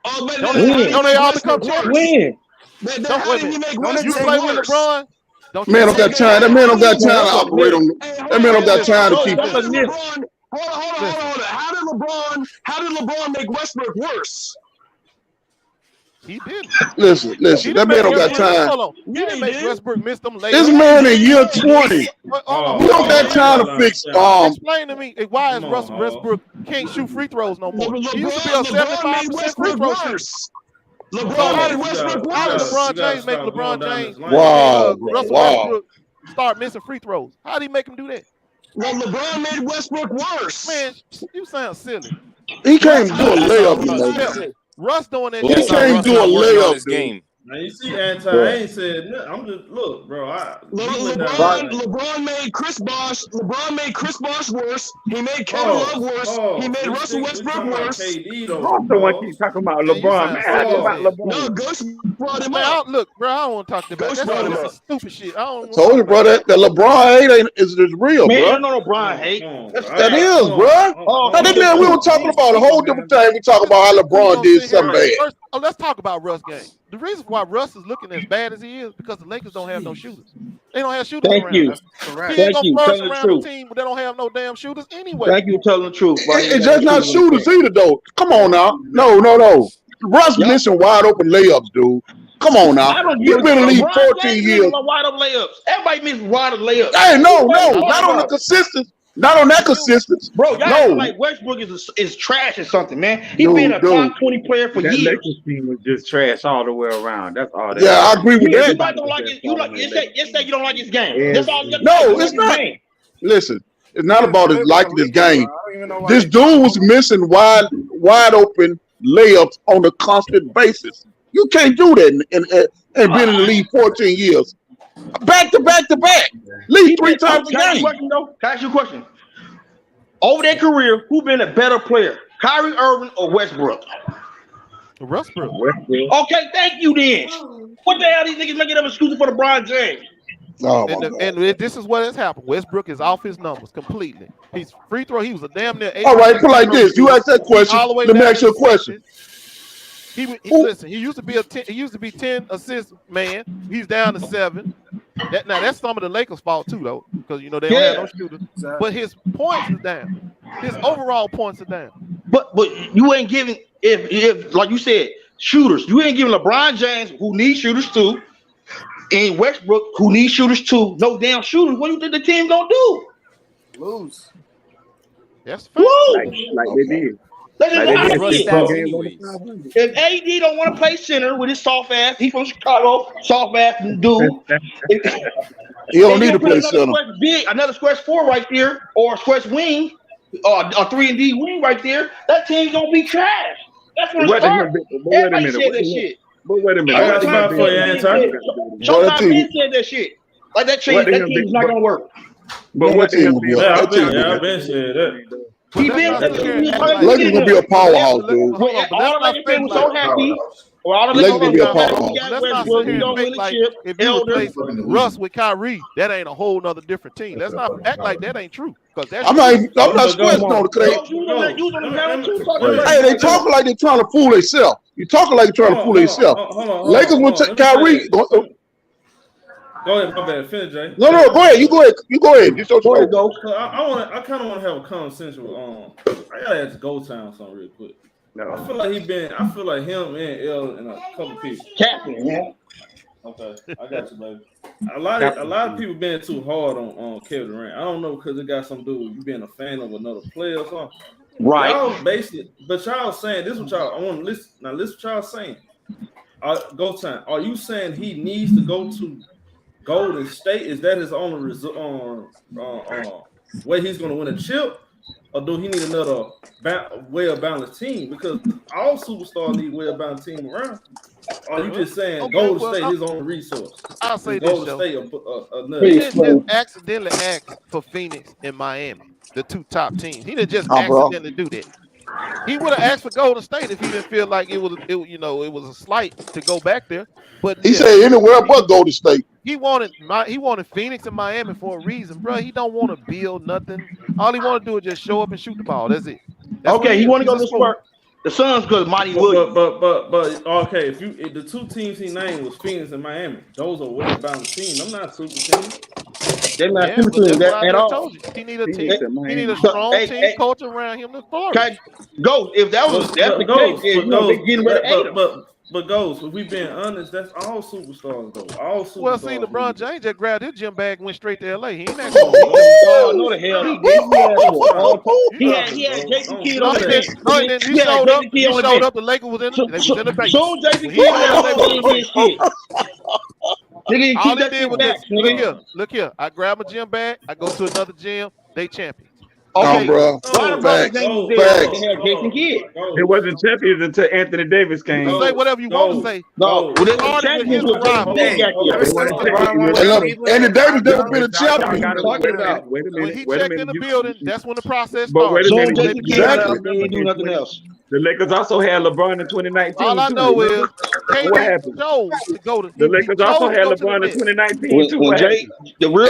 Oh, but don't they all become champions? Win. You play with LeBron. Man don't got time. That man don't got time to operate on. That man don't got time to keep. Hold on. How did LeBron make Westbrook worse? He did. Listen. That man don't got time. He didn't make Westbrook miss them late. This man in year 20. He don't got time to fix. Explain to me why is Russell Westbrook can't shoot free throws no more? He used to be a 75% free throw shooter. LeBron James make LeBron James. Russell Westbrook start missing free throws. How did he make him do that? Well, LeBron made Westbrook worse. Man, you sound silly. He can't do a layup. Russ doing that. He can't do a layup, dude. Now you see, Anti, I ain't said nothing. I'm just look, bro. LeBron made Chris Bosh. LeBron made Chris Bosh worse. He made Kevin Love worse. He made Russell Westbrook worse. I'm the one keep talking about LeBron. Man, about LeBron. No, Ghost brought him out. Look, bro, I don't want to talk about that. That's stupid shit. I don't told you, bro, that LeBron hate is real, man, bro. you know LeBron hate. That is, bro. Now, we were talking about a whole different thing. We talking about how LeBron did something bad. First, let's talk about Russ game. The reason why Russ is looking as bad as he is because the Lakers don't have no shooters. They don't have shooters around. You. That's correct. He ain't gonna flourish around the team, but they don't have no damn shooters anyway. Thank you for telling the truth. It's just not shooters either, though. Come on now. No. Russ missing wide open layups, dude. Come on now. You've been in the league 14 years. Wide open layups. Everybody misses wide open layups. Hey, no. Not on the consistency. Not on that consistency. Bro, y'all like Westbrook is trash or something, man. He's been a top 20 player for years. That Lakers team was just trash all the way around. That's all. Yeah, I agree with that. Everybody don't like it. You say you don't like his game. That's all. No, it's not. Listen, it's not about his liking his game. This dude was missing wide open layups on a constant basis. You can't do that and been in the league 14 years. Back to back. League 3 times a game. Can I ask you a question? Over their career, who been a better player? Kyrie Irving or Westbrook? Westbrook. Okay, thank you then. What the hell these niggas making up excuses for LeBron James? Oh, and this is what has happened. Westbrook is off his numbers completely. He's free throw. He was a damn near 8. All right, put like this. You asked that question. Let me ask you a question. Listen. He used to be 10 assist man. He's down to 7. That's some of the Lakers' fault too, though, because they don't have no shooters. But his points is down. His overall points are down. But you ain't giving if like you said shooters. You ain't giving LeBron James, who needs shooters too, and Westbrook, who needs shooters too, no damn shooters. What do you think the team gonna do? Lose. That's fine. Like they did. If AD don't want to play center with his soft ass, he's from Chicago, soft ass dude. He don't need to play center. Another stretch 4 right there, or a stretch wing, or a 3-and-D wing right there. That team's gonna be trash. That's what it's called. Everybody said that shit. But wait a minute. I got time for you, Anton. ShowTyme said that shit. Like that team's not gonna work. But what team? I've been saying that. He been Lakers gonna be a powerhouse, dude. All the Lakers fans were so happy. Lakers gonna be a powerhouse. Let's not sit here and fake like if you replace Russ with Kyrie, that ain't a whole nother different team. Let's not act like that ain't true. I'm not sweating on the Hey, they talking like they're trying to fool themselves. You talking like you're trying to fool themselves. Lakers went Kyrie. Go ahead, my bad. Finish, Jay. No, go ahead. You go ahead. You go ahead, go. I kind of want to have a conversation. I gotta ask GoTown something real quick. No. I feel like him and L and a couple people. Captain, yeah. Okay, I got you, baby. A lot of people being too hard on Kevin Durant. I don't know because it got some dude you being a fan of another player or something. Right. But y'all saying this? What y'all? I want to listen. Now listen, what y'all saying? GoTown. Are you saying he needs to go to Golden State? Is that his only way he's going to win a chip, or do he need another well-balanced team? Because all superstars need well-balanced team around. Or are you just saying Golden State his only resource? I'll say Golden this, State he didn't just accidentally ask for Phoenix and Miami, the 2 top teams. He didn't just accidentally do that. He would have asked for Golden State if he didn't feel like it was a slight to go back there. But he said anywhere but Golden State. He wanted Phoenix and Miami for a reason, bro. He don't want to build nothing. All he want to do is just show up and shoot the ball. That's it. Okay, he want to go to the Spurs. The Suns because Monty Williams. But okay, if the 2 teams he named was Phoenix and Miami, those are well-balanced teams. I'm not super teams. They're not super teams at all. He need a team. He need a strong team coach around him to flourish. Okay, go. If that's the case, they're getting rid of 8. But goes, if we being honest, that's all superstars though. All superstars. Well, see, LeBron James just grabbed his gym bag and went straight to LA. He ain't that no the hell he had Jason Kidd on the bench. No, and then he showed up. The Lakers was in the bench. Soon Jason Kidd all he did was this. Look here. I grab a gym bag. I go to another gym. They champions. Okay, bro. Facts. Jason Kidd. It wasn't champions until Anthony Davis came. Say whatever you want to say. No, it started with his arrival. Anthony Davis never been a champion. Wait a minute. When he checked in the building, that's when the process But wait started. a minute. Exactly. They didn't do nothing else. The Lakers also had LeBron in 2019. All I know is KD chose to go to the Lakers also had LeBron in 2019 too.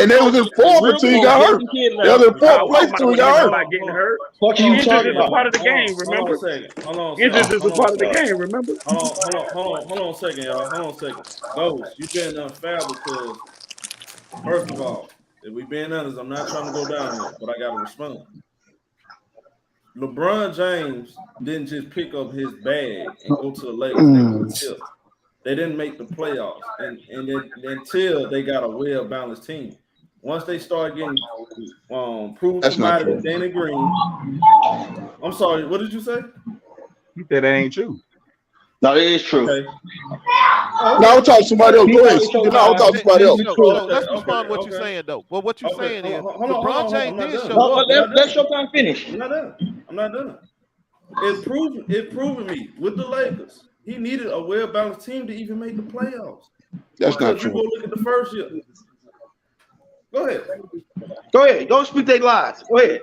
And they was in fourth until he got hurt. They was in fourth place until he got hurt. Getting hurt. What are you talking about? Injuries is a part of the game, remember? Hold on a Injuries is a part of the game, remember? Hold on a second, y'all. Hold on a second. Ghost, you being unfair because, first of all, if we being honest, I'm not trying to go down here, but I got to respond. LeBron James didn't just pick up his bag and go to the Lakers. They didn't make the playoffs, and until they got a well-balanced team. Once they start getting proven somebody with Danny Green. I'm sorry, what did you say? He said that ain't true. No, it is true. Okay. No, I'm talking to somebody else. Go ahead. No, I'm talking to somebody else. Let's respond to what you're saying, though. Well, what you're saying is LeBron James did show up. Let Showtime finish. I'm not done. It proven me with the Lakers. He needed a well-balanced team to even make the playoffs. That's not true. You go look at the first year. Go ahead. Don't speak their lies. Go ahead.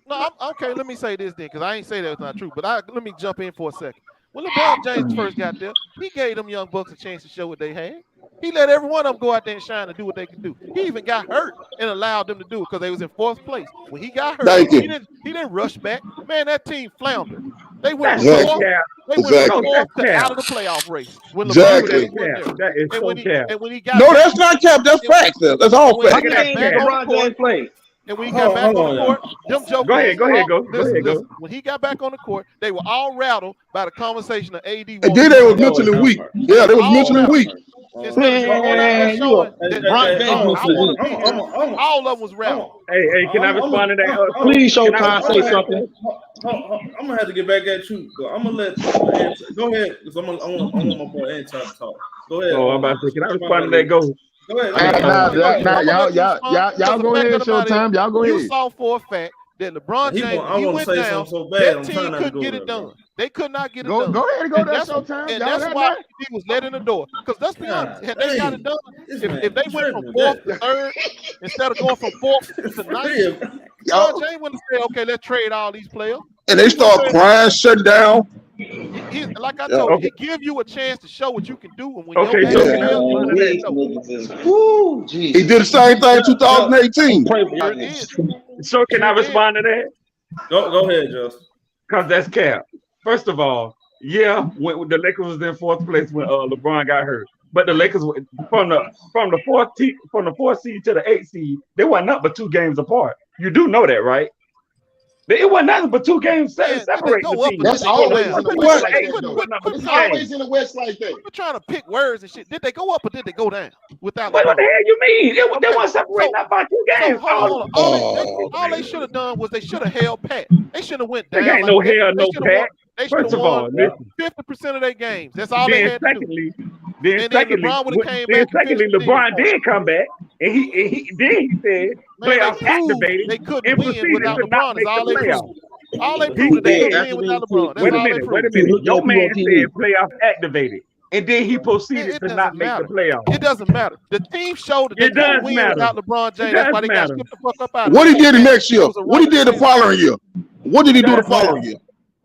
No, okay. Let me say this then, because I ain't say that was not true. But let me jump in for a second. When LeBron James first got there, he gave them young bucks a chance to show what they had. He let every one of them go out there and shine and do what they can do. He even got hurt and allowed them to do it because they was in fourth place. When he got hurt, he didn't rush back. Man, that team floundered. They went from fourth to out of the playoff race. When Exactly. That is so cap. And when he got that's not cap. That's facts. That's all facts. And when he got back on the court, them jokers. Go ahead, go. When he got back on the court, they were all rattled by the conversation of AD. And then they was mentally weak. Yeah, they was mentally weak. All of them was rattled. Hey, can I respond to that? Please, Showtime, say something. I'm gonna have to get back at you. I'm gonna let go ahead because I want my boy Anton to talk. Go ahead. Oh, I'm about to say, can I respond to that? Go. Go ahead. Y'all go ahead, Showtime. Y'all go ahead. You saw for a fact that LeBron James, he went down. So bad. That team couldn't get it done. They could not get it done. Go ahead and go there, Showtime. And that's why he was let in the door. Because let's be honest, had they got it done, if they went from fourth to third instead of going from fourth to ninth, LeBron James would have said, "Okay, let's trade all these players." And they start crying, shut down. Like I told you, he give you a chance to show what you can do. And when he did the same thing in 2018. So can I respond to that? Go ahead, Justin. Because that's cap. First of all, when the Lakers was in fourth place when LeBron got hurt. But the Lakers from the fourth seed to the 8th seed, they were not but 2 games apart. You do know that, right? It wasn't nothing but 2 games separating the team. That's always in the West like that. It's always in the West like that. We're trying to pick words and shit. Did they go up or did they go down? Without what the hell you mean? They weren't separating that by 2 games. All they should have done was they should have held pat. They should have went down. They ain't no hell, no pat. First of all, 50% of their games. That's all they had to do. Then secondly, LeBron did come back, and he said playoffs activated. They couldn't win without LeBron. That's all they proved. All they proved they couldn't win without LeBron. Wait a minute. Your man said playoffs activated, and then he proceeded to not make the playoffs. It doesn't matter. The team showed that they couldn't win without LeBron James. That's why they got skipped the fuck up out of it. What he did the next year? What he did the following year? What did he do the following year?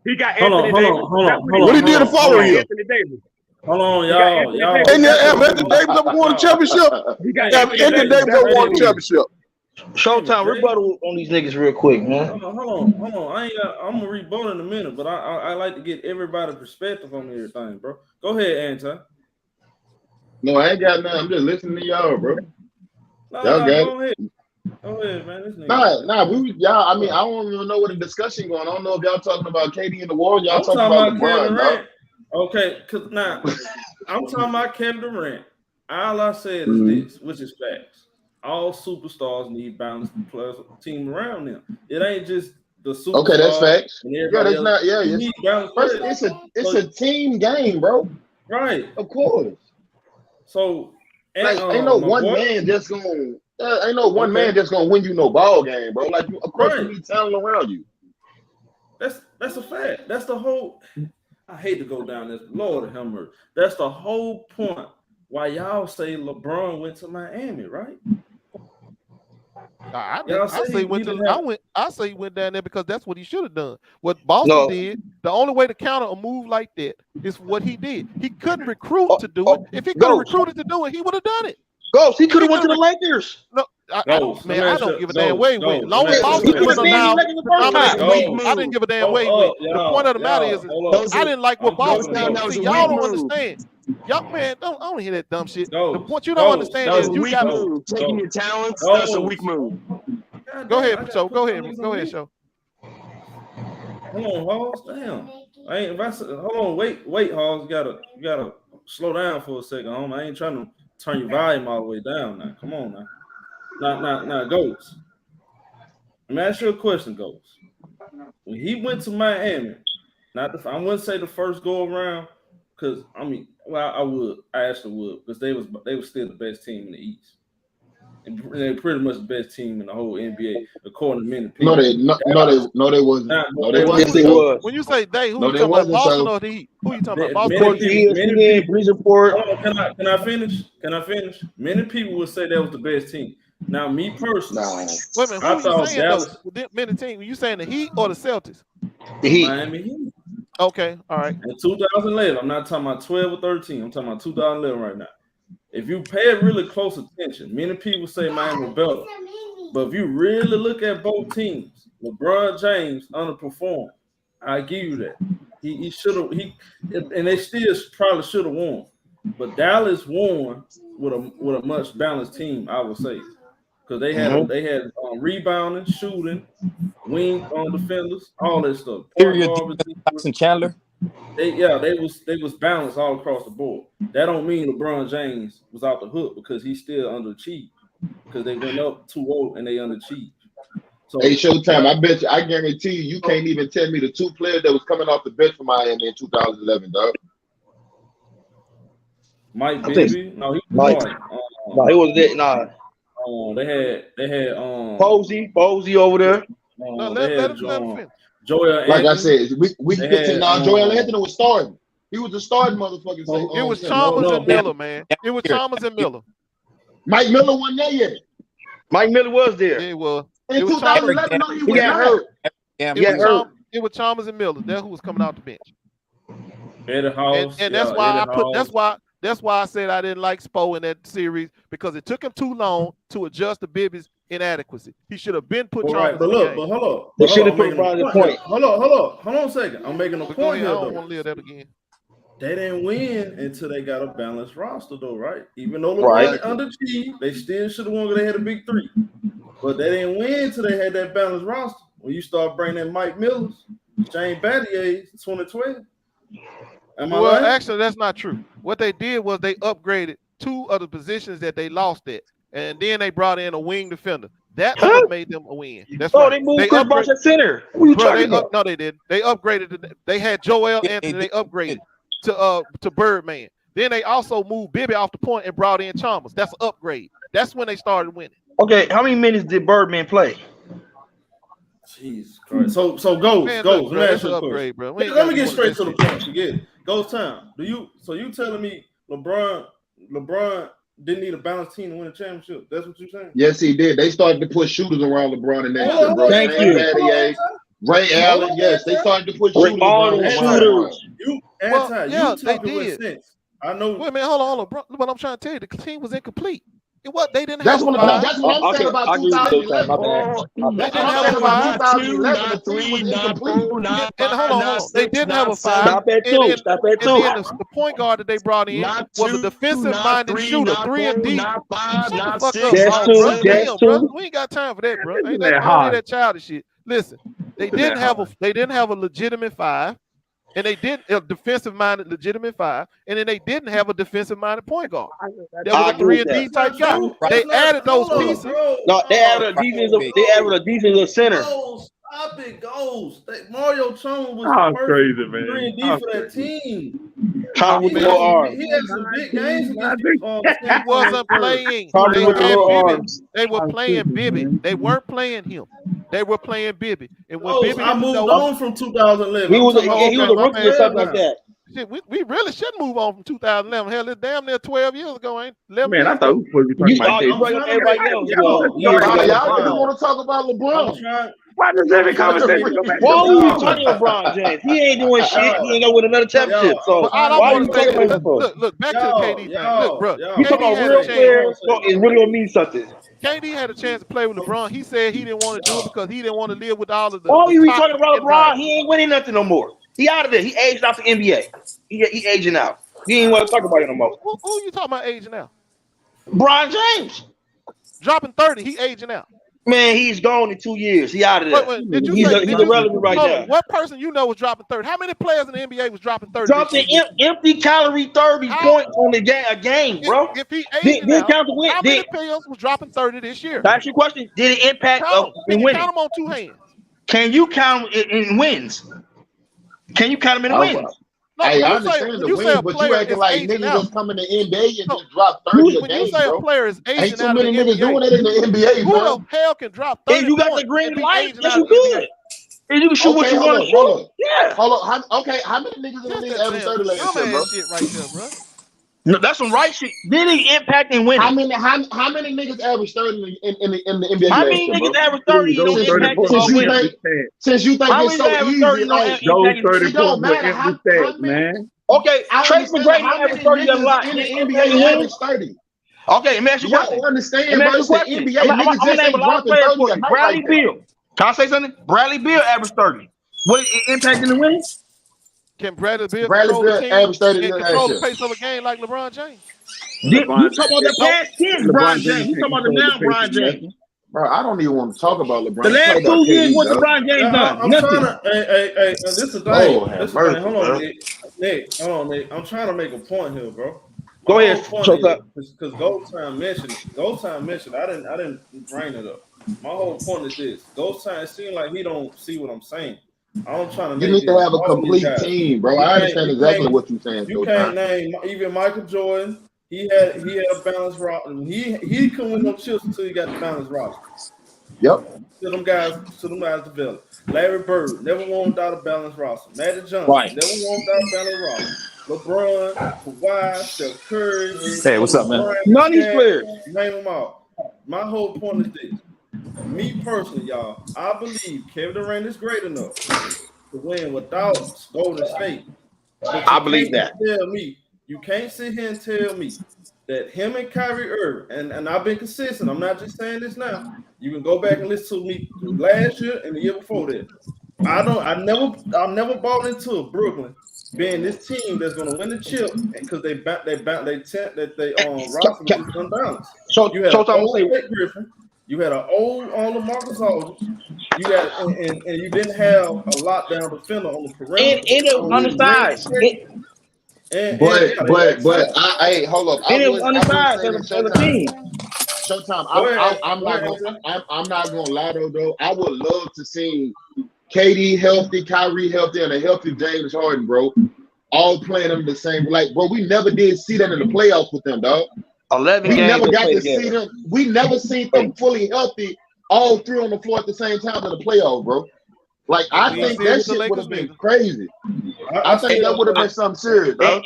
He got Anthony Davis. Hold on. What he did the following year? Anthony Davis. Hold on, y'all. And Anthony Davis ever won a championship? Anthony Davis ever won a championship? Showtime, rebuttal on these niggas real quick, man. Hold on. I'm gonna rebuttal in a minute, but I like to get everybody's perspective on everything, bro. Go ahead, Anton. No, I ain't got nothing. I'm just listening to y'all, bro. Y'all got it. Go ahead, man. This nigga. Y'all. I mean, I don't even know what the discussion going on. I don't know if y'all talking about KD and the Warriors. Y'all talking about Kevin Durant. Okay, because now I'm talking about Kevin Durant. All I said is this, which is facts. All superstars need balanced team around them. It ain't just the superstars. Okay, that's facts. That's not. Yeah, it's a team game, bro. Right. Of course. So ain't no one man just gonna. Ain't no one man that's gonna win you no ball game, bro. Like, of course, you need talent around you. That's a fact. That's the whole. I hate to go down this. Lord have mercy. That's the whole point why y'all say LeBron went to Miami, right? I say he went down there because that's what he should have done. What Boston did, the only way to counter a move like that is what he did. He couldn't recruit to do it. If he could have recruited to do it, he would have done it. Ghost, he could have went to the Lakers. No, I don't give a damn way he went. Long as Boston went now, I didn't give a damn way he went. The point of the matter is, I didn't like what Boston did. See, y'all don't understand. Y'all, man, don't hear that dumb shit. The point you don't understand is you got to taking your talents. That's a weak move. Go ahead, Show. Go ahead, Show. Hold on, Halls. Damn. Hold on. Wait, Halls. You gotta slow down for a second, homie. I ain't trying to turn your volume all the way down now. Come on now. Now, Ghost. Let me ask you a question, Ghost. When he went to Miami, I wouldn't say the first go around, because I actually would, because they was still the best team in the East. And they're pretty much the best team in the whole NBA, according to many people. No, they wasn't. No, they wasn't. When you say they, who you talking about, Boston or the Heat? Who you talking about, Boston? Can I finish? Many people would say that was the best team. Now, me personally, wait a minute, who are you saying Dallas, many teams? Were you saying the Heat or the Celtics? The Heat. Miami Heat. Okay, all right. In 2011, I'm not talking about 12 or 13. I'm talking about 2011 right now. If you pay really close attention, many people say Miami better. But if you really look at both teams, LeBron James underperformed. I give you that. He should have. And they still probably should have won. But Dallas won with a much balanced team, I would say, because they had rebounding, shooting, wing on defenders, all that stuff. And Chandler. They was balanced all across the board. That don't mean LeBron James was out the hook, because he still underachieved, because they went up 2-0 and they underachieved. So, hey, Showtime, I guarantee you can't even tell me the two players that was coming off the bench for Miami in 2011, dog. Mike Bibby? No, he was Mike. No, he wasn't there. Nah. They had Posey over there. Let him finish. Joel like I said, we can get to now. Joel Anthony was starting. He was the starting motherfucker. It was Chalmers and Miller, man. It was Chalmers and Miller. Mike Miller wasn't there yet. Mike Miller was there. Yeah, it was. In 2011, no, he got hurt. It was Chalmers and Miller. That's who was coming out the bench. And that's why that's why I said I didn't like Spo in that series, because it took him too long to adjust to Bibby's inadequacy. He should have been put Chalmers in the game. But hold on. They should have put Brian the point. Hold on a second. I'm making a point here. I don't want to live that again. They didn't win until they got a balanced roster, though, right? Even though LeBron underachieved, they still should have won because they had a big three. But they didn't win until they had that balanced roster. When you start bringing in Mike Millers, Shane Battier, 2012. Well, actually, that's not true. What they did was they upgraded two of the positions that they lost at, and then they brought in a wing defender. That made them a win. That's they moved Chris Bosh at center. No, they did. They upgraded. They had Joel Anthony. They upgraded to Birdman. Then they also moved Bibby off the point and brought in Chalmers. That's an upgrade. That's when they started winning. Okay, how many minutes did Birdman play? Jesus Christ. So go. Let me ask you a question, bro. Let me get straight to the point. Forget it. Go time. So you telling me LeBron didn't need a balanced team to win a championship? That's what you're saying? Yes, he did. They started to put shooters around LeBron and that shit, bro. Thank you. Ray Allen, yes, they started to put shooters around shooters. They did. Sense. I know. Wait a minute, hold on, bro. What I'm trying to tell you, the team was incomplete. They didn't have a five. That's what I'm saying about 2011. They didn't have a five. Hold on. They didn't have a five. Stop at two. The point guard that they brought in was a defensive-minded shooter, 3 and D. Shut the fuck up, bro. We ain't got time for that, bro. Ain't that childish shit. Listen, they didn't have a legitimate five. And they did a defensive-minded, legitimate five, and then they didn't have a defensive-minded point guard. That was a 3 and D type guy. They added those pieces. No, they added a defensive center. Stop it, goals. Mario Chalmers was the first 3 and D for that team. Tom with the little arms. He had some big games against He wasn't playing. Tommy with the little arms. They were playing Bibby. They weren't playing him. They were playing Bibby. And when Bibby I moved on from 2011. He was a rookie or something like that. Shit, we really should move on from 2011. Hell, it's damn near 12 years ago, ain't 11 Man, I years thought ago. we supposed to be talking about bring up everybody else. Y'all just want to talk about LeBron. Why does every conversation go back to Why are you LeBron? talking LeBron James? He ain't doing shit. He ain't gonna win another championship. So But all I why are want you to say talking is, about that? look, back to the KD thing. Look, bro, You talking about real players? So it really gonna mean something. KD had a chance to play with LeBron. He said he didn't want to do it because he didn't want to live with all of the. Why are you the talking about toxic LeBron? He ain't winning nothing no more. He out of there. He aged out the NBA. He aging out. He ain't want to talk about it no more. Who you talking about aging out? Bron James. Dropping 30, he aging out. Man, he's gone in 2 years. He out of there. Wait, did you He's say, irrelevant right now. What person you know was dropping 30? How many players in the NBA was dropping 30? Something empty calorie 30 points on a game, bro. If he aging out, count the win. how many players was dropping 30 this year? That's your question. Did it impact in winning? Count them on two hands. Can you count in wins? Can you count them in wins? No, Hey, I understand the wins, but you acting like niggas just come in the NBA and just drop 30 a when game, you say bro. a player is aging Ain't too out many of the niggas NBA, doing that in the NBA, who bro. the hell can drop 30 If you got the points green if he light, aging yes out you of the NBA? could. If you can shoot what you want to shoot, yeah. Hold on. How many niggas in the league average 30 last year, bro? Shit right there, bro. No, that's some right shit. Did it impact in winning? How many niggas average 30 in the NBA How last many year, niggas bro? average 30 don't impact in winning? Since you think How it's many so average easy, 30 don't like, impact? Those 30 it don't points were matter how empty stats, man. Okay, I Tracy understand McGrady how averaged many 30 a lot. niggas in the Did NBA he win? average 30. Okay, let me ask you a question. Y'all understand, Let me bro? ask It's you a the question. NBA. I'm Niggas gonna just name a ain't lot of dropping players 30 for a you. night Bradley like that. Beal. Can I say something? Bradley Beal averaged 30. What it impacting the winning? Can Bradley Beal Bradley control the Beal team averaged 30 and last control the year. pace of a game like LeBron James? You talking about the past 10, Brian James. You talking about the now, Brian James. Bro, I don't even want to talk about LeBron. The last 2 years, what LeBron James done? I'm Nothing. trying to. Hey, this is the thing. Lord have This is the mercy, thing. Hold bro. on, Nick. Hold on, Nick. I'm trying to make a point here, bro. Go ahead, Because Ghost Time mentioned it. Ghost Time mentioned it. I didn't bring it up. My whole point is this: Ghost Time seems like he don't see what I'm saying. I'm trying to. You need to have a complete team, bro. I understand exactly what you're saying. You can't name even Michael Jordan. He had a balanced roster. He couldn't win no chips until he got the balanced roster. Yep. To them guys develop. Larry Bird never won without a balanced roster. Magic Johnson never won without a balanced roster. LeBron, Kawhi, Steph Curry. Hey, what's up, man? None of these players. Name them all. My whole point is this. Me personally, y'all, I believe Kevin Durant is great enough to win without Golden State. I believe that. You can't sit here and tell me that him and Kyrie Irving, and I've been consistent. I'm not just saying this now. You can go back and listen to me last year and the year before that. I never bought into Brooklyn being this team that's going to win the chip because they roster was unbalanced. You had Blake Griffin. You had an old on LaMarcus Aldridge. You got and you didn't have a lockdown defender on the perimeter. And it was undersized. But hey, hold up. And it was undersized as a team. Showtime. I'm not gonna lie though. I would love to see KD healthy, Kyrie healthy, and a healthy James Harden, bro. All playing them the same. Like, bro, we never did see that in the playoffs with them, dog. 11 we games never got to together. see them. We never seen them fully healthy, all three on the floor at the same time in the playoffs, bro. Like, I think that shit would have been crazy. I think that would have been something serious, dog.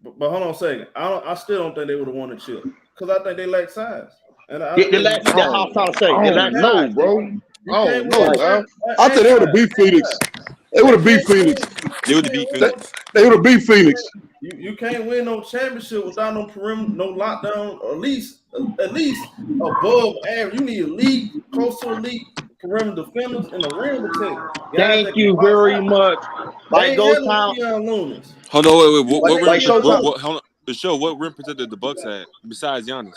But hold on a second. I still don't think they would have won the chip because I think they lack size. And I don't know, bro. I don't know, bro. I think they would have beat Phoenix. They would have beat Phoenix. They would have beat Phoenix. They would have beat Phoenix. You can't win no championship without no perimeter, no lockdown, or at least above average. You need elite, close to elite perimeter defenders in the rim protector. Thank you very much. Like those times. Hold on, wait. What rim protector the Bucks had besides Giannis?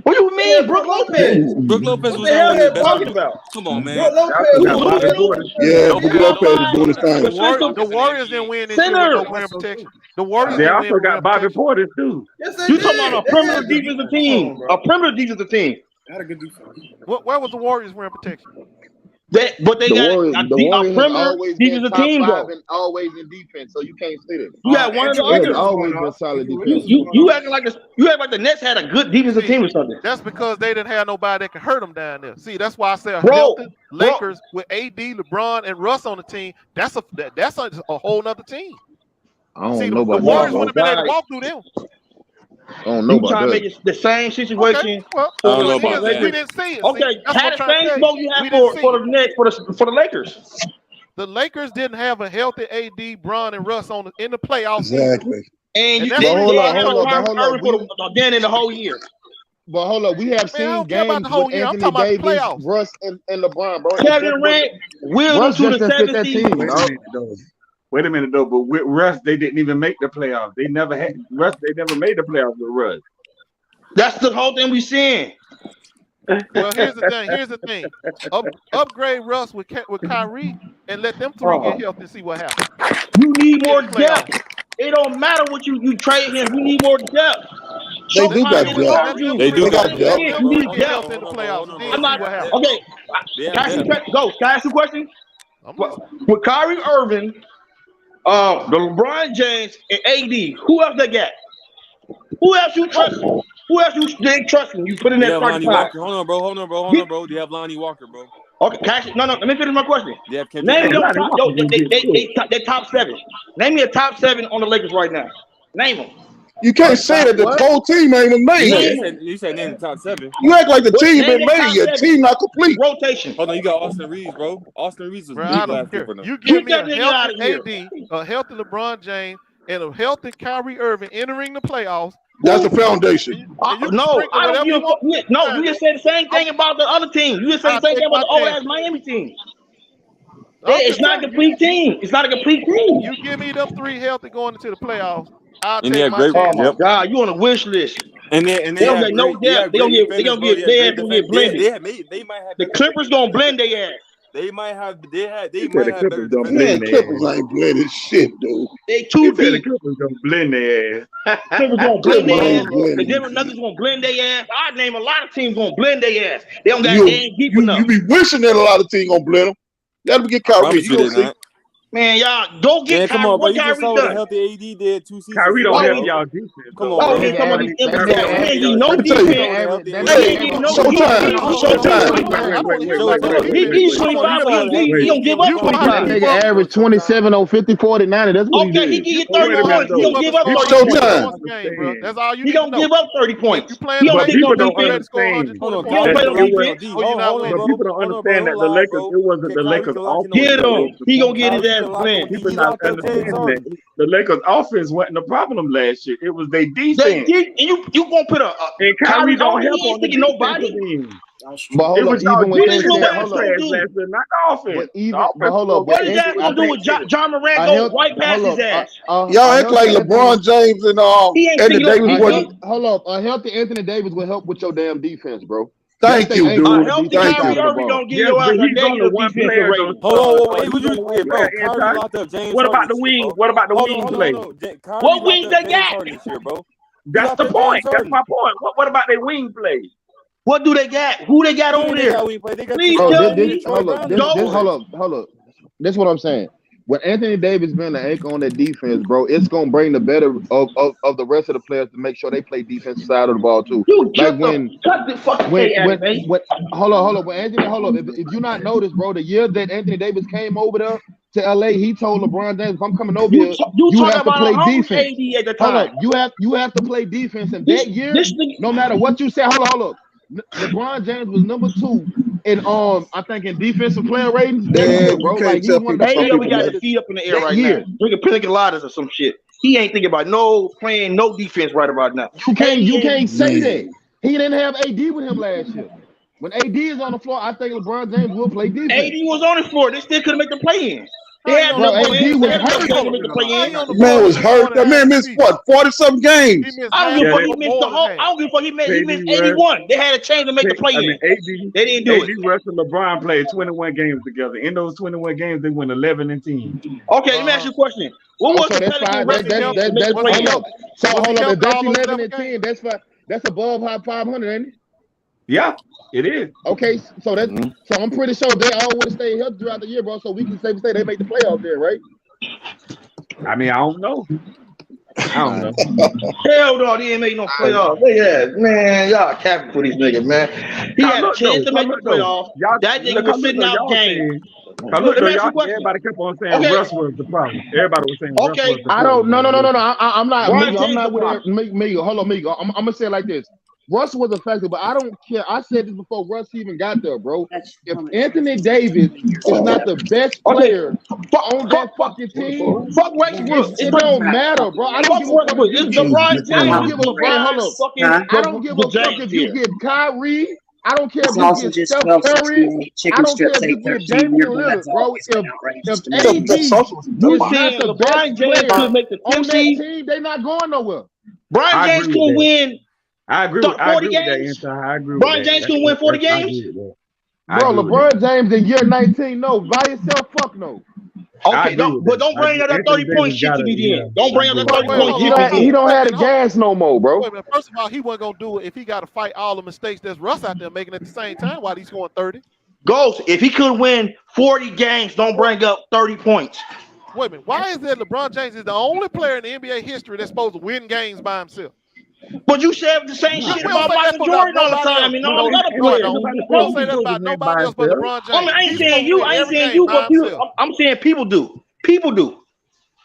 What do you mean, Brook Lopez? Brook Lopez what was the hell on are you the talking best. about? Come on, man. Yeah, Brook Lopez is doing his thing. The Warriors didn't win this year with no rim protection. The Warriors They also got Bobby Portis too. You talking about a perimeter defensive team? A perimeter defensive team. Had a good defense. Where was the Warriors rim protection? But they got the Warriors premier always been defensive top team 5 though. and always in defense, so you can't say that. You got one of the There's others. always been solid defense. You acting like the Nets had a good defensive team or something. That's because they didn't have nobody that can hurt them down there. See, that's why I say healthy Lakers with AD, LeBron, and Russ on the team. That's a whole nother team. I don't See, know the about Warriors that. wouldn't have been able to walk through them. I don't know You about trying to that. make it the same situation? Okay, well, I don't know about that. we didn't see it. Okay, See, that's how what the I'm trying to same tell smoke you. you We have didn't see for it. the Nets for the Lakers? The Lakers didn't have a healthy AD, Bron, and Russ in the playoffs. Exactly. And you that's didn't what have I'm talking about. Kyrie Irving for again in the whole year. But hold up, we have Man, I seen don't care about games the whole with year. I'm Anthony talking about the Davis, playoffs. Russ, and LeBron, bro. Kevin Durant willed Russ them to just the didn't fit 7th that seed. team. Wait a minute though, but with Russ, they didn't even make the playoffs. They never made the playoffs with Russ. That's the whole thing we seeing. Well, here's the thing. Upgrade Russ with Kyrie and let them three get healthy and see what happens. You need more depth. It don't matter what you trade him. You need more depth. They do got depth. They do got depth. You need depth. In the playoffs. I'm not okay. Can I ask you a question? With Kyrie Irving, the LeBron James, and AD, who else they got? Who else you trust? Who else you didn't trust? You put in that Lonnie part. Walker. Hold on, bro. Do you have Lonnie Walker, bro? Okay, no. Let me finish my question. They have Name your top 7. Name me a top 7 on the Lakers right now. Name them. You can't say that the whole team ain't been made. You said name the top 7. You act like the team been made. Your team not complete. Rotation. Hold on, you got Austin Reeves, bro. Austin Reeves was Bro, big I don't last year care. for them. You give me a out of healthy AD, a healthy LeBron James, and a healthy Kyrie Irving entering the playoffs. That's the foundation. No, I don't give a fuck. No, you just said the same thing about the other team. You just said the same thing about the old ass Miami team. It's not a complete team. It's not a complete team. You give me them 3 healthy going into the playoffs. I'll And take my chance. Oh my God, you on a wish list. And they don't get no depth. They gonna get blended. They might have the Clippers gonna blend their ass. They might have better Man, Clippers ain't blended shit, dude. They too The deep. Clippers gonna blend their ass. Clippers gonna blend their ass. Blended. The Denver Nuggets gonna blend their ass. I name a lot of teams gonna blend their ass. They don't got they ain't deep enough. You be wishing that a lot of teams gonna blend them. That'll get Kyrie. You gonna see. Man, y'all go get Kyrie. Come on, bro. You just saw what a healthy AD did 2 seasons. Kyrie don't help y'all defense. Come on, bro. We ain't getting no defense. Showtime. He's 25. He don't give up 25. Nigga average 27 on 50, 40, 90. That's what he Okay, did. he give you 30 points. He don't give up 30 points. That's all you He don't give up 30 points. He But don't people give don't up understand. He don't play no defense. But people don't understand that the Lakers, it wasn't the Lakers offense. Get him. He gonna get his ass blend. People not understanding that the Lakers offense wasn't the problem last year. It was their defense. You gonna put and Kyrie don't help on the nobody. But hold up, even when they said, hold up, not the offense. But hold up, what is that gonna do with John Morant go right past his ass? Y'all act like LeBron James and Anthony Davis wasn't. Hold up, a healthy Anthony Davis will help with your damn defense, bro. Thank you, dude. A healthy Kyrie Irving don't give your ass a negative defensive rating. What about the wing? What about the wing play? What wings they got? That's the point. That's my point. What about their wing play? What do they got? Who they got on there? Please tell me. Hold up. This is what I'm saying. When Anthony Davis been the anchor on that defense, bro, it's gonna bring the better of the rest of the players to make sure they play defensive side of the ball too. Like when hold on. If you not notice, bro, the year that Anthony Davis came over there to LA, he told LeBron James, if I'm coming over here, you have to play defense. Hold up, you have to play defense. And that year, no matter what you say, hold up. LeBron James was number 2 in I think in defensive player ratings. Yeah, bro. Like he's one of the we got his feet up in the air right now. Drinking pina coladas or some shit. He ain't thinking about playing no defense right about now. You can't say that. He didn't have AD with him last year. When AD is on the floor, I think LeBron James will play defense. AD was on the floor. They still couldn't make the play in. AD was hurt. Man was hurt. That man missed what, 40-something games. I don't give a fuck. He missed the whole. I don't give a fuck. He missed 81. They had a chance to make the play in. They didn't do it. AD, Russ, and LeBron played 21 games together. In those 21 games, they went 11-10. Okay, let me ask you a question. What was the So hold up. If that's 11-10, that's above 500, ain't it? Yeah, it is. Okay, so that's so I'm pretty sure they all would have stayed healthy throughout the year, bro. So we can safely say they make the playoffs there, right? I mean, I don't know. Hell no, they ain't make no playoffs. Yeah, man, y'all capping for these niggas, man. He had a chance to make the playoffs. That nigga was sitting out games. Everybody kept on saying Russ was the problem. Everybody was saying Russ was the problem. I don't. No. I'm not. I'm not with it. Migo. Hold on, Migo. I'm gonna say it like this. Russ was a factor, but I don't care. I said this before Russ even got there, bro. If Anthony Davis is not the best player on that fucking team, fuck Westbrook. It don't matter, bro. I don't give a fuck. It's LeBron James. I don't give a fuck. I don't give a fuck if you get Kyrie. I don't care if you get Steph Curry. I don't care if you get Damian Lillard, bro. If AD is not the best player on that team, they not going nowhere. Brian James can win. I agree with that answer. I agree with Brian James can win 40 games? Bro, LeBron James in year 19, no. By himself, fuck no. Okay, don't bring up that 30-point shit to me then. Don't bring up that 30-point shit. He don't have the gas no more, bro. First of all, he wasn't going to do it if he got to fight all the mistakes that's Russ out there making at the same time while he's scoring 30. Ghost, if he could win 40 games, don't bring up 30 points. Wait a minute. Why is it LeBron James is the only player in the NBA history that's supposed to win games by himself? But you said the same shit about Michael Jordan all the time, and all the other players. Don't say that about nobody else but LeBron James. I mean, I ain't saying you, but people. I'm saying people do. People do.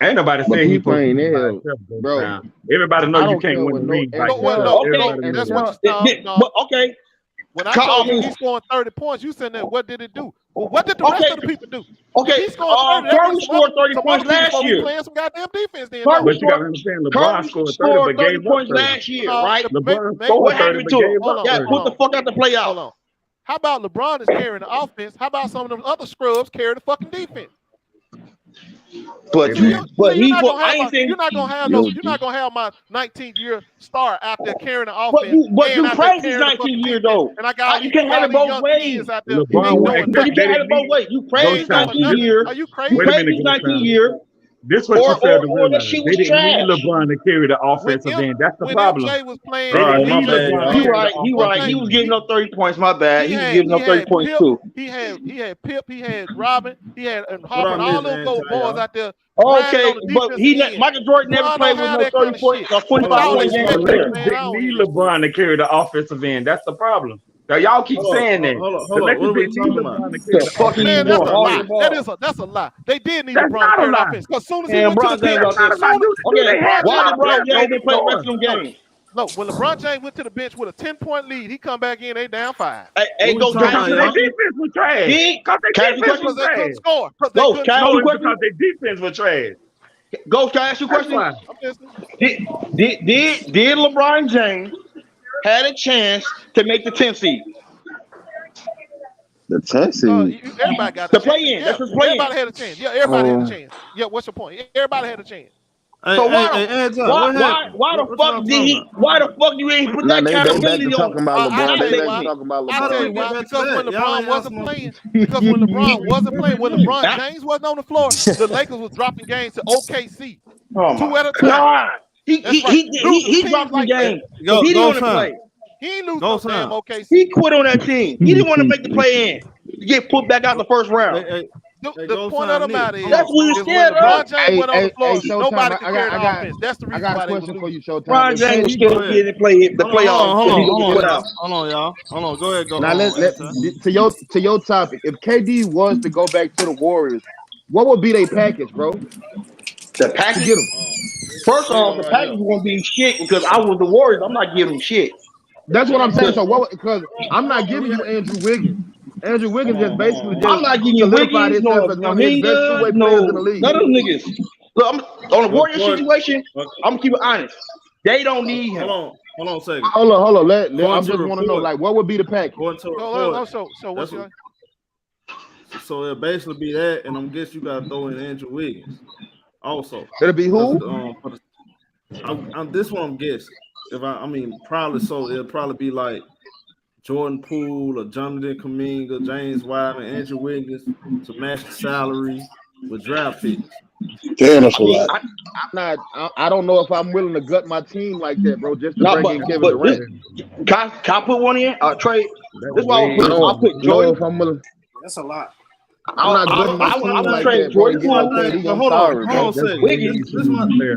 Ain't nobody saying he playing there, bro. Everybody knows you can't win the league. Okay, that's what you But okay. When I told you he's scoring 30 points, you said that what did it do? Well, what did the rest of the people do? Okay, Curry scored 30 points last year. Playing some goddamn defense then. But you gotta understand, LeBron scored 30 points last year, right? LeBron scored 30 but gave up 30. Put the fuck out the playoff. Hold on. How about LeBron is carrying the offense? How about some of them other scrubs carry the fucking defense? But you're not gonna have my 19th year star out there carrying the offense. But you praise his 19th year though. And I got you can't have it both ways. Out there. But you can't have it both ways. You praise his 19th year. Are you crazy? You praise his 19th year. This is what you failed to realize. They didn't need LeBron to carry the offensive end. That's the problem. MJ was playing, he right. He was getting up 30 points. My bad. He was getting up 30 points too. He had Pip. He had Robin. He had Harper. All those boys out there. Okay, but Michael Jordan never played with no 30 points or 25 points. Didn't need LeBron to carry the offensive end. That's the problem. Now, y'all keep saying that. Hold on. What are we talking about? That's a lie. They did need LeBron to carry the offense. Because as soon as he went to the bench, why did LeBron James didn't play the rest of them games? No, when LeBron James went to the bench with a 10-point lead, he come back in, they down 5. Hey, go down. Their defense was trash. Because their defense was trash. Score. Because their defense was trash. Ghost, can I ask you a question? Did LeBron James had a chance to make the 10th seed? The 10th seed? Everybody got the play in. That's his play in. Everybody had a chance. Yeah, everybody had a chance. Yeah, what's your point? Everybody had a chance. So why the fuck did he? Why the fuck you ain't put that accountability on? Talking about LeBron. They talking about LeBron. I tell you why. Because when LeBron wasn't playing, when LeBron James wasn't on the floor, the Lakers was dropping games to OKC 2 at a time. He dropped the game. He didn't want to play. He ain't lose no damn OKC. He quit on that team. He didn't want to make the play in. To get put back out the first round. The point of the matter is that's what you said. LeBron James went on the floor. Nobody could carry the offense. That's the reason why they was losing. For you, Showtime. LeBron James was still getting the playoffs. Hold on, y'all. Hold on. Go ahead. Now to your topic. If KD was to go back to the Warriors, what would be their package, bro? The package. Get him. First off, the package won't be shit because I was the Warriors. I'm not giving him shit. That's what I'm saying. So what? Because I'm not giving you Andrew Wiggins. Andrew Wiggins just basically I'm not giving you Wiggins, no Kuminga, none of them niggas. Look, on the Warriors situation, I'm gonna keep it honest. They don't need him. Hold on a second. Hold on. I just want to know, like, what would be the package? So what's your? So it'll basically be that, and I'm guessing you gotta throw in Andrew Wiggins. Also, it'll be who? This one I'm guessing. Probably so. It'll probably be like Jordan Poole or Jonathan Kuminga, James Wiseman, Andrew Wiggins to match the salary with draft picks. Damn, that's a I mean, lot. I'm not. I don't know if I'm willing to gut my team like that, bro, just to bring in Kevin Durant. Can I put one in? Trey. This is why I put Jordan. know if I'm willing. That's a lot. I'm not gutting my team like that, bro. And get no KD. I'm sorry, bro.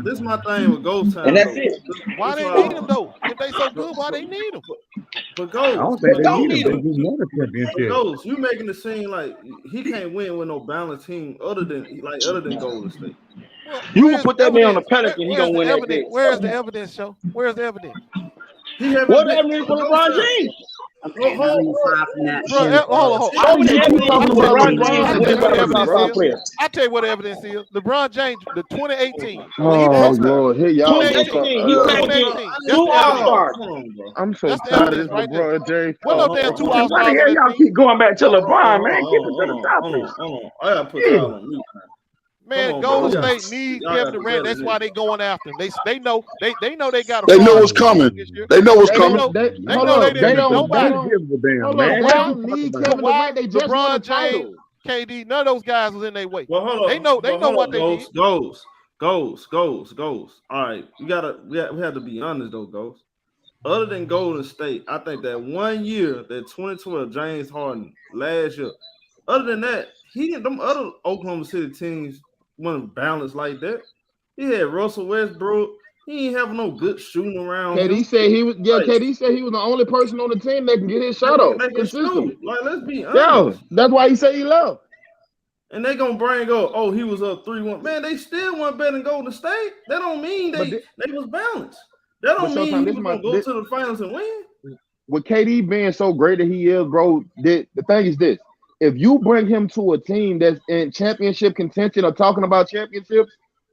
This my thing with Ghost Time. And that's it. Why they need him though? If they so good, why they need him? But Ghost, I don't think they need him. They just want a championship. Ghost, you making it seem like he can't win with no balanced team other than Golden State. You can put that man on the Pelican, he gonna win that game. Where's the evidence, show? Where's the evidence? What evidence for LeBron James? Hold on. I tell you what the evidence is. LeBron James, the 2018. Oh Lord, here y'all. 2018. Two All-Stars. I'm so tired of this LeBron James. What no damn two All-Stars? Why the hell y'all keep going back to LeBron, man? Keep it to the topic. Hold on. I gotta put y'all on mute, man. Man, Golden State needs Kevin Durant. That's why they going after him. They know they got. They know what's coming. They know what's coming. They don't need Kevin Durant. They just won a title. KD, none of those guys was in their way. Well, hold on. They know what they need. Goes. All right, we have to be honest though, Ghost. Other than Golden State, I think that 1 year, that 2012 James Harden last year. Other than that, them other Oklahoma City teams wasn't balanced like that. He had Russell Westbrook. He ain't having no good shooting around. KD said he was. Yeah, KD said he was the only person on the team that can get his shot off. Like, let's be honest. Yeah, that's why he said he left. And they gonna bring up, oh, he was up 3-1. Man, they still weren't better than Golden State. That don't mean they was balanced. That don't mean he was gonna go to the finals and win. With KD being so great that he is, bro, the thing is this. If you bring him to a team that's in championship contention or talking about championships,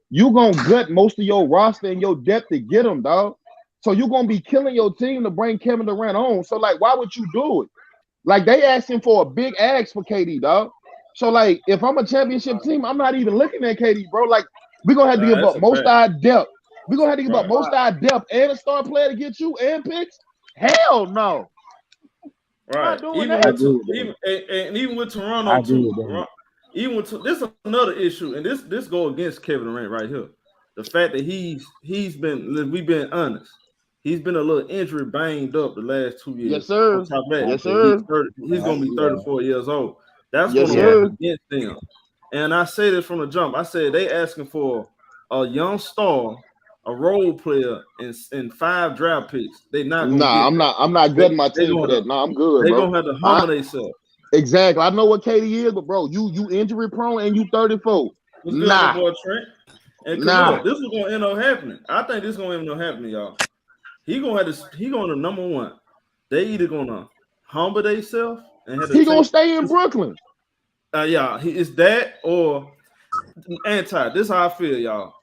you gonna gut most of your roster and your depth to get him, dog. So you're gonna be killing your team to bring Kevin Durant on. So like, why would you do it? Like they asking for a big ask for KD, dog. So like, if I'm a championship team, I'm not even looking at KD, bro. Like we're gonna have to give up most of our depth. We're gonna have to give up most of our depth and a star player to get you and picks. Hell no. Right. Even with Toronto too. This is another issue, and this go against Kevin Durant right here. The fact that we've been honest. He's been a little injury banged up the last 2 years. Yes, sir. Yes, sir. He's gonna be 34 years old. That's gonna work against them. And I say this from the jump. I said they asking for a young star, a role player, and 5 draft picks. They not gonna I'm not gutting my team for that. No, I'm good. They're gonna have to humble themselves. Exactly. I know what KD is, but bro, you injury prone and you 34. Nah. And this is gonna end up happening. I think this is gonna end up happening, y'all. He going to number one. They either gonna humble themselves and he gonna stay in Brooklyn. It's that or anti. This is how I feel, y'all.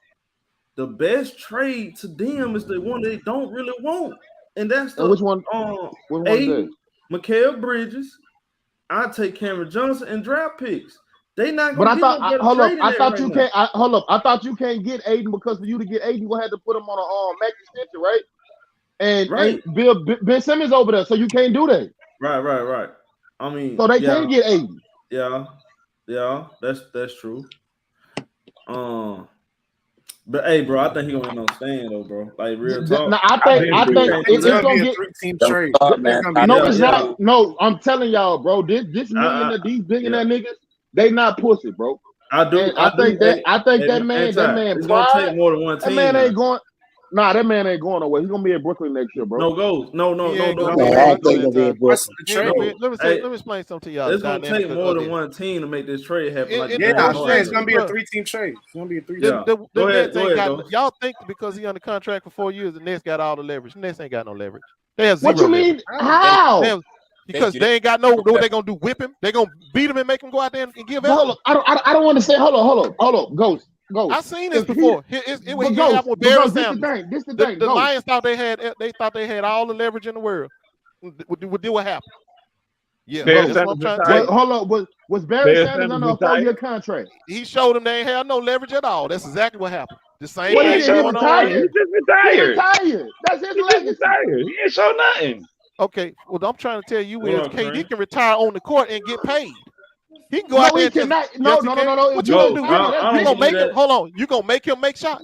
The best trade to them is the one they don't really want, and that's the which one? Aiden, Mikal Bridges. I take Cameron Johnson and draft picks. They not. But I thought you can't get Aiden because for you to get Aiden, you gonna have to put him on a max extension, right? And Ben Simmons over there, so you can't do that. Right. I mean, so they can't get Aiden. Yeah, that's true. But hey, bro, I think he gonna end up staying though, bro. Like real talk. I think it's gonna get 3-team trade. No, it's not. No, I'm telling y'all, bro. These billionaire niggas, they not pussy, bro. I think that man. It's gonna take more than one team. That man ain't going. Nah, that man ain't going nowhere. He's gonna be in Brooklyn next year, bro. No goes. No. Let me explain something to y'all. It's gonna take more than one team to make this trade happen. It's gonna be a 3-team trade. It's gonna be a 3-team. Go ahead. Y'all think because he under contract for 4 years, the Nets got all the leverage. The Nets ain't got no leverage. They have zero. What you mean? How? Because they ain't got what they gonna do? Whip him? They gonna beat him and make him go out there and give him? Hold on. I don't want to say. Hold on. Ghost. I seen this before. It happened with Barry Sanders. This the thing. The Lions thought they had all the leverage in the world. What happened? Yeah. Hold on. Was Barry Sanders under a 4-year contract? He showed them they ain't had no leverage at all. That's exactly what happened. The same thing. He just retired. That's his legacy. He ain't show nothing. Okay. Well, I'm trying to tell you is KD can retire on the court and get paid. He can go out there. He cannot. No. What you gonna do? You gonna make him? Hold on. You gonna make him make shots?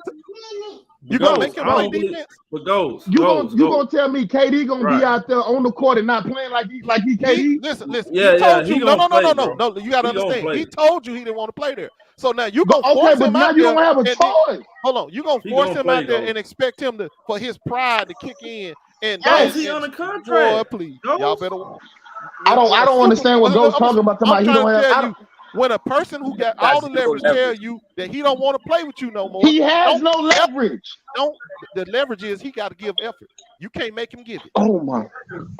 You gonna make him play defense? But goes. You gonna tell me KD gonna be out there on the court and not playing like he KD? Listen. Yeah, he told you. No. You gotta He understand. He told you he didn't want to play there. So now you gonna force force him him out out there. there. You don't have a choice. Hold on. You gonna force him out there and expect him for his pride to kick in. And he on a contract? Boy, please, y'all better. I don't understand what Ghost talking about. He don't have. When a person who got all the leverage tell you that he don't want to play with you no more, he has no leverage. The leverage is he got to give effort. You can't make him give it. Oh my.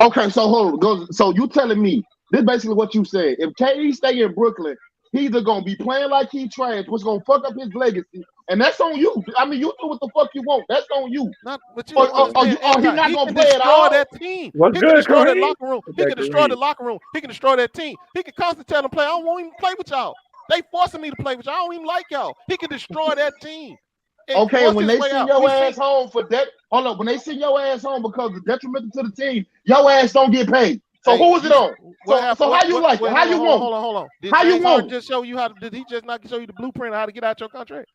Okay, so hold on. So you telling me this is basically what you said? If KD stay in Brooklyn, he's either gonna be playing like he trash, which gonna fuck up his legacy, and that's on you. I mean, you do what the fuck you want. That's on you. Or he not gonna play at all. That team. What's he good, can destroy that Kareem? locker room. He can destroy the locker room. He can destroy that team. He can constantly tell them play. I don't want him to play with y'all. They forcing me to play with y'all. I don't even like y'all. He can destroy that team. Okay, when they send your ass home for that, hold up. When they send your ass home because it's detrimental to the team, your ass don't get paid. So who is it on? So how you like it? How you want? Hold on. How you want? Just show you how? Did he just not show you the blueprint of how to get out your contract?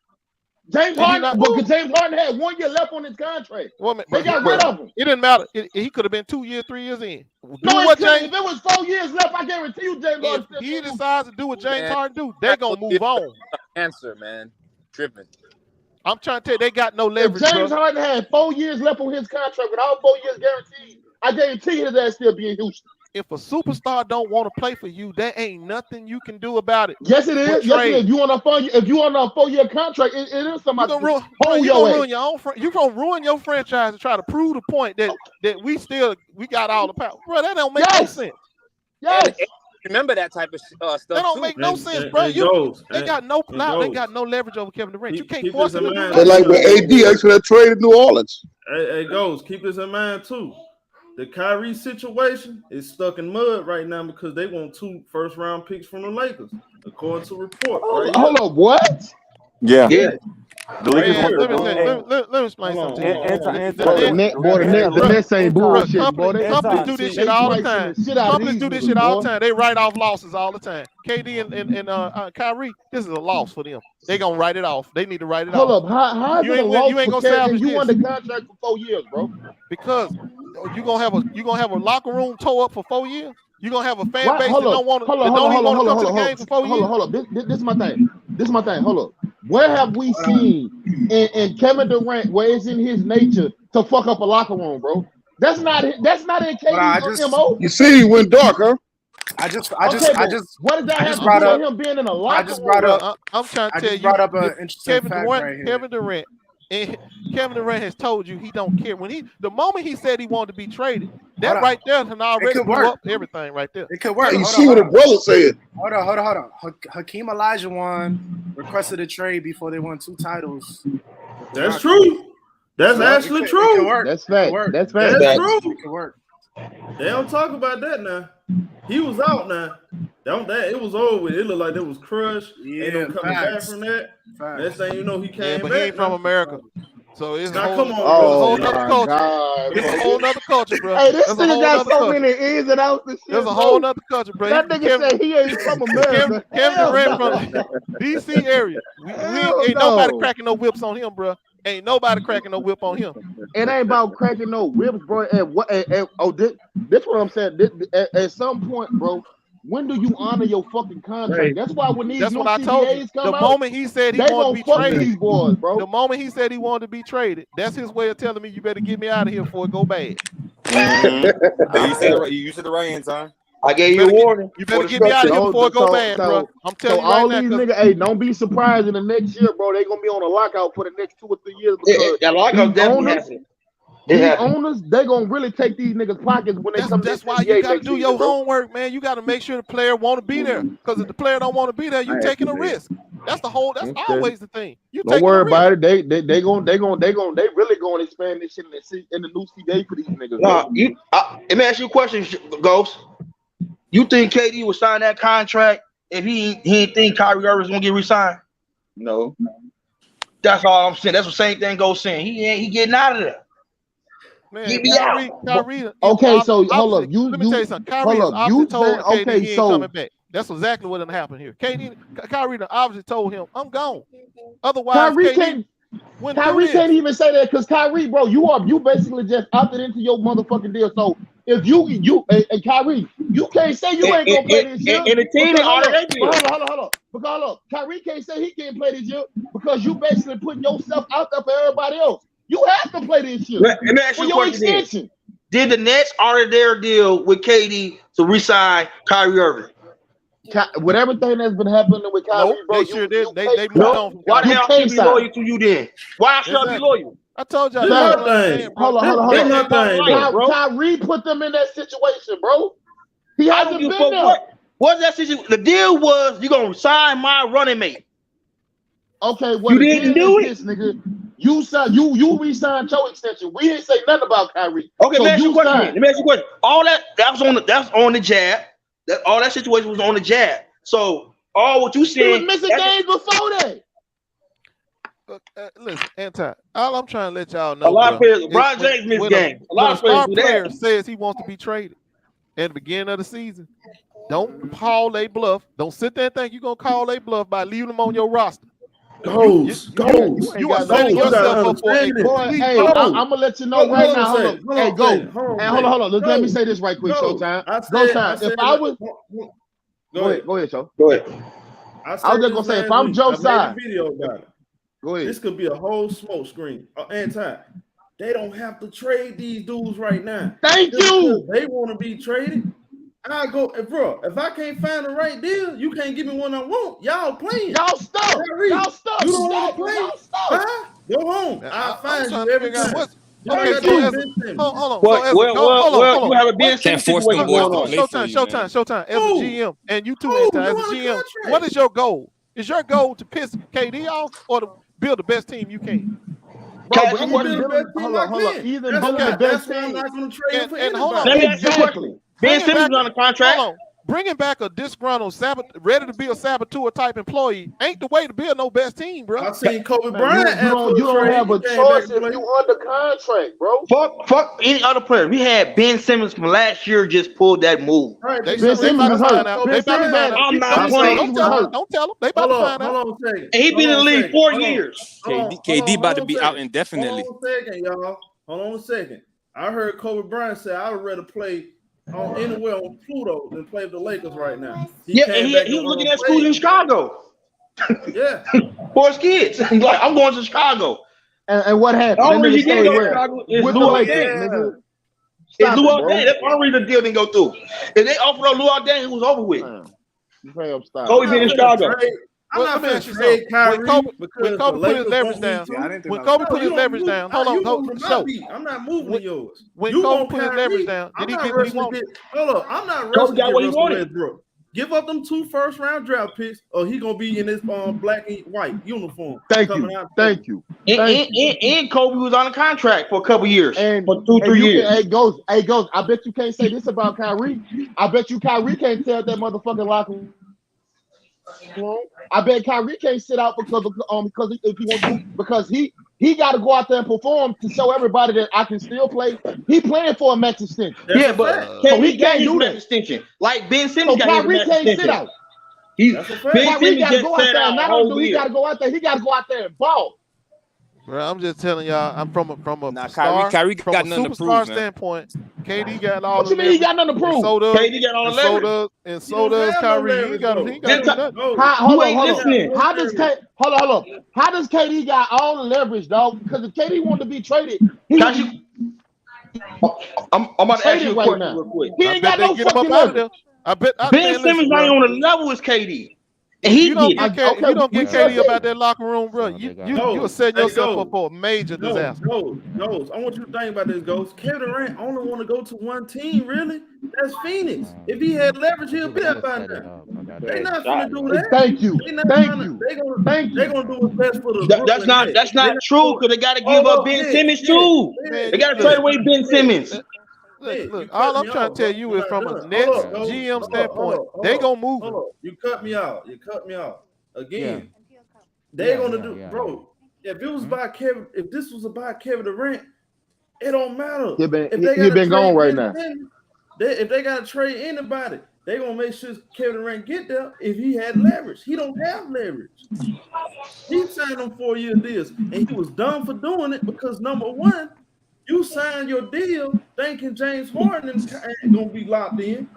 James Harden, because James Harden had 1 year left on his contract. They got rid of him. It didn't matter. He could have been 2 years, 3 years in. If it was 4 years left, I guarantee you James Harden. If he decides to do what James Harden do, they're gonna move on. Answer, man. Tripping. I'm trying to tell you, they got no leverage. If James Harden had 4 years left on his contract with all 4 years guaranteed, I guarantee his ass still be in Houston. If a superstar don't want to play for you, there ain't nothing you can do about it. Yes, it is. Yes, it is. If you on a 4-year contract, it is somebody. You gonna ruin your own. You gonna ruin your franchise to try to prove the point that we got all the power, bro. That don't make no sense. Yes. Remember that type of stuff. That don't make no sense, bro. They got no leverage over Kevin Durant. You can't force him to do that. They like when AD actually traded New Orleans. Hey, Ghost, keep this in mind too. The Kyrie situation is stuck in mud right now because they want 2 first-round picks from the Lakers, according to report. Hold up, what? Yeah. The Lakers let me explain something. The Nets ain't bullshit, boy. Companies do this shit all the time. Companies do this shit all the time. They write off losses all the time. KD and Kyrie, this is a loss for them. They gonna write it off. They need to write it off. Hold up, how is it a loss for KD? You under contract for 4 years, bro. Because you gonna have a locker room tore up for 4 years. You gonna have a fan base that don't want to come to the game for 4 years. Hold up. This is my thing. Hold up. Where have we seen in Kevin Durant where it's in his nature to fuck up a locker room, bro? That's not in KD's MO. You see, he went dark, huh? What does that have to do with him being in a locker room? I'm trying to tell you, up an interesting fact right here. Kevin Durant. And Kevin Durant has told you he don't care. The moment he said he wanted to be traded, that right there can already blew up everything right there. It could work. You see what the brother said. Hold on. Hakeem Olajuwon requested a trade before they won 2 titles. That's true. That's actually true. That's fact. That's fact. That's true. It could work. They don't talk about that now. He was out now. It was over with. It looked like it was crushed. Ain't no coming back from that. Next thing you know, he came back. But he ain't from America. So it's now, a whole other culture. It's a whole other culture, bro. Hey, this nigga got so many ins and outs and shit. There's a whole other culture, bro. That nigga said he ain't from America. Kevin Durant from DC area. We ain't nobody cracking no whips on him, bro. Ain't nobody cracking no whip on him. It ain't about cracking no whips, bro. This what I'm saying. At some point, bro, when do you honor your fucking contract? Right. That's why when these That's new what I told you. CBAs come The out, moment he said he they wanted to be fuck traded, these boys, bro. The moment he said he wanted to be traded, that's his way of telling me you better get me out of here before it go bad. You said the right answer. I gave you a warning. You better get me out of here before it go bad, bro. I'm telling you all right these now. niggas, hey, don't be surprised in the next year, bro. They gonna be on a lockout for the next 2 or 3 years because that lockout definitely happening. These owners, they gonna really take these niggas' pockets when they come. That's why you gotta do your homework, man. You gotta make sure the player want to be there. Because if the player don't want to be there, you taking a risk. That's always the thing. You don't worry about it. They really gonna expand this shit in the new CBA for these niggas. Nah, let me ask you a question, Ghost. You think KD would sign that contract if he didn't think Kyrie Irving was gonna get re-signed? No. That's all I'm saying. That's the same thing Ghost saying. He getting out of there. Man, get me out. Kyrie, okay, so hold up. Let me tell you something. Kyrie is told KD he ain't coming back. That's exactly what done happened here. Kyrie obviously told him, "I'm gone." Otherwise, Kyrie can't even say that because Kyrie, bro, you basically just opted into your motherfucking deal. So if you and Kyrie, you can't say you ain't gonna play this year. And the team is already that deal. Hold on. Because look, Kyrie can't say he can't play this year because you basically putting yourself out there for everybody else. You have to play this year. Let me ask you a question. Extension. Did the Nets already their deal with KD to re-sign Kyrie Irving? With everything that's been happening with Kyrie, bro, they sure did. They moved on. Why the hell should I be loyal to you then? Why should I be loyal? I told y'all. Hold on. Kyrie put them in that situation, bro. He hasn't been there. What's that situation? The deal was you're gonna sign my running mate. Okay, well, you didn't do it, nigga. You re-signed your extension. We didn't say nothing about Kyrie. Okay, so let me ask you a question. All that's on the jab. All that situation was on the jab. So all what you said, he was missing games before that. Listen, Anti. All I'm trying to let y'all know. A lot of players, LeBron James missed games. A lot of star player says he wants to be traded at the beginning of the season. Don't call a bluff. Don't sit there and think you're gonna call a bluff by leaving them on your roster. Goals. You are setting yourself up for a complete. Hey, I'm gonna let you know right now. Hold on. Let me say this right quick, Showtime. If I was, go ahead, Joe. Go ahead. I was just gonna say, if I'm Joe side, video about it. Go ahead. This could be a whole smoke screen. They don't have to trade these dudes right now. Thank you. They want to be traded. I go, bro. If I can't find the right deal, you can't give me one I want. Y'all playing. Y'all stuck. You don't want to play. Huh? Go home. I'll find you every time. Hold on. You have a Ben Simmons situation going on. Showtime. As a GM, and you too, Anti, as a GM, what is your goal? Is your goal to piss KD off or to build the best team you can? Bro, hold on. Either the best team. I'm not going to trade for anybody. Hold on. Let me ask you a question. Ben Simmons is on a contract. Hold on. Bringing back a disgruntled, ready to be a saboteur type employee ain't the way to build no best team, bro. I seen Kobe Bryant. You don't have a choice if you under contract, bro. Fuck any other player. We had Ben Simmons from last year just pulled that move. Right. Ben Simmons is hurt. I'm not playing. Don't tell them. They about to find out. Hold on a second. And he been in the league 4 years. KD about to be out indefinitely. Hold on a second, y'all. Hold on a second. I heard Kobe Bryant say I would rather play anywhere on Pluto than play for the Lakers right now. He was looking at schools in Chicago. Yeah. For his kids. He's like, I'm going to Chicago. And what happened? The only reason he didn't go to Chicago is Lou Deng. It's Lou Deng. That's the only reason the deal didn't go through. If they offered up Lou Deng, it was over with. Kobe been in Chicago. I'm not going to trade Kyrie when Kobe put his leverage down. When Kobe put his leverage down, hold on. I'm not moving to yours. When Kobe put his leverage down, did he get what he wanted? Hold on, I'm not rushing to get Russell Westbrook. Give up them 2 first-round draft picks, or he gonna be in this black and white uniform. Thank you. And Kobe was on a contract for a couple years, and for 2-3 years. Hey, Ghost. I bet you can't say this about Kyrie. I bet you Kyrie can't tell that motherfucking locker room. I bet Kyrie can't sit out because if he wants to, because he got to go out there and perform to show everybody that I can still play. He playing for a max extension. Yeah, but so he can't do that extension. Like Ben Simmons so got Kyrie can't sit out. Kyrie got to go out there. Not only do he got to go out there, he got to go out there and ball. Bro, I'm just telling y'all, I'm from a Kyrie got nothing to prove, standpoint. KD got all. What you mean he got nothing to prove? KD got all the leverage, and so does Kyrie. He got nothing. Hold on. How does KD got all the leverage, dog? Because if KD wanted to be traded, I'm about to ask you a question real quick. He ain't got no fucking leverage. Ben Simmons not on the level as KD. And he don't get KD up out that locker room, bro. You're setting yourself up for a major disaster. Ghost. I want you to think about this, Ghost. Kevin Durant only want to go to one team, really. That's Phoenix. If he had leverage, he'll be up by now. They're not going to do that. Thank you. They're going to do what's best for the That's not true, because they got to give up Ben Simmons too. They got to trade away Ben Simmons. Look, all I'm trying to tell you is from a Nets GM standpoint, they gonna move. You cut me out. Again. They're gonna do, bro. If it was about Kevin, if this was about Kevin Durant, it don't matter. He been gone right now. If they gotta trade anybody, they gonna make sure Kevin Durant get there if he had leverage. He don't have leverage. He signed them 4-year deals, and he was done for doing it because number one, you signed your deal thinking James Harden ain't gonna be locked in.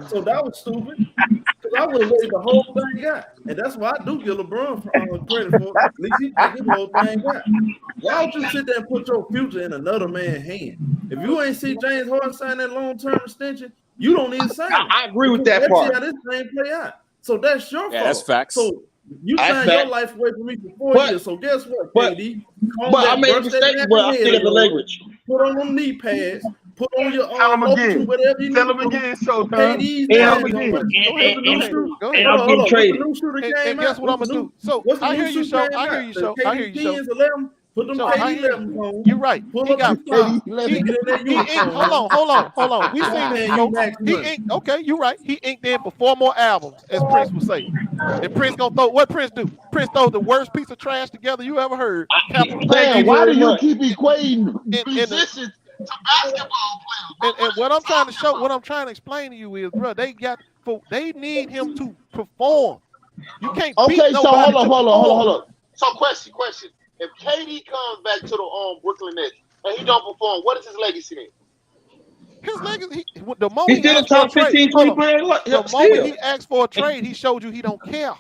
So that was stupid. Because I would have laid the whole thing out. And that's why I do give LeBron credit for it. At least he took the whole thing out. Why would you sit there and put your future in another man's hand? If you ain't see James Harden sign that long-term extension, you don't need to sign it. I agree with that part. Let's see how this thing play out. So that's your fault. That's facts. So you signed your life away from me for 4 years. So guess what, KD? But I made a mistake, but I still got the leverage. Put on them knee pads. Put on your arm, whatever you need. Tell him again, ShowTyme. Tell him again. And I'm getting traded. And guess what I'm gonna do? So I hear you, Show. I hear you, Show. I hear you, Show. Put them KD 11 on. You're right. He got hold on. We seen that. He inked. Okay, you're right. He inked in for 4 more albums, as Prince would say. And Prince gonna throw what Prince do? Prince throw the worst piece of trash together you ever heard. Man, why do you keep equating musicians to basketball players? And what I'm trying to show, what I'm trying to explain to you is, bro, they need him to perform. You can't. Okay, so hold on. So question. If KD comes back to the Brooklyn Nets and he don't perform, what is his legacy then? His legacy, the moment he did a top 15, 20 player. The moment he asked for a trade, he showed you he don't care.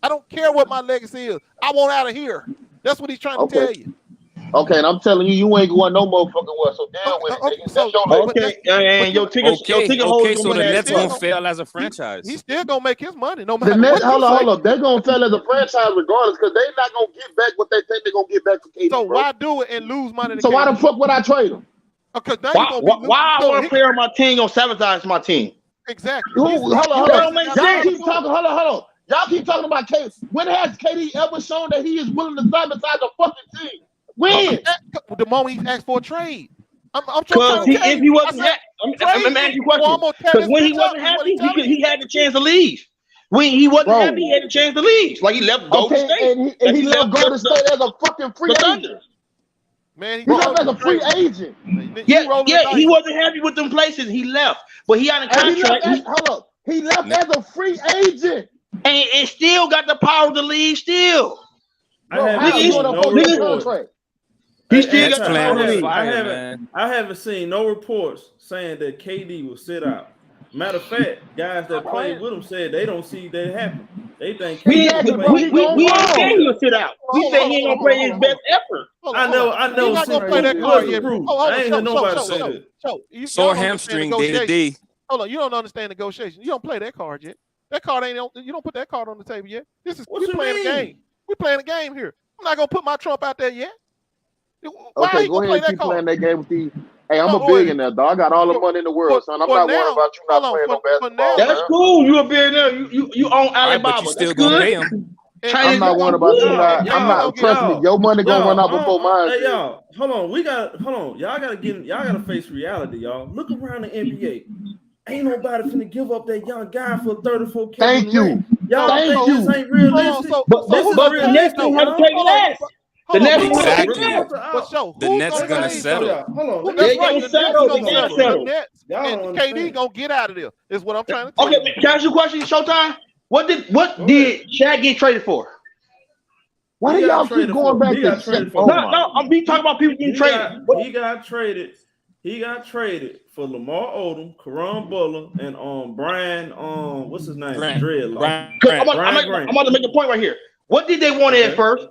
I don't care what my legacy is. I want out of here. That's what he's trying to tell you. Okay, and I'm telling you, you ain't going no motherfucking well. So deal with it. And your ticket. Okay, so the Nets gonna fail as a franchise. He's still gonna make his money no matter. The Nets, hold on. They're gonna fail as a franchise regardless because they're not gonna get back what they think they're gonna get back from KD. So why do it and lose money? So why the fuck would I trade him? Because why I want to play on my team gonna sabotage my team? Exactly. Hold on. Y'all keep talking. Hold on. Y'all keep talking about KD. When has KD ever shown that he is willing to sabotage a fucking team? When? The moment he asked for a trade. I'm trying to if he wasn't happy, I'm asking you a question. Because when he wasn't happy, he had the chance to leave. When he wasn't happy, he had the chance to leave. Like he left Golden State. And he left Golden State as a fucking free agent. Man, he left as a free agent. Yeah, he wasn't happy with them places. He left. But he had a contract. He left as a free agent. And still got the power to leave still. He still got the power. I haven't seen no reports saying that KD will sit out. Matter of fact, guys that played with him said they don't see that happen. They think we ain't saying he'll sit out. We say he ain't gonna play his best effort. I know. He's not gonna play that card yet. I ain't heard nobody say that. Sore hamstring day to day. Hold on, you don't understand negotiation. You don't play that card yet. That card ain't on. You don't put that card on the table yet. We playing a game. We playing a game here. I'm not gonna put my trump out there yet. Okay, go ahead and keep playing that game with these. Hey, I'm a billionaire, dog. I got all the money in the world, son. I'm not worried about you not playing no basketball. That's cool. You a billionaire. You own Alibaba. But you still gonna pay him. I'm not worried about you not. I'm not. Trust me, your money gonna run out before mine. Hey, y'all, hold on. Y'all gotta face reality, y'all. Look around the NBA. Ain't nobody finna give up that young guy for 34K. Thank you. Y'all think this ain't realistic? But the Nets don't have to take less. The Nets The Nets gonna settle. Hold on. They gonna settle. And KD gonna get out of there. Is what I'm trying to tell you. Okay, can I ask you a question, ShowTyme? What did Shaq get traded for? Why do y'all keep going back to Shaq? No, I'm talking about people getting traded. He got traded for Lamar Odom, Caron Buller, and Brian. What's his name? Dreadlock. I'm about to make a point right here. What did they want at first?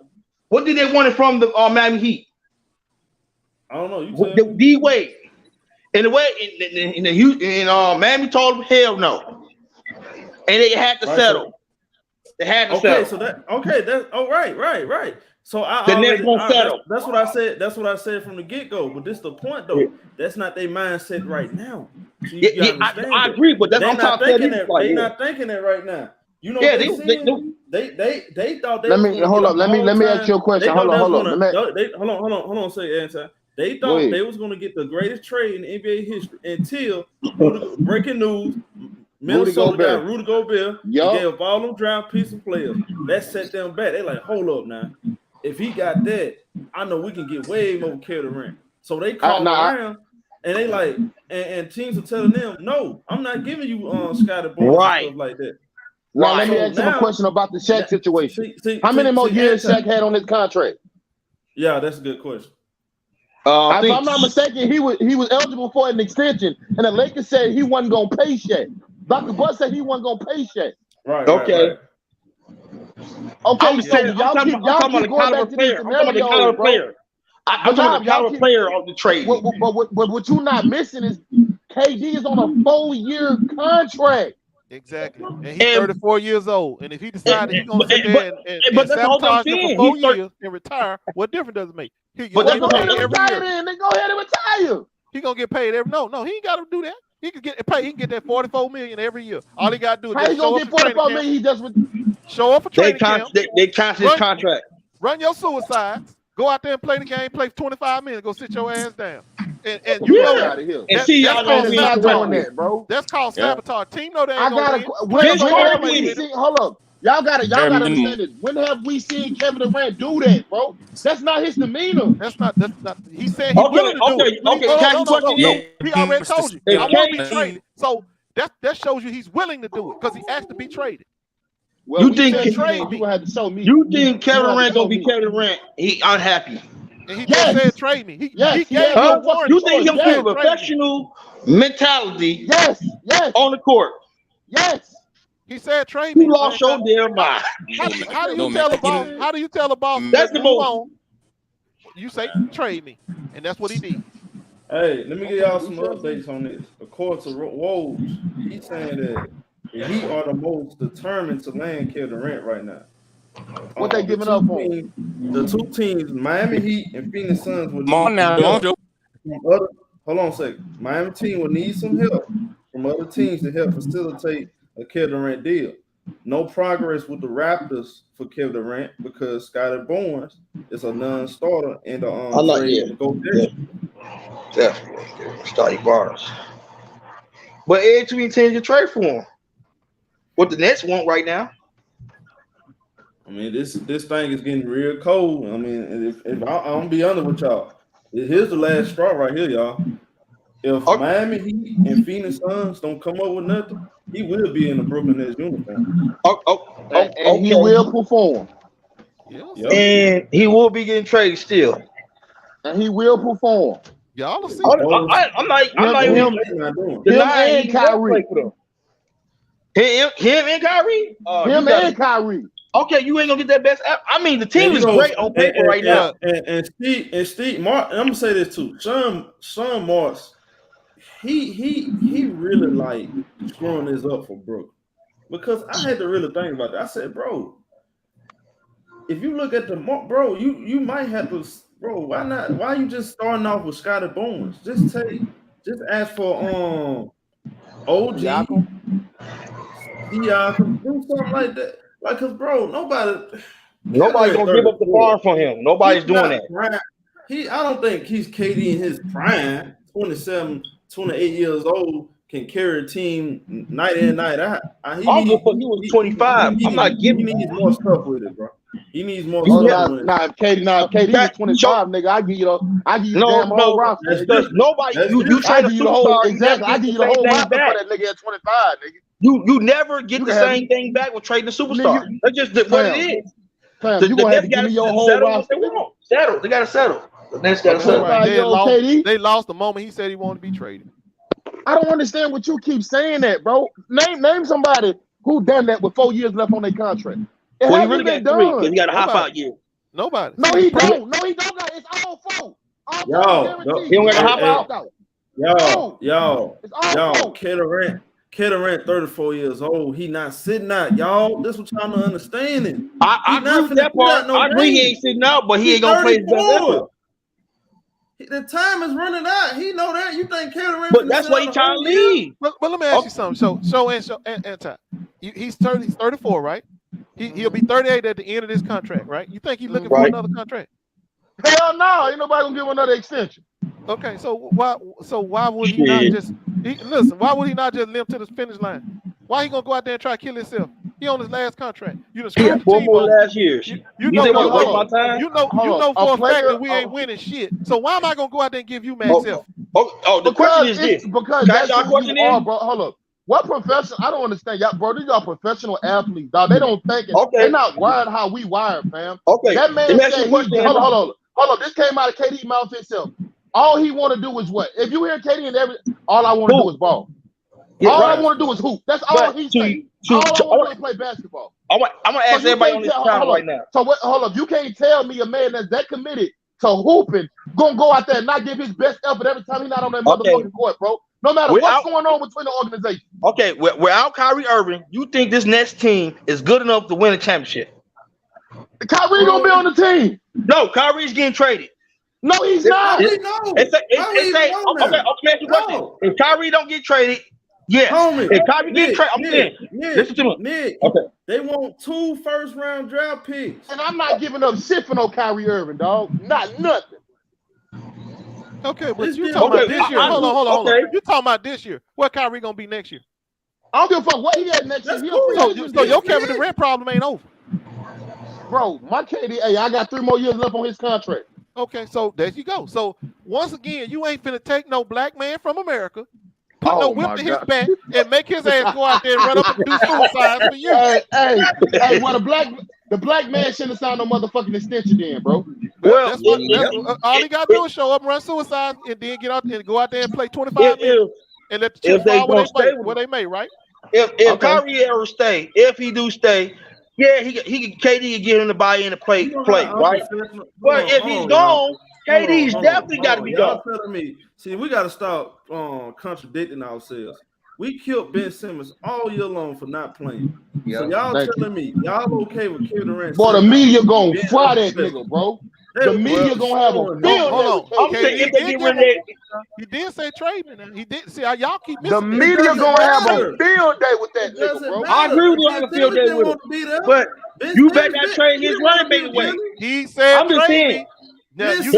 What did they want from the Miami Heat? I don't know. D Wade. In the way in Miami told them hell no, and they had to settle. They had to settle. Right. So the Nets gonna settle. That's what I said. That's what I said from the get go. But this is the point though. That's not their mindset right now. So I agree, but that's what I'm thinking. They're not thinking that right now. You know, they thought they. Let me ask you a question. Hold on. Say anti. They thought they was going to get the greatest trade in NBA history until breaking news. Minnesota got Rudy Gobert. Yep. He gave up all them draft piece of players. That set them back. They like, hold up now. If he got that, I know we can get way more Kevin Durant. So they call around and they like, and teams are telling them, no, I'm not giving you Scotty Barnes and stuff like that. Now let me ask him a question about the Shaq situation. How many more years Shaq had on his contract? Yeah, that's a good question. If I'm not mistaken, he was eligible for an extension, and the Lakers said he wasn't gonna pay Shaq. Dr. Bus said he wasn't gonna pay Shaq. Right. Okay. Right. Okay, I'm talking about the caliber player. I'm talking about the caliber player. I'm talking about the caliber player of the trade. But what you're not missing is KD is on a 4-year contract. Exactly. And he's 34 years old. And if he decided he's going to sit there and sabotage them for 4 years and retire, what difference does it make? He But they go ahead and retire then. They go ahead and retire. He going to get paid every... No, he ain't got to do that. He can get paid. He can get that $44 million every year. All he got to do is just show up for training camp. He just show up for training camp. They cancel his contract. Run your suicides. Go out there and play the game. Play for 25 minutes. Go sit your ass down. And you know out of here. And see y'all not doing that, bro. That's called sabotage. Team know they ain't hold up. Y'all gotta understand this. When have we seen Kevin Durant do that, bro? That's not his demeanor. That's not. He said he's willing to do it. Okay. He already told you. I want to be traded. So that shows you he's willing to do it because he asked to be traded. Well, you think Kevin Durant gonna be Kevin Durant? He unhappy. And he just said trade me. He gave you think he'll feel a professional mentality? Yes. On the court. Yes. He said trade me. You lost your damn mind. How do you tell the boss? How do you tell the boss? That's the most. You say trade me, and that's what he did. Hey, let me give y'all some updates on this. According to Woes, he's saying that he are the most determined to land Kevin Durant right now. What they giving up on? The two teams, Miami Heat and Phoenix Suns, will Hold on a second. Miami team will need some help from other teams to help facilitate a Kevin Durant deal. No progress with the Raptors for Kevin Durant because Scotty Barnes is a non-starter in the trade. Definitely, Scotty Barnes. But every team intends to trade for him. What the Nets want right now. I mean, this thing is getting real cold. I mean, if I'm gonna be honest with y'all, here's the last straw right here, y'all. If Miami Heat and Phoenix Suns don't come up with nothing, he will be in the Brooklyn Nets uniform. And he will perform. And he will be getting traded still. And he will perform. Y'all see. I'm not him and Kyrie. Him and Kyrie? Him and Kyrie. Okay, you ain't gonna get that best. I mean, the team is great on paper right now. And Steve, Mark, I'm gonna say this too. Sean Marks, he really like screwing this up for Brooklyn because I had to really think about that. I said, bro, if you look at bro, you might have to, bro. Why not? Why you just starting off with Scotty Barnes? Just ask for OG, Siakam, do something like that. Like, cause bro, nobody's gonna give up the bar for him. Nobody's doing that. I don't think he's KD in his prime. 27, 28 years old can carry a team night in, night out. He was 25. I'm not giving. He needs more stuff with it, bro. He needs more stuff with it. If KD is 25, nigga, I give you the damn whole roster. Nobody. You trade the whole exactly. I give you the whole roster for that nigga at 25, nigga. You never get the same thing back with trading a superstar. That's just what it is. You gonna have to give me your whole roster. Settle. They gotta settle. The Nets gotta settle. They lost the moment he said he wanted to be traded. I don't understand what you keep saying that, bro. Name somebody who done that with 4 years left on their contract. Well, he really got 3 because he got a hop-out year. Nobody. No, he don't. No, he don't got it. It's all 4. He don't got a hop-out. Yo, Kevin Durant, 34 years old. He not sitting out, y'all. This what y'all not understanding. I agree with that part. I agree he ain't sitting out, but he ain't gonna play his best effort. The time is running out. He know that. You think Kevin Durant? But that's why he trying to leave. But let me ask you something. So Ty. He's 34, right? He'll be 38 at the end of this contract, right? You think he's looking for another contract? Hell no, ain't nobody gonna give him another extension. Okay, so why would he not just listen? Why would he not just limp to the finish line? Why he gonna go out there and try to kill himself? He on his last contract. You just 4 more last years. You know for a fact that we ain't winning shit. So why am I gonna go out there and give you max F? The question is this. Because that's who you are, bro. Hold up. What professional? I don't understand, y'all, bro. These are professional athletes, dog. They don't think it. Okay. They're not wired how we wired, fam. Okay. That man said hold on. This came out of KD mouth himself. All he want to do is what? If you hear KD and all I want to do is ball. Yeah, all right. I want to do is hoop. That's all he's saying. All I want to do is play basketball. I'm gonna ask everybody on this panel right now. So hold up. You can't tell me a man that's that committed to hooping gonna go out there and not give his best effort every time he's not on that motherfucking court, bro. No matter what's going on between the organization. Okay, without Kyrie Irving, you think this next team is good enough to win a championship? Kyrie gonna be on the team. No, Kyrie's getting traded. No, he's not. Okay, if Kyrie don't get traded, yes. Homie, if Kyrie get traded, I'm saying, listen to me. Nick, they want 2 first-round draft picks. And I'm not giving up shit for no Kyrie Irving, dog. Not nothing. Okay, but you talking about this year. Hold on. You talking about this year. What Kyrie gonna be next year? I don't give a fuck what he had next year. So your Kevin Durant problem ain't over. Bro, my KD, I got 3 more years left on his contract. Okay, so there you go. So once again, you ain't finna take no black man from America, put no whip to his back, and make his ass go out there and run up and do suicide for you. Hey, well, the black man shouldn't have signed no motherfucking extension then, bro. Well, that's all he got to do is show up, run suicide, and then get out and go out there and play 25 minutes and let the chips fall where they may, right? If Kyrie ever stay, if he do stay, yeah, KD can get him to buy in and play, right? But if he's gone, KD's definitely got to be gone. Telling me, see, we got to stop contradicting ourselves. We killed Ben Simmons all year long for not playing. So y'all telling me y'all okay with Kevin Durant? Boy, the media gonna fry that nigga, bro. The media gonna have a field. Hold on. Okay, he did say trade me. He did see how y'all keep missing. The media gonna have a field day with that nigga, bro. I agree with you having a field day with him, but you better not trade his running back away. He said, I'm just saying. Now, he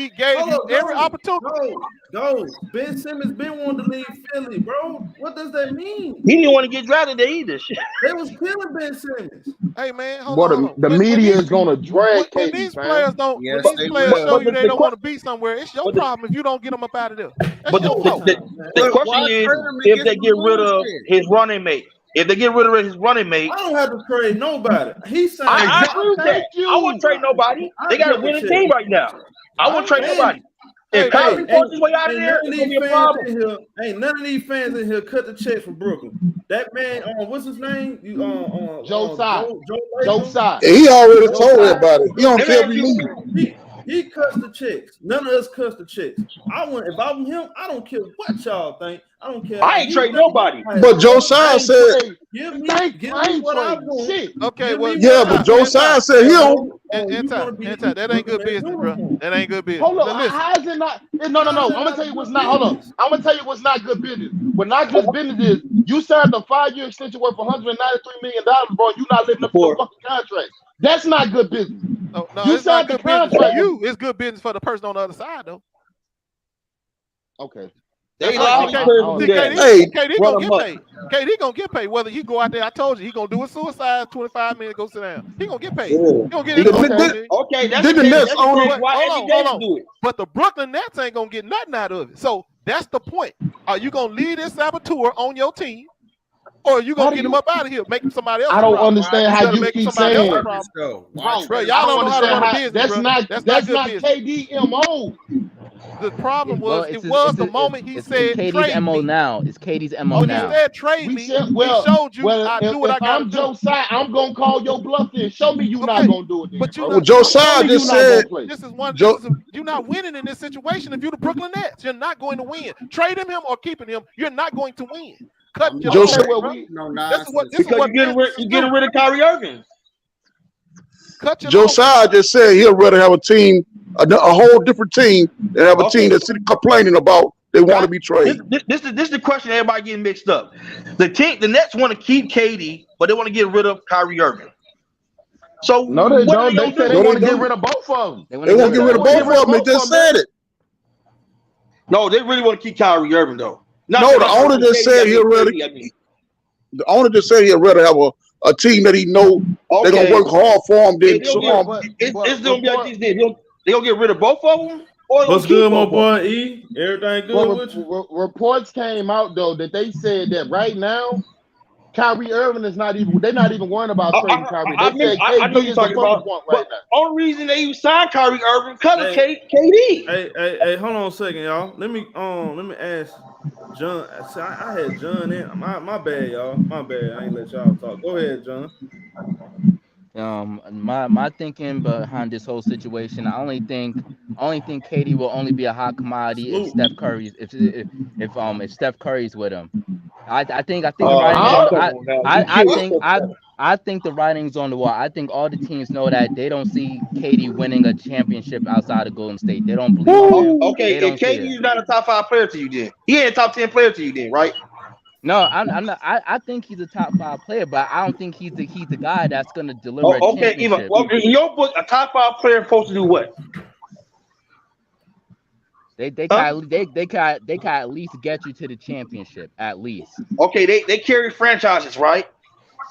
gave you every opportunity. Go. Ben Simmons been wanting to leave Philly, bro. What does that mean? He didn't want to get drafted there either. They was killing Ben Simmons. Hey man, hold on. The media is gonna drag when these players don't. When these players show you they don't want to be somewhere, it's your problem if you don't get them up out of there. But the question is, if they get rid of his running mate. If they get rid of his running mate, I don't have to trade nobody. He's saying, I agree with that. I wouldn't trade nobody. They got a winning team right now. I wouldn't trade nobody. If Kyrie forces his way out of there, it's gonna be a problem. Ain't none of these fans in here cut the check from Brooklyn. That man, what's his name? Joe Tsai. He already told everybody. He don't care if he leave. He cuts the checks. None of us cuts the checks. If I'm him, I don't care what y'all think. I don't care. I ain't trade nobody. But Joe Tsai said, give me what I want. Okay, well, yeah, but Joe Tsai said he don't. That ain't good business, bro. That ain't good business. Hold on, how is it not? No. I'm gonna tell you what's not. Hold on. I'm gonna tell you what's not good business. What not good business is you signed a 5-year extension worth $193 million, bro. You not living up to your fucking contract. That's not good business. No, it's not good business for you. It's good business for the person on the other side, though. Okay. KD gonna get paid. KD gonna get paid. Whether he go out there, I told you he gonna do a suicide. 25 minutes, go sit down. He gonna get paid. He gonna get it. Okay, that's the Nets owner. Hold on. But the Brooklyn Nets ain't gonna get nothing out of it. So that's the point. Are you gonna leave this saboteur on your team? Or you gonna get him up out of here, make him somebody else? I don't understand how you keep saying. Bro, y'all don't know how to run a business. That's not KD MO. The problem was the moment he said KD's trade MO me. now. It's KD's MO when now. He said trade me. He showed you I do what I got to do. Joe Tsai, I'm gonna call your bluff then. Show me you not gonna do it. Then, but Joe Tsai just said you're not winning in this situation. If you're the Brooklyn Nets, you're not going to win. Trading him or keeping him, you're not going to win. Cut your Joe Tsai, because you're getting rid of Kyrie Irving. Joe Tsai just said he'd rather have a team, a whole different team, than have a team that's complaining about they want to be traded. This is the question everybody getting mixed up. The Nets want to keep KD, but they want to get rid of Kyrie Irving. So no, they don't. They said they want to get rid of both of them. They want to get rid of both of them. They just said it. No, they really want to keep Kyrie Irving though. No, the owner just said he'd rather. The owner just said he'd rather have a team that he know they're gonna work hard for him. Then it's gonna be like this. They gonna get rid of both of them, What's good, my boy E? Everything good with you? Reports came out though that they said that right now, Kyrie Irving is not even. They're not even worrying about trading Kyrie. They said KD is the focal point right now. Only reason they even signed Kyrie Irving because of KD. Hey, hold on a second, y'all. Let me ask John. I had John in. My bad, y'all. My bad. I ain't let y'all talk. Go ahead, John. My thinking behind this whole situation, I only think KD will only be a hot commodity if Steph Curry's if Steph Curry's with him. I think the writing's on the wall. I think all the teams know that they don't see KD winning a championship outside of Golden State. They don't believe in him. Okay, if KD is not a top 5 player to you, then he ain't a top 10 player to you, then, right? No, I'm not. I think he's a top 5 player, but I don't think he's the guy that's gonna deliver. Okay, Eva. Well, in your book, a top 5 player is supposed to do what? They can at least get you to the championship, at least. Okay, they carry franchises, right?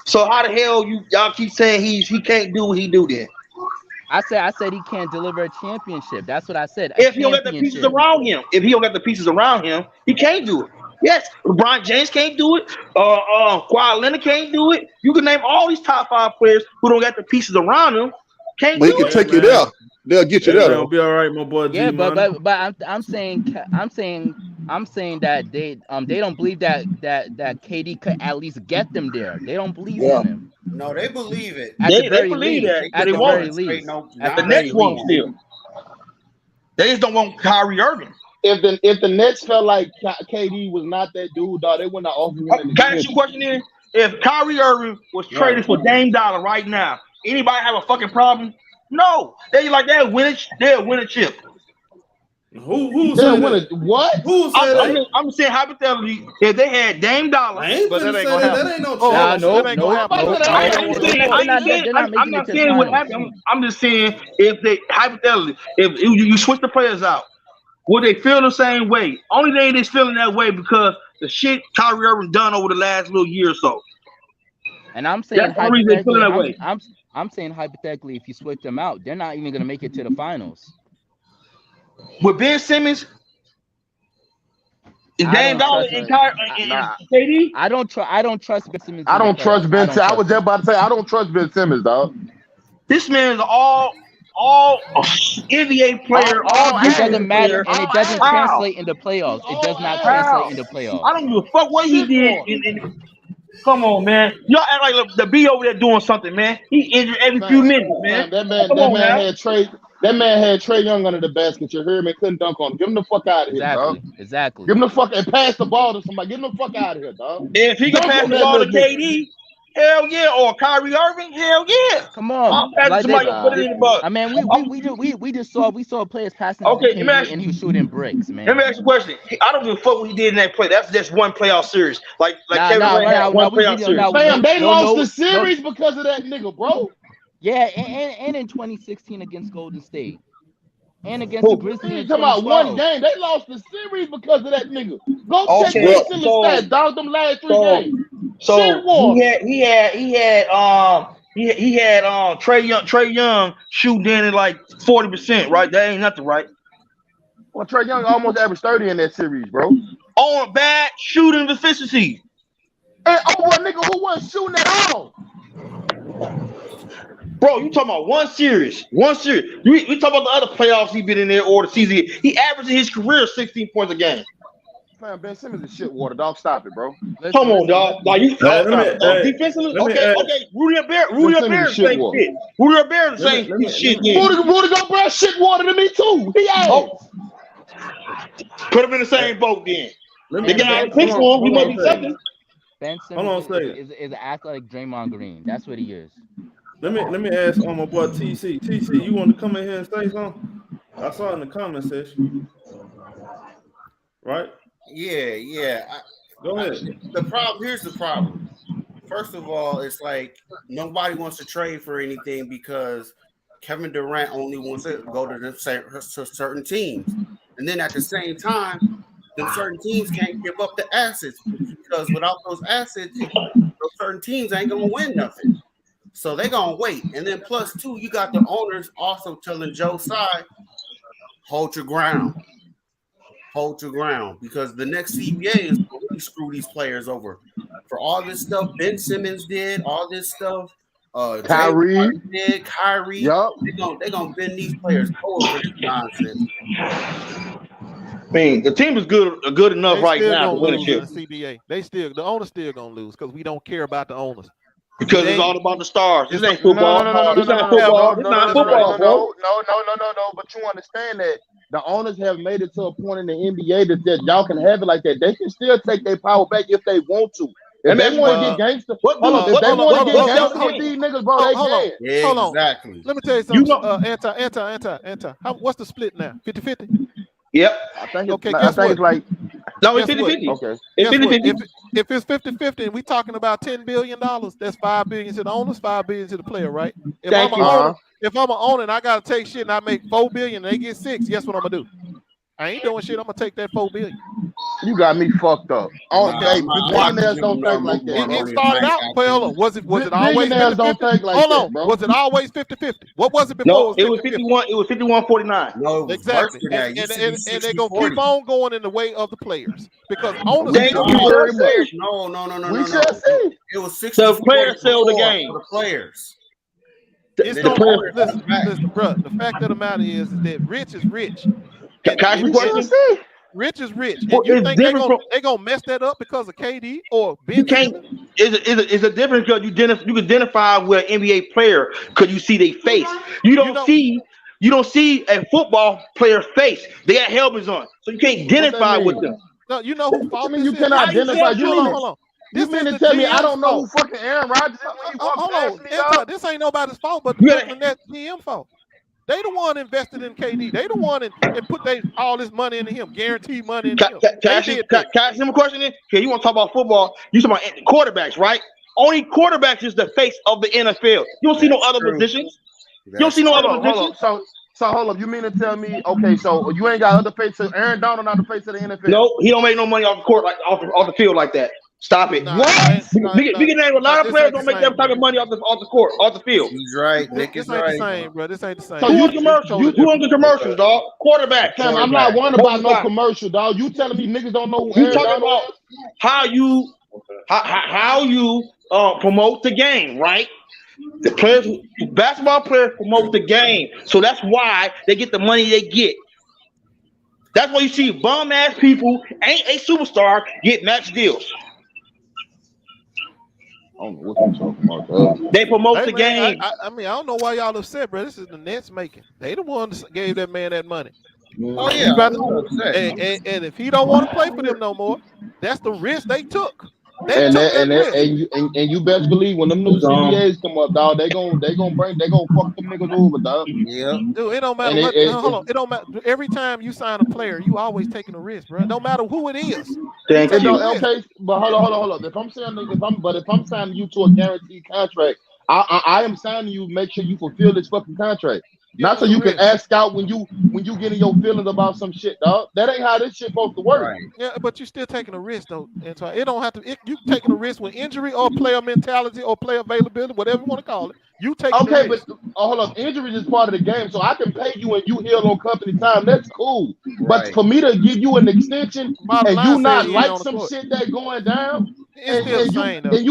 So how the hell y'all keep saying he can't do what he do then? I said he can't deliver a championship. That's what I said. If he don't get the pieces around him, he can't do it. Yes, LeBron James can't do it. Kawhi Leonard can't do it. You can name all these top 5 players who don't got the pieces around them. Can't do it. They can take you there. They'll get you there. They'll be all right, my boy. Yeah, but I'm saying that they don't believe that KD could at least get them there. They don't believe in him. No, they believe it. They believe that. At the very least. At the next one still. They just don't want Kyrie Irving. If the Nets felt like KD was not that dude, dog, they wouldn't have offered him. Can I ask you a question then? If Kyrie Irving was traded for Dame Dollar right now, anybody have a fucking problem? No. They'll win a chip. Who said that? What? Who said that? I'm saying hypothetically, if they had Dame Dollar, but that ain't gonna happen. That ain't no I'm not saying what happened. I'm just saying if they hypothetically, if you switch the players out, would they feel the same way? Only thing they feeling that way because the shit Kyrie Irving done over the last little year or so. And I'm saying hypothetically, I'm saying hypothetically, if you switch them out, they're not even gonna make it to the finals. With Ben Simmons, Dame Dollar and KD, I don't trust Ben Simmons. I don't trust Ben Simmons. I was just about to say I don't trust Ben Simmons, dog. This man is all NBA player. It doesn't matter, and it doesn't translate into playoffs. It does not translate into playoffs. I don't give a fuck what he did. Come on, man. Y'all act like the B over there doing something, man. He injured every few minutes, man. That man had Trey Young under the basket. You heard me? Couldn't dunk on him. Give him the fuck out of here, dog. Exactly. Give him the fuck and pass the ball to somebody. Get him the fuck out of here, dog. If he can pass the ball to KD, hell yeah, or Kyrie Irving, hell yeah. Come on. Put it in the bucket. I mean, we just saw players passing. Okay, and he was shooting bricks, man. Let me ask you a question. I don't give a fuck what he did in that play. That's just one playoff series. Like Kevin Durant had one playoff series. Fam, they lost the series because of that nigga, bro. Yeah, and in 2016 against Golden State. And against the Grizzlies. You talking about one game? They lost the series because of that nigga. Go check the stats, dog. Them last 3 games. So he had Trey Young shooting in at like 40%, right? That ain't nothing, right? Well, Trey Young almost averaged 30 in that series, bro. On bad shooting efficiency. And over a nigga who wasn't shooting at all. Bro, you talking about one series. We talking about the other playoffs he been in there or the season. He averaged in his career 16 points a game. Man, Ben Simmons is shit water, dog. Stop it, bro. Come on, dog. Like you defensively. Okay. Rudy Gobert is the same shit. Rudy Gobert is the same shit. Rudy Gobert shit water to me too. He ass. Put him in the same boat then. They got out of picks for him. He might be something. Ben Simmons is an athletic Draymond Green. That's what he is. Let me ask my boy TC. TC, you want to come in here and say something? I saw it in the comment section. Right? Yeah. Go ahead. Here's the problem. First of all, it's like nobody wants to trade for anything because Kevin Durant only wants to go to certain teams. And then at the same time, then certain teams can't give up the assets because without those assets, those certain teams ain't going to win nothing. So they're going to wait. And then plus 2, you got the owners also telling Joe Tsai, hold your ground. Hold your ground, because the next CBA is going to really screw these players over for all this stuff Ben Simmons did, all this stuff. Kyrie did, Kyrie. Yep. They're gonna bend these players over for this nonsense. I mean, the team is good enough right now to win a chip. The CBA, the owners still gonna lose because we don't care about the owners. Because it's all about the stars. This ain't football. It's not football. It's not football, bro. No. But you understand that the owners have made it to a point in the NBA that y'all can have it like that. They can still take their power back if they want to. If they want to get gangster, if they want to get gangster with these niggas, bro, they can. Hold on. Exactly. Let me tell you something. Anti. What's the split now? 50-50? Yep. I think it's, okay, I think it's like no, it's 50-50. Okay. It's 50-50. If it's 50-50 and we talking about $10 billion, that's $5 billion to the owners, $5 billion to the player, right? If I'm an owner and I gotta take shit and I make $4 billion and they get $6 billion, guess what I'm gonna do? I ain't doing shit. I'm gonna take that $4 billion. You got me fucked up. Millionaires don't think like that. It started out. Well, was it always 50-50? Don't think like Hold on. that, bro. Was it always 50-50? What was it before? No, it was 51. It was 51-49. No, exactly. And they're gonna keep on going in the way of the players because owners. Thank you very much. No. We shall see. It was 60. The players sell the game. For the players. Listen, bro. The fact of the matter is that rich is rich. Rich is rich. And you think they're gonna mess that up because of KD or Ben? You can't. It's a difference because you can identify with an NBA player because you see their face. You don't see a football player's face. They got helmets on, so you can't identify with them. No, you know who fault this you is? cannot identify. Hold on. You mean to tell me I don't know who fucking Aaron Rodgers is when he walks past me, dog? This ain't nobody's fault, but the Brooklyn Nets GM fault. They the one invested in KD. They the one and put all this money into him, guaranteed money into him. Can I ask him a question then? Okay, you want to talk about football? You talking about quarterbacks, right? Only quarterbacks is the face of the NFL. You don't see no other positions. You don't see no other positions. So hold up. You mean to tell me? Okay, so you ain't got other face. Aaron Donald not the face of the NFL. No, he don't make no money off the court, like off the field like that. Stop it. What? We can name a lot of players don't make that type of money off the court, off the field. He's right. Nick is right. This ain't the same, bro. This ain't the same. So who on the commercials, dog? Quarterback. I'm not worried about no commercial, dog. You telling me niggas don't know who you talking about? How you promote the game, right? The players, basketball players promote the game, so that's why they get the money they get. That's why you see bum ass people ain't a superstar get max deals. I don't know what you're talking about. They promote the game. I mean, I don't know why y'all upset, bro. This is the Nets making. They the ones that gave that man that money. Oh yeah. And if he don't want to play for them no more, that's the risk they took. And you best believe when them new CBAs come up, dog, they gonna fuck them niggas over, dog. Yeah. Dude, it don't matter. Hold on. It don't matter. Every time you sign a player, you always taking a risk, bro. No matter who it is. Thank you. Okay, but hold on. If I'm signing you to a guaranteed contract, I am signing you. Make sure you fulfill this fucking contract. Not so you can ask out when you getting your feelings about some shit, dog. That ain't how this shit supposed to work. Right. Yeah, but you still taking a risk though. And so it don't have to. You taking a risk with injury or player mentality or player availability, whatever you want to call it. You take okay, but hold up. Injury is part of the game, so I can pay you and you heal on company time. That's cool. But for me to give you an extension and you not like some shit that going down. It's still the same, and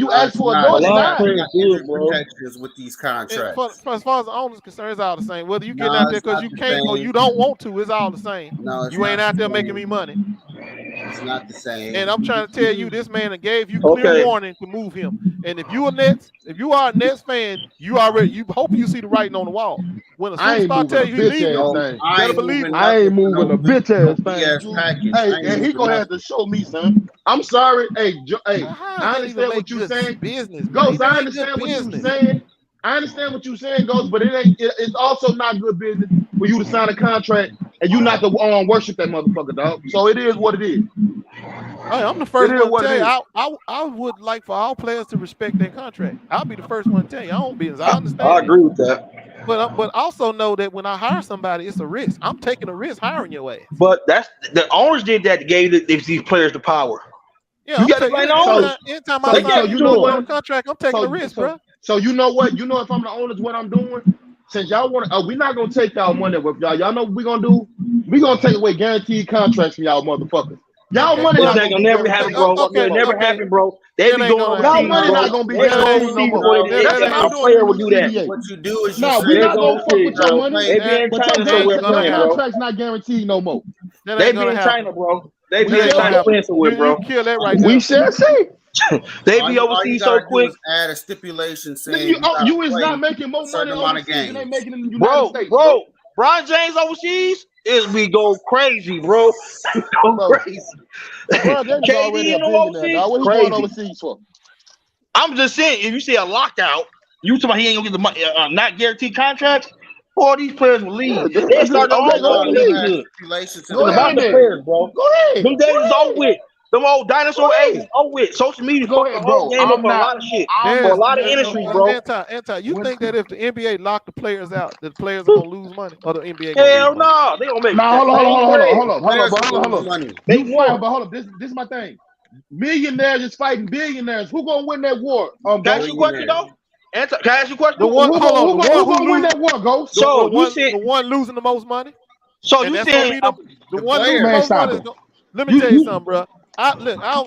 you ask for a protections with these contracts. As far as the owner's concerned, it's all the same. Whether you get out there because you can't or you don't want to, it's all the same. No, you ain't out there making me money. It's not the same. And I'm trying to tell you, this man gave you clear warning to move him. And if you are a Nets fan, you hope you see the writing on the wall. When a superstar tell you he's leaving, you better believe it. I ain't moving a bitch ass thing. Hey, and he gonna have to show me, son. I'm sorry. Hey, I understand what you're saying. Ghost, I understand what you're saying. I understand what you're saying, Ghost, but it's also not good business for you to sign a contract and you not to worship that motherfucker, dog. So it is what it is. Hey, I'm the first one to tell you. I would like for all players to respect their contract. I'll be the first one to tell you. I don't business. I understand. I agree with that. But also know that when I hire somebody, it's a risk. I'm taking a risk hiring your ass. But that's the owners did that. Gave these players the power. Yeah, you got to blame the owners. Anytime I sign a contract, I'm taking a risk, bro. So you know what? You know if I'm the owners, what I'm doing. since y'all want to, we're not gonna take y'all money with y'all. Y'all know what we're gonna do? We're gonna take away guaranteed contracts from y'all motherfuckers. Y'all money It's not not gonna never happen, bro. It'll never happen, bro. They be going overseas. Y'all money not gonna be guaranteed no more. A player will do that. What you do is no, we're not gonna fuck with your money. They be in China somewhere playing, bro. Contract's not guaranteed no more. They be in China, bro. They be in China playing somewhere, bro. Kill that right We shall see. They be overseas so quick. Add a stipulation saying you is not making more money overseas than they making in the United States. Bro, Bron James overseas is we go crazy, bro. Go crazy. KD in overseas, what he going overseas for? I'm just saying, if you see a lockout, you talking about he ain't gonna get the money, not guaranteed contracts. All these players will leave. They start their own league. It's about the players, bro. Go ahead. Them days is over with. Them old dinosaur ages over with. Social media go ahead, bro. Game up for a lot of shit. For a lot of industries, bro. Anti, you think that if the NBA lock the players out, the players are gonna lose money, or the NBA? Hell no, they gonna make. Hold on. This is my thing. Millionaires is fighting billionaires. Who gonna win that war? Can I ask you a question though? Can I ask you a question? Who gonna win that war, Ghost? So the one losing the most money. So you saying the one losing the most money? Let me tell you something, bro.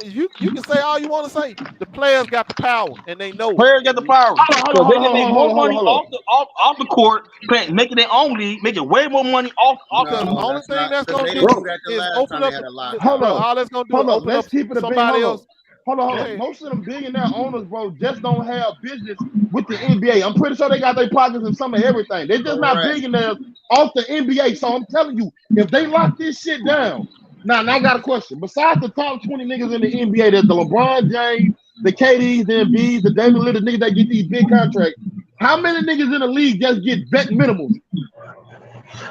You can say all you want to say. The players got the power, and they know. Players got the power. So they can make more money off the court, making their own league, making way more money off. The only thing that's gonna do is open up. Hold on. All that's gonna do is open up somebody else. Hold on. Most of them billionaire owners, bro, just don't have business with the NBA. I'm pretty sure they got their pockets in some of everything. They're just not billionaires off the NBA. So I'm telling you, if they lock this shit down. Now I got a question. Besides the top 20 niggas in the NBA, there's the LeBron James, the KDs, the Embiids, the Damian Lillard niggas that get these big contracts. How many niggas in the league just get vet minimums?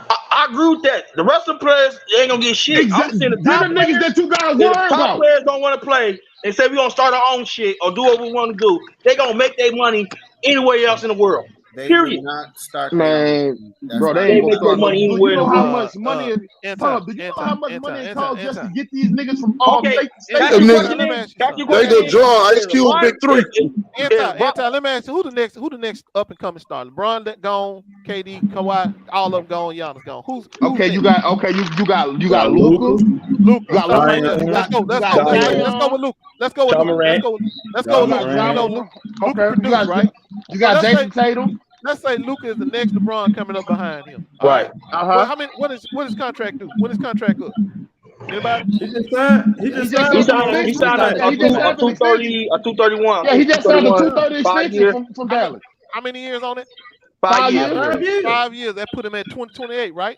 I agree with that. The rest of the players ain't gonna get shit. Exactly. I'm saying the niggas that you gotta worry about. Top players don't want to play and say we gonna start our own shit or do what we want to do. They gonna make their money anywhere else in the world. They period. Not start man, bro, they ain't make their money anywhere. You know how much money is? Do you know how much money it costs just to get these niggas from all states? They go draw Ice Cube Big Three. Let me ask you, who the next up and coming star? LeBron that gone, KD, Kawhi, all of them gone, Giannis gone. Who's you got Luka. Let's go with Luka. Let's go with Luka. Okay, right? You got Jason Tatum. Let's say Luka is the next LeBron coming up behind him. Right. Well, how many? What does his contract do? When his contract up? Anybody? He signed a 231. Yeah, he just signed a 230 extension from Dallas. How many years on it? 5 years. 5 years. That put him at 2028, right?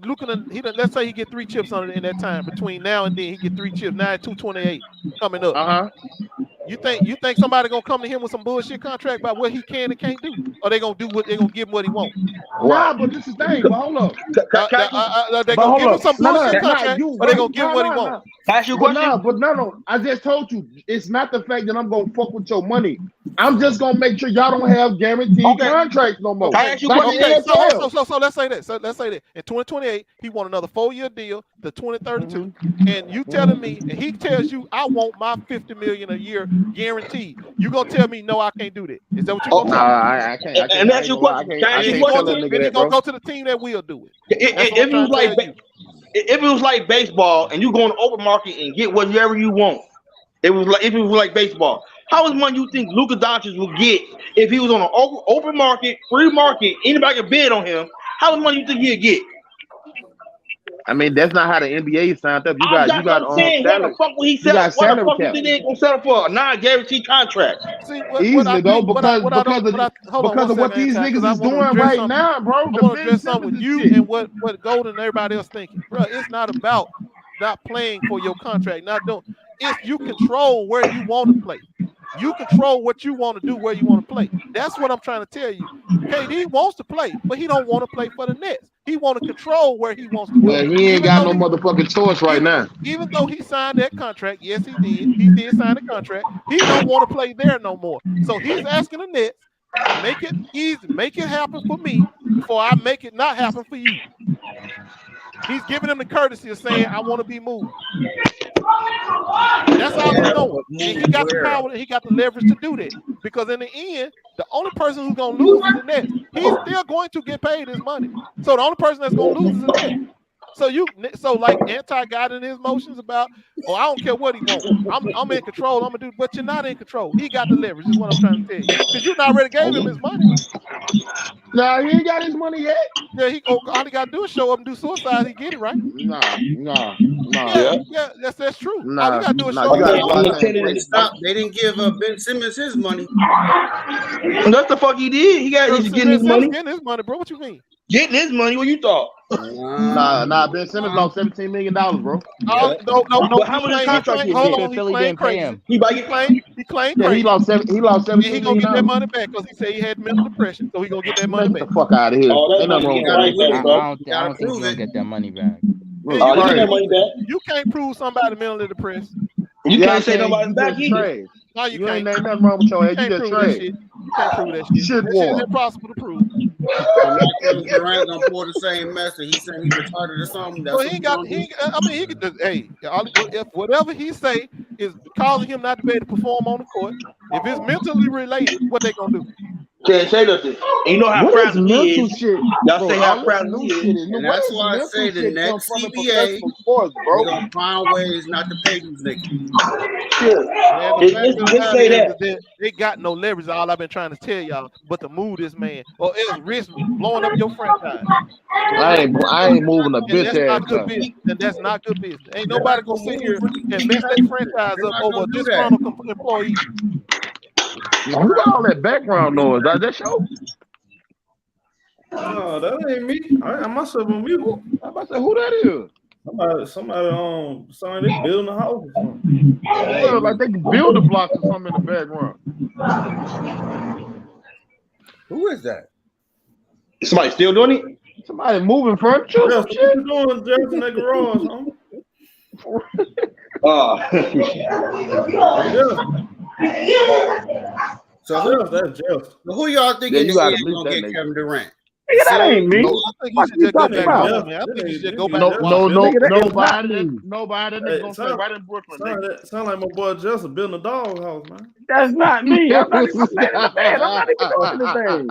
Luka, let's say he get 3 chips on it in that time. Between now and then, he get 3 chips. Now at 228 coming up. You think somebody gonna come to him with some bullshit contract about what he can and can't do, or they gonna give him what he want? Nah, but this is the thing. But hold up, they gonna give him some bullshit contract, or they gonna give him what he want? Ask you a question. But no. I just told you, it's not the fact that I'm gonna fuck with your money. I'm just gonna make sure y'all don't have guaranteed contracts no more. So let's say that. In 2028, he want another 4-year deal to 2032, and you telling me, and he tells you, I want my $50 million a year guaranteed. You gonna tell me no, I can't do that? Is that what you gonna tell me? I can't. And that's your question. He's gonna go to the team that will do it. If it was like baseball, and you go on the open market and get whatever you want, if it was like baseball, how much money you think Luka Doncic would get if he was on an open market, free market? Anybody can bid on him. How much money you think he'd get? I mean, that's not how the NBA is signed up. You got what the fuck would he settle? What the fuck you think they gonna settle for a non-guaranteed contract? Easily though, because of what these niggas is doing right now, bro. I want to address something with you and what Golden and everybody else thinking, bro. It's not about not playing for your contract, If you control where you want to play. You control what you want to do, where you want to play. That's what I'm trying to tell you. KD wants to play, but he don't want to play for the Nets. He want to control where he wants to go. Well, he ain't got no motherfucking choice right now. Even though he signed that contract, yes, he did. He did sign the contract. He don't want to play there no more. So he's asking the Nets, make it easy, make it happen for me before I make it not happen for you. He's giving him the courtesy of saying, I want to be moved. That's all he's doing. And he got the power, he got the leverage to do that. Because in the end, the only person who's going to lose is the Nets. He's still going to get paid his money. So the only person that's going to lose is the Nets. So like Anti got in his motions about, I don't care what he wants. I'm in control. I'm gonna do, but you're not in control. He got the leverage. Is what I'm trying to tell you. Because you already gave him his money. Nah, he ain't got his money yet. Yeah, all he gotta do is show up and do suicide. He get it right. Nah. Yeah, that's true. All he gotta do is show up. They didn't give Ben Simmons his money. That's the fuck he did. He's getting his money. Getting his money, bro. What you mean? Getting his money? What you thought? Nah. Ben Simmons lost $17 million, bro. No. But how much contract he claimed crazy. He claimed crazy. He lost $17 million. He gonna get that money back because he said he had mental depression, so he gonna get that money back. Get the fuck out of here. Ain't nothing wrong with that. I don't think he's gonna get that money back. You can't prove somebody mentally depressed. You can't say nobody's back either. No, you ain't can't. nothing wrong with your head. You just trash. You can't prove that shit. It's impossible to prove. Kevin Durant gonna pour the same mess, and he said he retarded or something. So if whatever he say is causing him not to be able to perform on the court, if it's mentally related, what they gonna do? Can't say nothing. And you know how proud he is. Y'all say how proud he is. And that's why I say the next CBA, we're gonna find ways not to pay these niggas. Just say that. They got no leverage. All I've been trying to tell y'all, but to move this man, or it's risk blowing up your franchise. I ain't moving a bitch ass. And that's not good business. Ain't nobody gonna sit here and mess their franchise up over a disgruntled employee. Who got all that background noise? That show? No, that ain't me. I myself on mute. I'm about to say who that is. Somebody they building a house or something. Like they can build a block or something in the background. Who is that? Somebody still doing it? Somebody moving furniture. Yeah, what you doing, Jeff, in that garage, So that's Jeff. Who y'all think is gonna get Kevin Durant? That ain't me. I think you should just go back home, man. I think you should go back. Nobody. They're gonna stay right in Brooklyn. Sound like my boy Justin building a dog house, man. That's not me. I'm not even playing in the bed. I'm not even doing anything.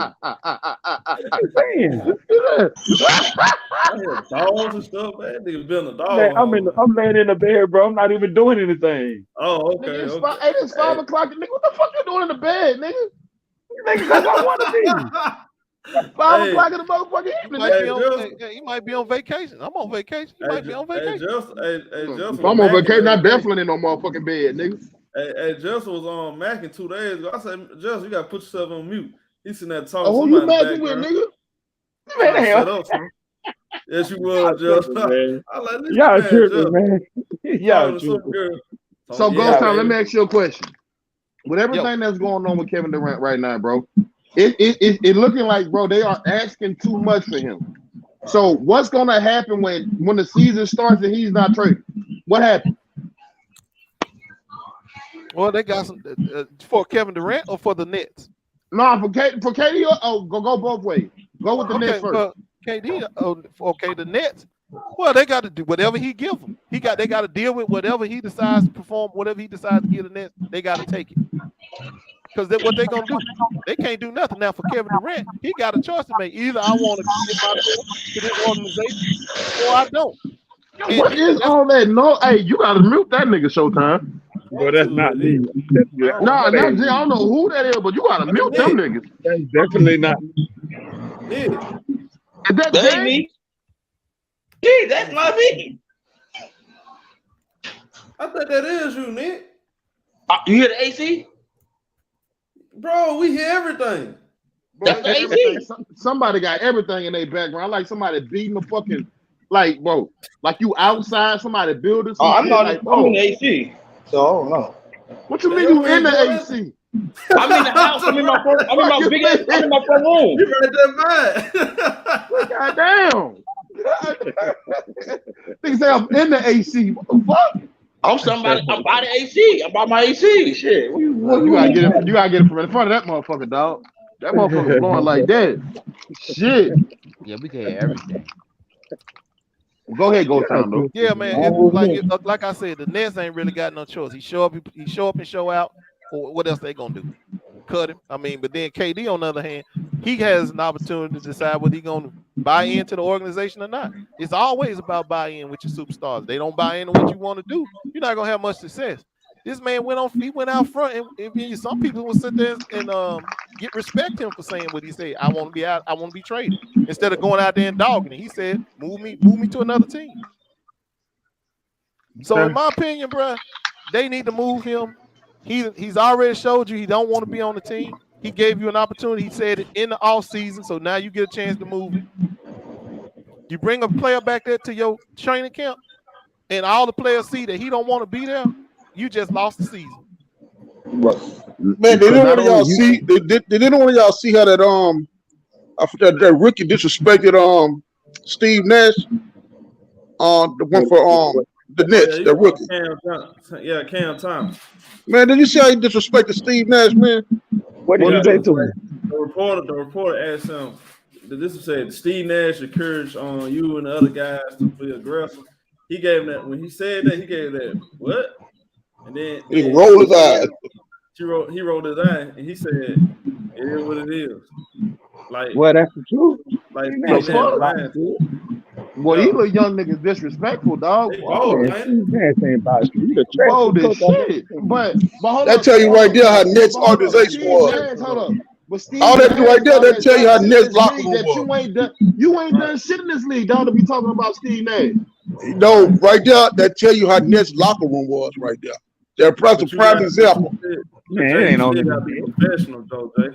I hear dogs and stuff, man. Niggas building a dog. Man, I'm laying in the bed, bro. I'm not even doing anything. Oh, okay. It's 5 o'clock. Nigga, what the fuck you doing in the bed, nigga? Because I want to be. 5 o'clock in the motherfucking evening. He might be on vacation. I'm on vacation. He might be on vacation. If I'm on vacation, I'm definitely in no motherfucking bed, nigga. Hey, Justin was on Mac 2 days ago. I said, Justin, you gotta put yourself on mute. He's sitting there talking. Oh, who you macking with, nigga? Man, shut up, son. Yes, you was, Justin. Y'all tripping, man. Y'all tripping. So, Ghost Town, let me ask you a question. With everything that's going on with Kevin Durant right now, bro, it looking like, bro, they are asking too much for him. So what's gonna happen when the season starts and he's not traded? What happened? Well, they got some for Kevin Durant or for the Nets. No, for KD. Oh, go both ways. Go with the Nets first. KD. Okay, the Nets. Well, they got to do whatever he give them. They got to deal with whatever he decides to perform. Whatever he decides to give the Nets, they got to take it. Because what they gonna do? They can't do nothing now. For Kevin Durant, he got a choice to make. Either I want to get my to this organization, or I don't. What is all that? No, hey, you gotta mute that nigga, Showtime. Well, that's not me. Nah, I don't know who that is, but you gotta mute them niggas. That's definitely not me. Yeah. That ain't me. Gee, that's not me. I think that is you, Nick. You hear the AC? Bro, we hear everything. Bro, that's the AC. Somebody got everything in their background. Like somebody beating the fucking, like, bro, like you outside, somebody building something. I'm in the AC, so I don't know. What you mean you in the AC? I'm in the house. I'm in my front room. You read that man. Goddamn. Niggas say I'm in the AC. What the fuck? I'm by the AC. I'm by my AC. Shit. You gotta get it from in front of that motherfucker, dog. That motherfucker's blowing like that. Shit. Yeah, we can hear everything. Go ahead, go time though. Yeah, man. Like I said, the Nets ain't really got no choice. He show up and show out. Or what else they gonna do? Cut him. I mean, but then KD on the other hand, he has an opportunity to decide whether he's gonna buy into the organization or not. It's always about buy-in with your superstars. They don't buy into what you want to do, you're not gonna have much success. This man went out front, and some people will sit there and respect him for saying what he said. I want to be out. I want to be traded instead of going out there and dogging it. He said, "Move me to another team." So in my opinion, bro, they need to move him. He's already showed you he don't want to be on the team. He gave you an opportunity. He said it in the offseason, so now you get a chance to move him. You bring a player back there to your training camp, and all the players see that he don't want to be there. You just lost the season. Man, did anyone of y'all see? Did anyone of y'all see how that rookie disrespected Steve Nash? The one for the Nets, the rookie. Cam Thomas. Man, did you see how he disrespected Steve Nash, man? What did he say to him? The reporter asked him, this said, Steve Nash encouraged you and the other guys to be aggressive. He gave him that, when he said that, he gave that, what? And then he rolled his eyes. He rolled his eye, and he said, it is what it is. Like, well, that's the truth. Like, well, he little young niggas disrespectful, dog. Bold as shit. But hold that tell you right there how Nets organization was. Hold up. But Steve all that right there, that tell you how Nets locker room was. You ain't done shit in this league, dog, to be talking about Steve Nash. No, right there, that tell you how Nets locker room was right there. They're a prime example. Man, it ain't on the professional though, Jay.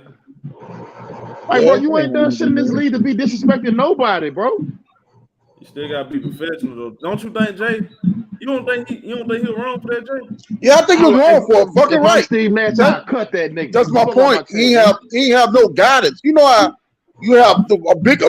Like, bro, you ain't done shit in this league to be disrespecting nobody, bro. You still gotta be professional though. Don't you think, Jay? You don't think he was wrong for that, Jay? Yeah, I think he was wrong for it. Fucking right. Steve Nash, I cut that nigga. That's my point. He ain't have no guidance. You know how you have a big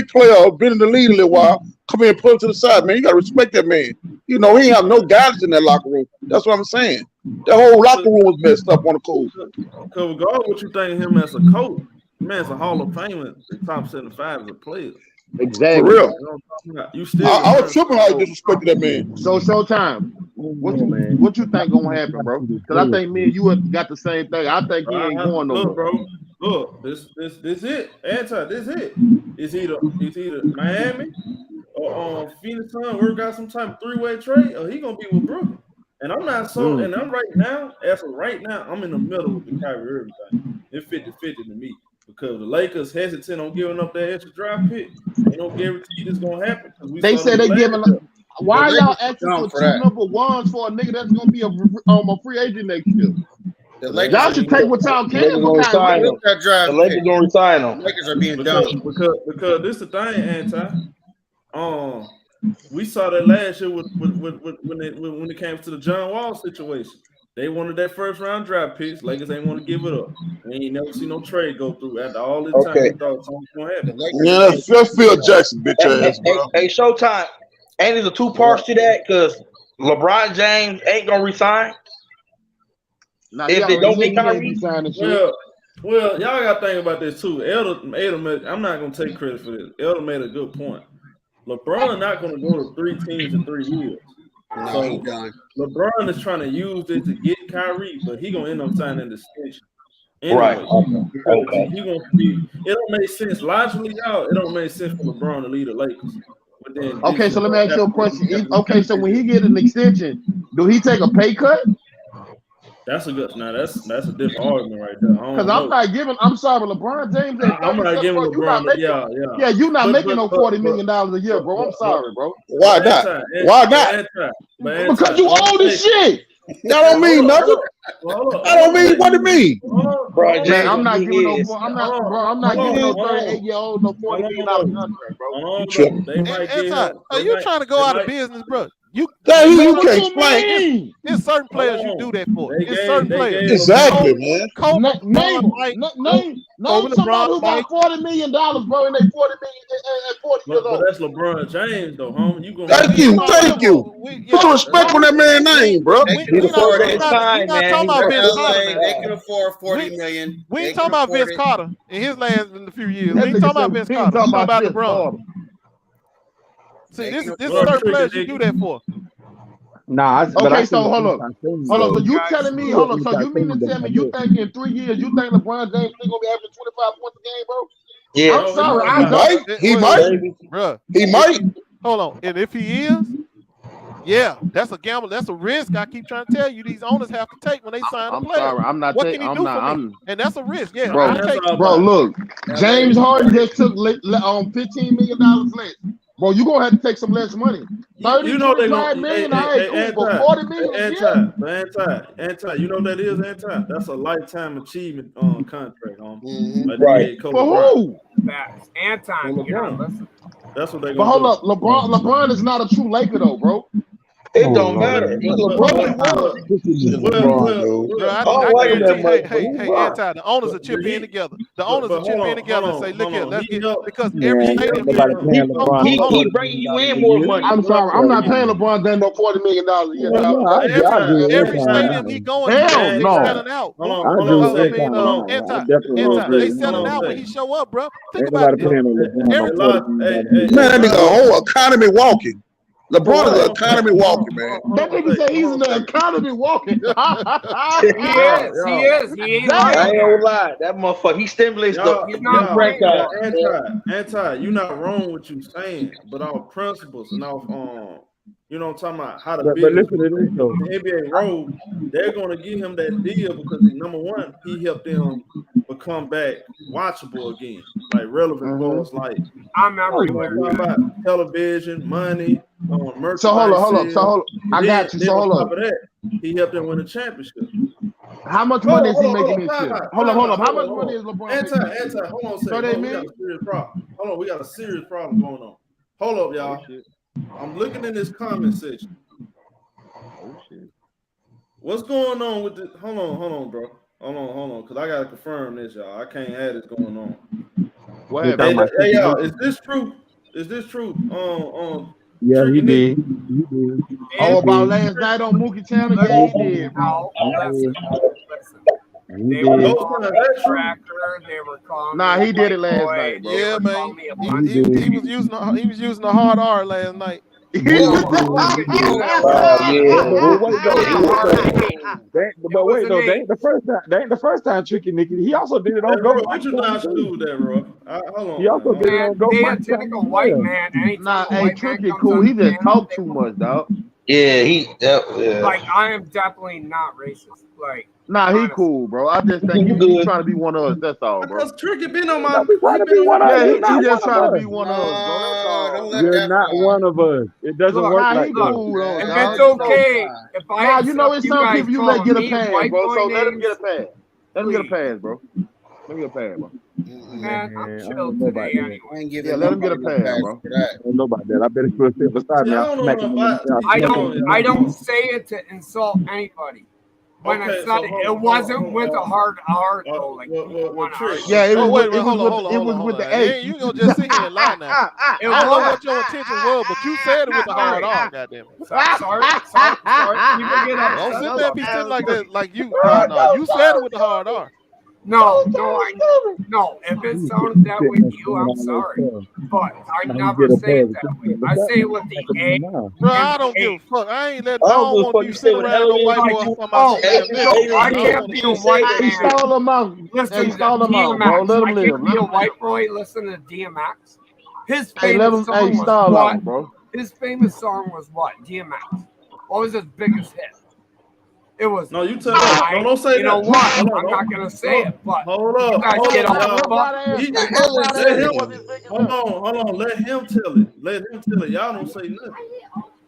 player been in the league a little while, come in and pull to the side, man. You gotta respect that man. You know, he ain't have no guidance in that locker room. That's what I'm saying. The whole locker room was messed up on the court. Because regardless of what you think of him as a coach, man's a Hall of Famer, the top 75 as a player. Exactly. For real. You still I was tripping how you disrespected that man. So Showtime, what you think gonna happen, bro? Because I think me and you got the same thing. I think he ain't going nowhere. Bro. Look, this it. This it. It's either Miami or Phoenix Sun work out some type of three-way trade, or he gonna be with Brooklyn. And I'm not so, and I'm right now, as of right now, I'm in the middle with the Kyrie Irving thing. It's 50-50 to me. Because the Lakers hesitant on giving up that extra draft pick. They don't guarantee this gonna happen. They say they giving up. Why are y'all asking for 2 number ones for a nigga that's gonna be a free agent next year? Y'all should take what y'all can. The Lakers gonna resign them. Lakers are being dumb. Because this is the thing, Anti. We saw that last year when it came to the John Wall situation. They wanted that first round draft picks. Lakers ain't want to give it up. We ain't never see no trade go through after all this time. We thought something was gonna happen. Yeah, let's Phil Jackson, bitch ass. Hey, Showtime. Ain't it a 2 parts to that? Because LeBron James ain't gonna resign. If they don't get Kyrie, well, y'all gotta think about this too. Elder, I'm not gonna take credit for this. Elder made a good point. LeBron not gonna go to 3 teams in 3 years. No, he's done. LeBron is trying to use this to get Kyrie, but he gonna end up signing the extension. Anyway, right. Okay. He gonna be. It don't make sense logically, y'all. It don't make sense for LeBron to lead the Lakers. But then, okay, so let me ask you a question. Okay, so when he get an extension, do he take a pay cut? That's a good. Now that's a different argument right there. Because I'm not giving. I'm sorry, LeBron James. I'm not giving LeBron. Yeah, you're not making no $40 million a year, bro. I'm sorry, bro. Why not? Why not? Because you old as shit. That don't mean nothing. I don't mean what it mean. Bro, man, I'm not giving no. I'm not giving no 38-year-old no $40 million contract, bro. Are you trying to go out of business, bro? You can't explain. There's certain players you do that for. It's certain players. Exactly, man. Name somebody who got $40 million, bro, and they $40 million at 40 years old. But that's LeBron James, though, homie. You gonna thank you. Put some respect on that man's name, bro. They can afford it. They can afford $40 million. We ain't talking about Vince Carter in his last in a few years. We ain't talking about Vince Carter. We talking about LeBron. See, this is certain players you do that for. Nah, okay, so hold on. So you telling me, hold on. So you mean to tell me you think in 3 years you think LeBron James still gonna be averaging 25 points a game, bro? Yeah, I'm sorry, I don't. He might. Bro. He might. Hold on, and if he is, yeah, that's a gamble. That's a risk. I keep trying to tell you, these owners have to take when they sign a player. Sorry, I'm not. What can he do for me? And that's a risk. Yeah, bro. Look, James Harden just took $15 million less. Bro, you gonna have to take some less money. 30, you know they $25 million, but 40 million. Anti. You know what that is, Anti? That's a lifetime achievement contract. Right. For who? That's LeBron. That's what they. But hold up, LeBron is not a true Laker though, bro. It don't matter. Hey, Anti, the owners are chipping in together. The owners are chipping in together and say, look here, let's get because every stadium he bringing you in more money. I'm sorry, I'm not paying LeBron James no $40 million a year. Every stadium he going, hell they no. selling out. They selling out when he show up, bro. Think about it. Man, that nigga whole economy walking. LeBron is an economy walking, man. That nigga say he's in the economy walking. He is. He ain't I ain't gonna lie. That motherfucker, he stimulates Anti, you're not wrong what you saying, but our principles and our you know what I'm talking about, how to build the NBA road, they're gonna give him that deal because number one, he helped them become back watchable again, like relevant goals, like I'm everywhere. About television, money, merchandise. So hold on. I got you. So hold on. Top of that, he helped them win a championship. How much money is he making this year? Hold on. How much money is LeBron making? Hold on a second. We got a serious problem. Hold on, we got a serious problem going on. Hold up, y'all. I'm looking in this comment section. What's going on with this? Hold on, bro. Hold on, because I gotta confirm this, y'all. I can't have this going on. Hey, y'all, is this true? Yeah, he did. About last night on Mookie Channel? Yeah, he did, bro. They were calling it tracker. They were calling. Nah, he did it last night, bro. Yeah, man. He was using a hard R last night. But wait, though, they ain't the first time Tricky Nicky. He also did it on Go. What you not to do with that, bro? Hold on. He also did it on Go. They a typical white man. Nah, hey, Tricky cool. He just talk too much, dog. Yeah, like I am definitely not racist. Like, nah, he cool, bro. I just think he's trying to be one of us. That's all, bro. Because Tricky been on my. He just trying to be one of us, bro. You're not one of us. It doesn't work like that. If it's okay, if I, you know, it's some people you let get a pass, bro. So let him get a pass. Let him get a pass, bro. Let me get a pass, bro. Man, I'm chill today anyway. Yeah, let him get a pass, bro. I don't know about that. I bet it's for a beside me. I don't say it to insult anybody. When I said it wasn't with a hard R though. Like, yeah, it was. It was with the A. You gonna just sit here and lie now? I don't know what your intention was, but you said it with a hard R. Goddamn it. Sorry. People get upset. Don't sit there and be sitting like that. Like you. No, you said it with the hard R. No. If it sounded that way to you, I'm sorry, but I never say it that way. I say it with the A. Bro, I don't give a fuck. I don't want you sitting around no white boy from my I can't be a white man. He stole him out. Listen, bro. Let him live. I can't be a white boy. Listen to DMX. His famous song was what? DMX. What was his biggest hit? It was. No, you tell me. Don't say that. You know what? I'm not gonna say it, but hold up. You guys get off the Hold on. Let him tell it. Y'all don't say nothing.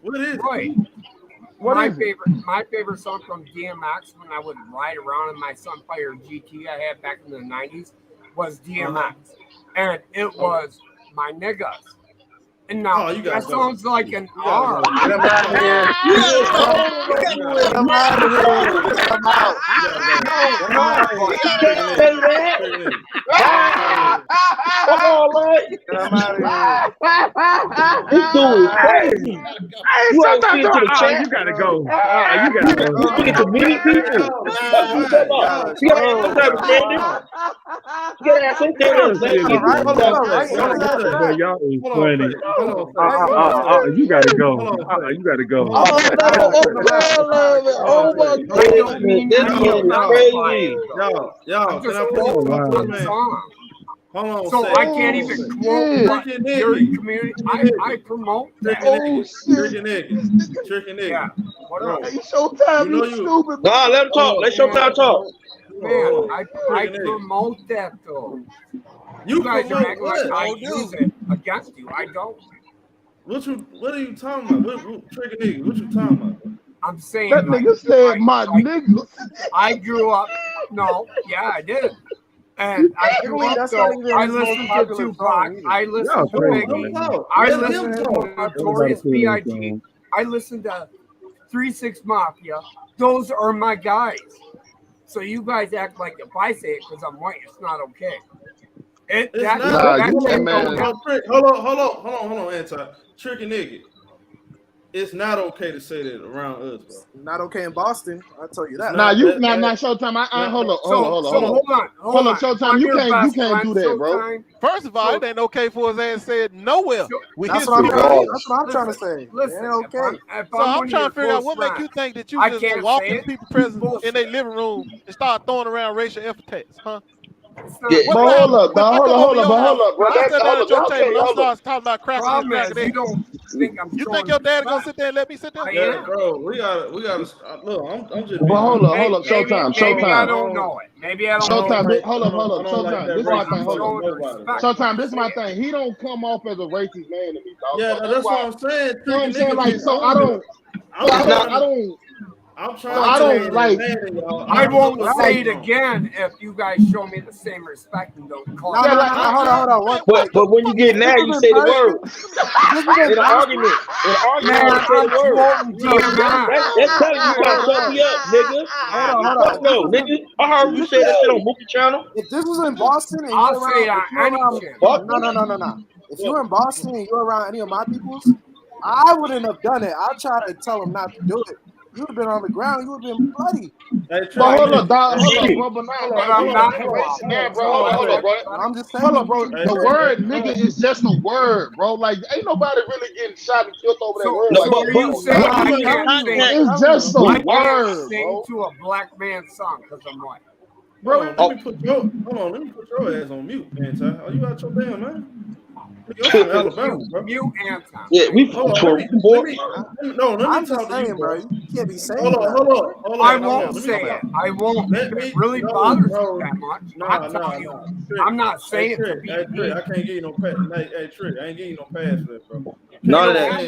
What is it? My favorite song from DMX when I would ride around in my Sunfire GT I had back in the 90s was DMX, and it was My Niggas. And now that sounds like an R. Get him out of here. I'm out of here. I'm out. Come on, man. I'm out of This dude is crazy. You ain't speaking to the chat. You gotta go. You gotta go. You speaking to many people. What you talking about? You gotta have some type of standard. You gotta have some kind of standard. Y'all is funny. You gotta go. You gotta go. Oh my goodness, this is crazy. Y'all, can I put hold on. So I can't even quote what your community. I promote that. Tricky nigga. Yeah. Hey, Showtime, you stupid. Nah, let him talk. Let Showtime talk. Man, I promote that though. You guys are acting like I use it against you. I don't. What are you talking about? What Tricky nigga? What you talking about? I'm saying That nigga said my nigga. I grew up. No, yeah, I did. And I grew up though. I listened to Tupac. I listened to Biggie. I listened to Notorious B.I.G. I listened to 3 6 Mafia. Those are my guys. So you guys act like if I say it because I'm white, it's not okay. Hold on, Anti. Tricky nigga. It's not okay to say that around us, bro. Not okay in Boston. I'll tell you that. Now Showtime. Hold on. Showtime. You can't do that, bro. First of all, it ain't okay for his ass said nowhere. That's what I'm trying to say. Listen, okay. So I'm trying to figure out what makes you think that you just walk in people's presence in their living room and start throwing around racial epithets, huh? Yeah, but hold up, bro. I start talking about cracking you think your dad gonna sit there and let me sit there? Yeah, bro. We gotta look. I'm just. But hold up. Showtime. Maybe I don't know it. Maybe I don't know it. Hold up. Showtime. This is my thing. Showtime. This is my thing. He don't come off as a racist man to me, dog. Yeah, that's what I'm saying. You know what I'm saying? Like, so I don't. I'm trying I won't say it again if you guys show me the same respect and don't call hold on. But when you get mad, you say the word. In an argument, you say the word. That's telling you gotta shut me up, nigga. Hold on, nigga. I heard you say that shit on Mookie Channel. If this was in Boston and I'll say that no. If you're in Boston and you're around any of my peoples, I wouldn't have done it. I'll try to tell them not to do it. You would have been on the ground. You would have been bloody. But hold up, dog. Hold up, bro. I'm just saying. Hold up, bro. The word nigga is just a word, bro. Like, ain't nobody really getting shot and killed over that word. It's just a word, bro. Sing to a black man song because I'm white. Bro, let me put your ass on mute, Anti. Are you out your damn man? Mute Anti. Yeah, we let me talk to you, bro. You can't be saying Hold on. I won't say it. I won't. It really bothers me that much. I'm not saying it. Hey, Trick, I can't give you no pass. Hey, Trick, I ain't giving you no pass for that, bro. None of that.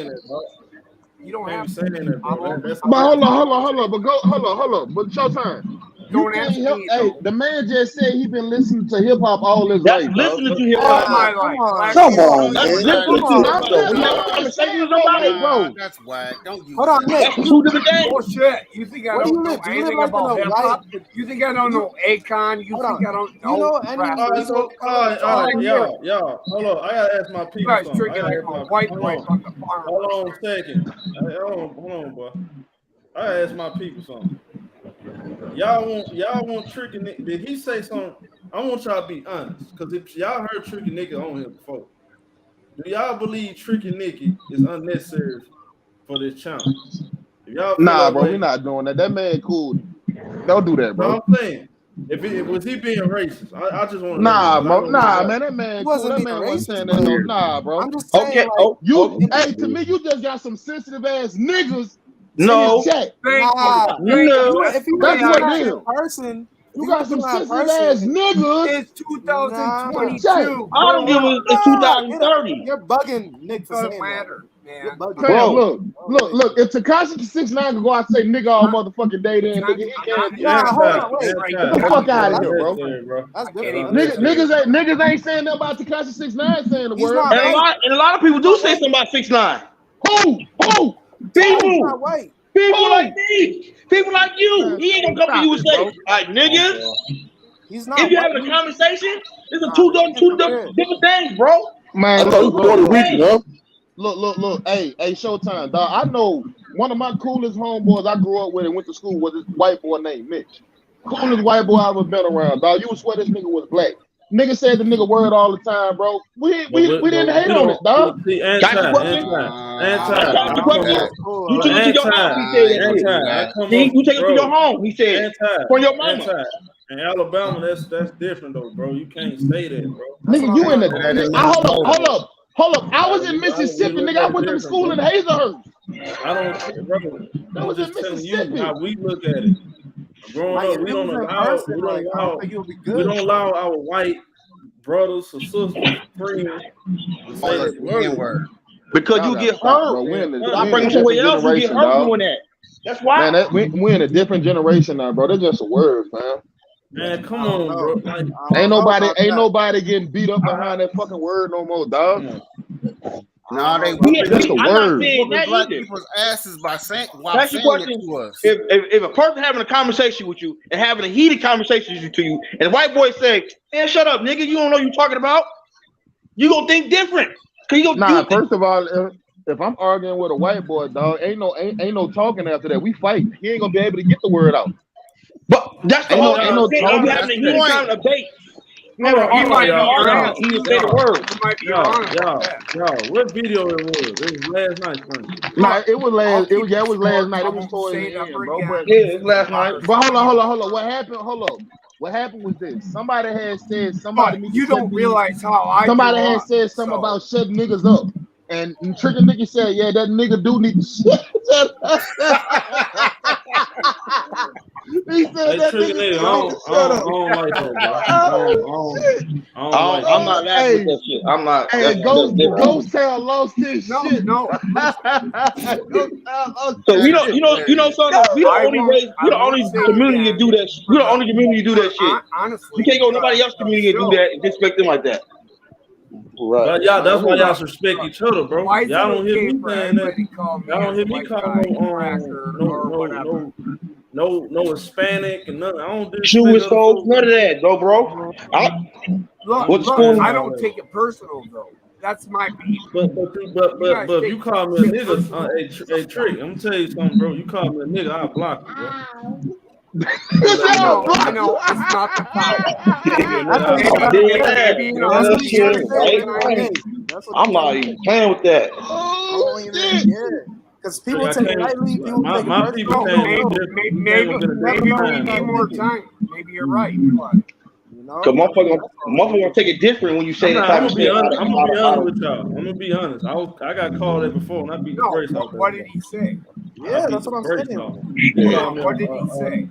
You don't have saying that, bro. But hold on. But Showtime. You can't help. Hey, the man just said he been listening to hip hop all his life. Listening to hip hop. Come on, man. That's whack. Don't use Hold on, Nick. Bullshit. You think I don't know anything about hip hop? You think I don't know Akon? You think I don't know? All right, y'all. Hold on. I gotta ask my people. You guys drinking like a white boy from the farm. Hold on a second. Hold on, boy. I gotta ask my people something. Y'all want Tricky Nick? Did he say something? I want y'all to be honest, because if y'all heard Tricky Nicky on here before, do y'all believe Tricky Nicky is unnecessary for this channel? Nah, bro, we're not doing that. That man cool. Don't do that, bro. No, I'm saying, was he being racist? I just want to. Nah, bro. Nah, man, that man cool. That man wasn't saying that. Nah, bro. I'm just saying. Okay. Hey, to me, you just got some sensitive ass niggas. No. No. If you that's what it is. Person, you got some sensitive ass niggas. It's 2022. I don't give a. It's 2030. You're bugging, Nick, for saying matter. You're bugging. Bro, look. If Tekashi 6ix9ine can go out and say nigga all motherfucking day, then nigga, he can't. Get the fuck out of here, bro. That's different. Niggas ain't saying nothing about Tekashi 6ix9ine saying the word. And a lot of people do say something about 6ix9ine. Who? People like me. People like you. He ain't gonna come to you and say, like, niggas. He's not. If you're having a conversation, there's two different things, bro. Man, look, Puerto Rican, bro. Look. Hey, Showtime, dog. I know one of my coolest homeboys I grew up with and went to school was this white boy named Mitch. Coolest white boy I ever been around, dog. You would swear this nigga was black. Nigga said the nigga word all the time, bro. We didn't hate on it, dog. You took it to your home. He said you take it to your home. He said for your mama. In Alabama, that's different though, bro. You can't say that, bro. Nigga, you in the hold up. I was in Mississippi, nigga. I went to school in Hazelhurst. I don't, bro. I was just telling you how we look at it. Growing up, we don't allow our white brothers or sisters, friends to say that word. Because you get hurt. I bring somewhere else, you get hurt doing that. That's why. Man, we're in a different generation now, bro. They're just a word, man. Man, come on, bro. Like, ain't nobody getting beat up behind that fucking word no more, dog. No, they just a word. Black people's asses by saying it to us. If a person having a conversation with you and having a heated conversation to you, and the white boy say, "Man, shut up, nigga, you don't know what you're talking about," you gonna think different. First of all, if I'm arguing with a white boy, dog, ain't no talking after that. We fight. He ain't gonna be able to get the word out. But that's the whole thing. You having a heated debate. Never you might argue. He would say the word. Yo, what video it was? It was last night. Nah, it was last. It was last night. It was towards the end, bro. But it was last night. But hold on. What happened? Hold on. What happened was this. Somebody had said somebody. You don't realize how I. Somebody had said something about shutting niggas up, and Trigger nigga said, "Yeah, that nigga do need to shut." He said that nigga don't like that, bro. I'm not laughing at that shit. I'm not. Hey, Ghost Town lost his shit. No. So you know something. We the only community to do that. We the only community to do that shit. Honestly, you can't go to nobody else's community to do that and disrespect them like that. Right. But that's why y'all respect each other, bro. Y'all don't hear me saying that. Y'all don't hear me calling no Hispanic and nothing. I don't do Jewish folks, none of that, though, bro. Look, I don't take it personal though. That's my beef. But if you call me a nigga, hey Trick, I'm gonna tell you something, bro. You call me a nigga, I'll block you, bro. I know, it's not the I'm not even playing with that. Because people take it lightly. My people maybe we need more time. Maybe you're right. Cause motherfucker gonna take it different when you say that type of shit. I'm gonna be honest with y'all. I'm gonna be honest. I got called that before, and I beat the brakes off that. What did he say? Yeah, that's what I'm saying. What did he say?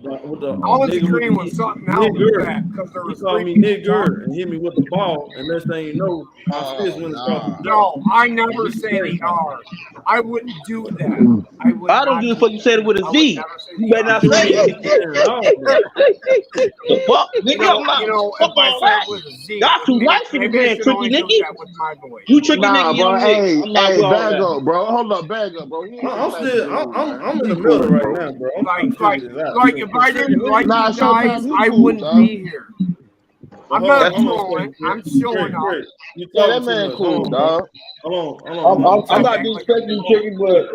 I was agreeing with something else because there was. He called me nigger and hit me with the ball, and next thing you know, my fist went across the jaw. No, I never said ER. I wouldn't do that. I don't do it for you said it with a Z. You better not say it. The fuck, nigga, I'm not. You know, if I said it with a Z, y'all too light for the man, tricky nigga. You tricky nigga, bro. Hey, bag up, bro. Hold up, bag up, bro. I'm in the middle right now, bro. Like if I didn't like you guys, I wouldn't be here. I'm not trolling. I'm showing up. Yeah, that man cool, dog. Hold on. I'm not disrespecting you, Chicken, but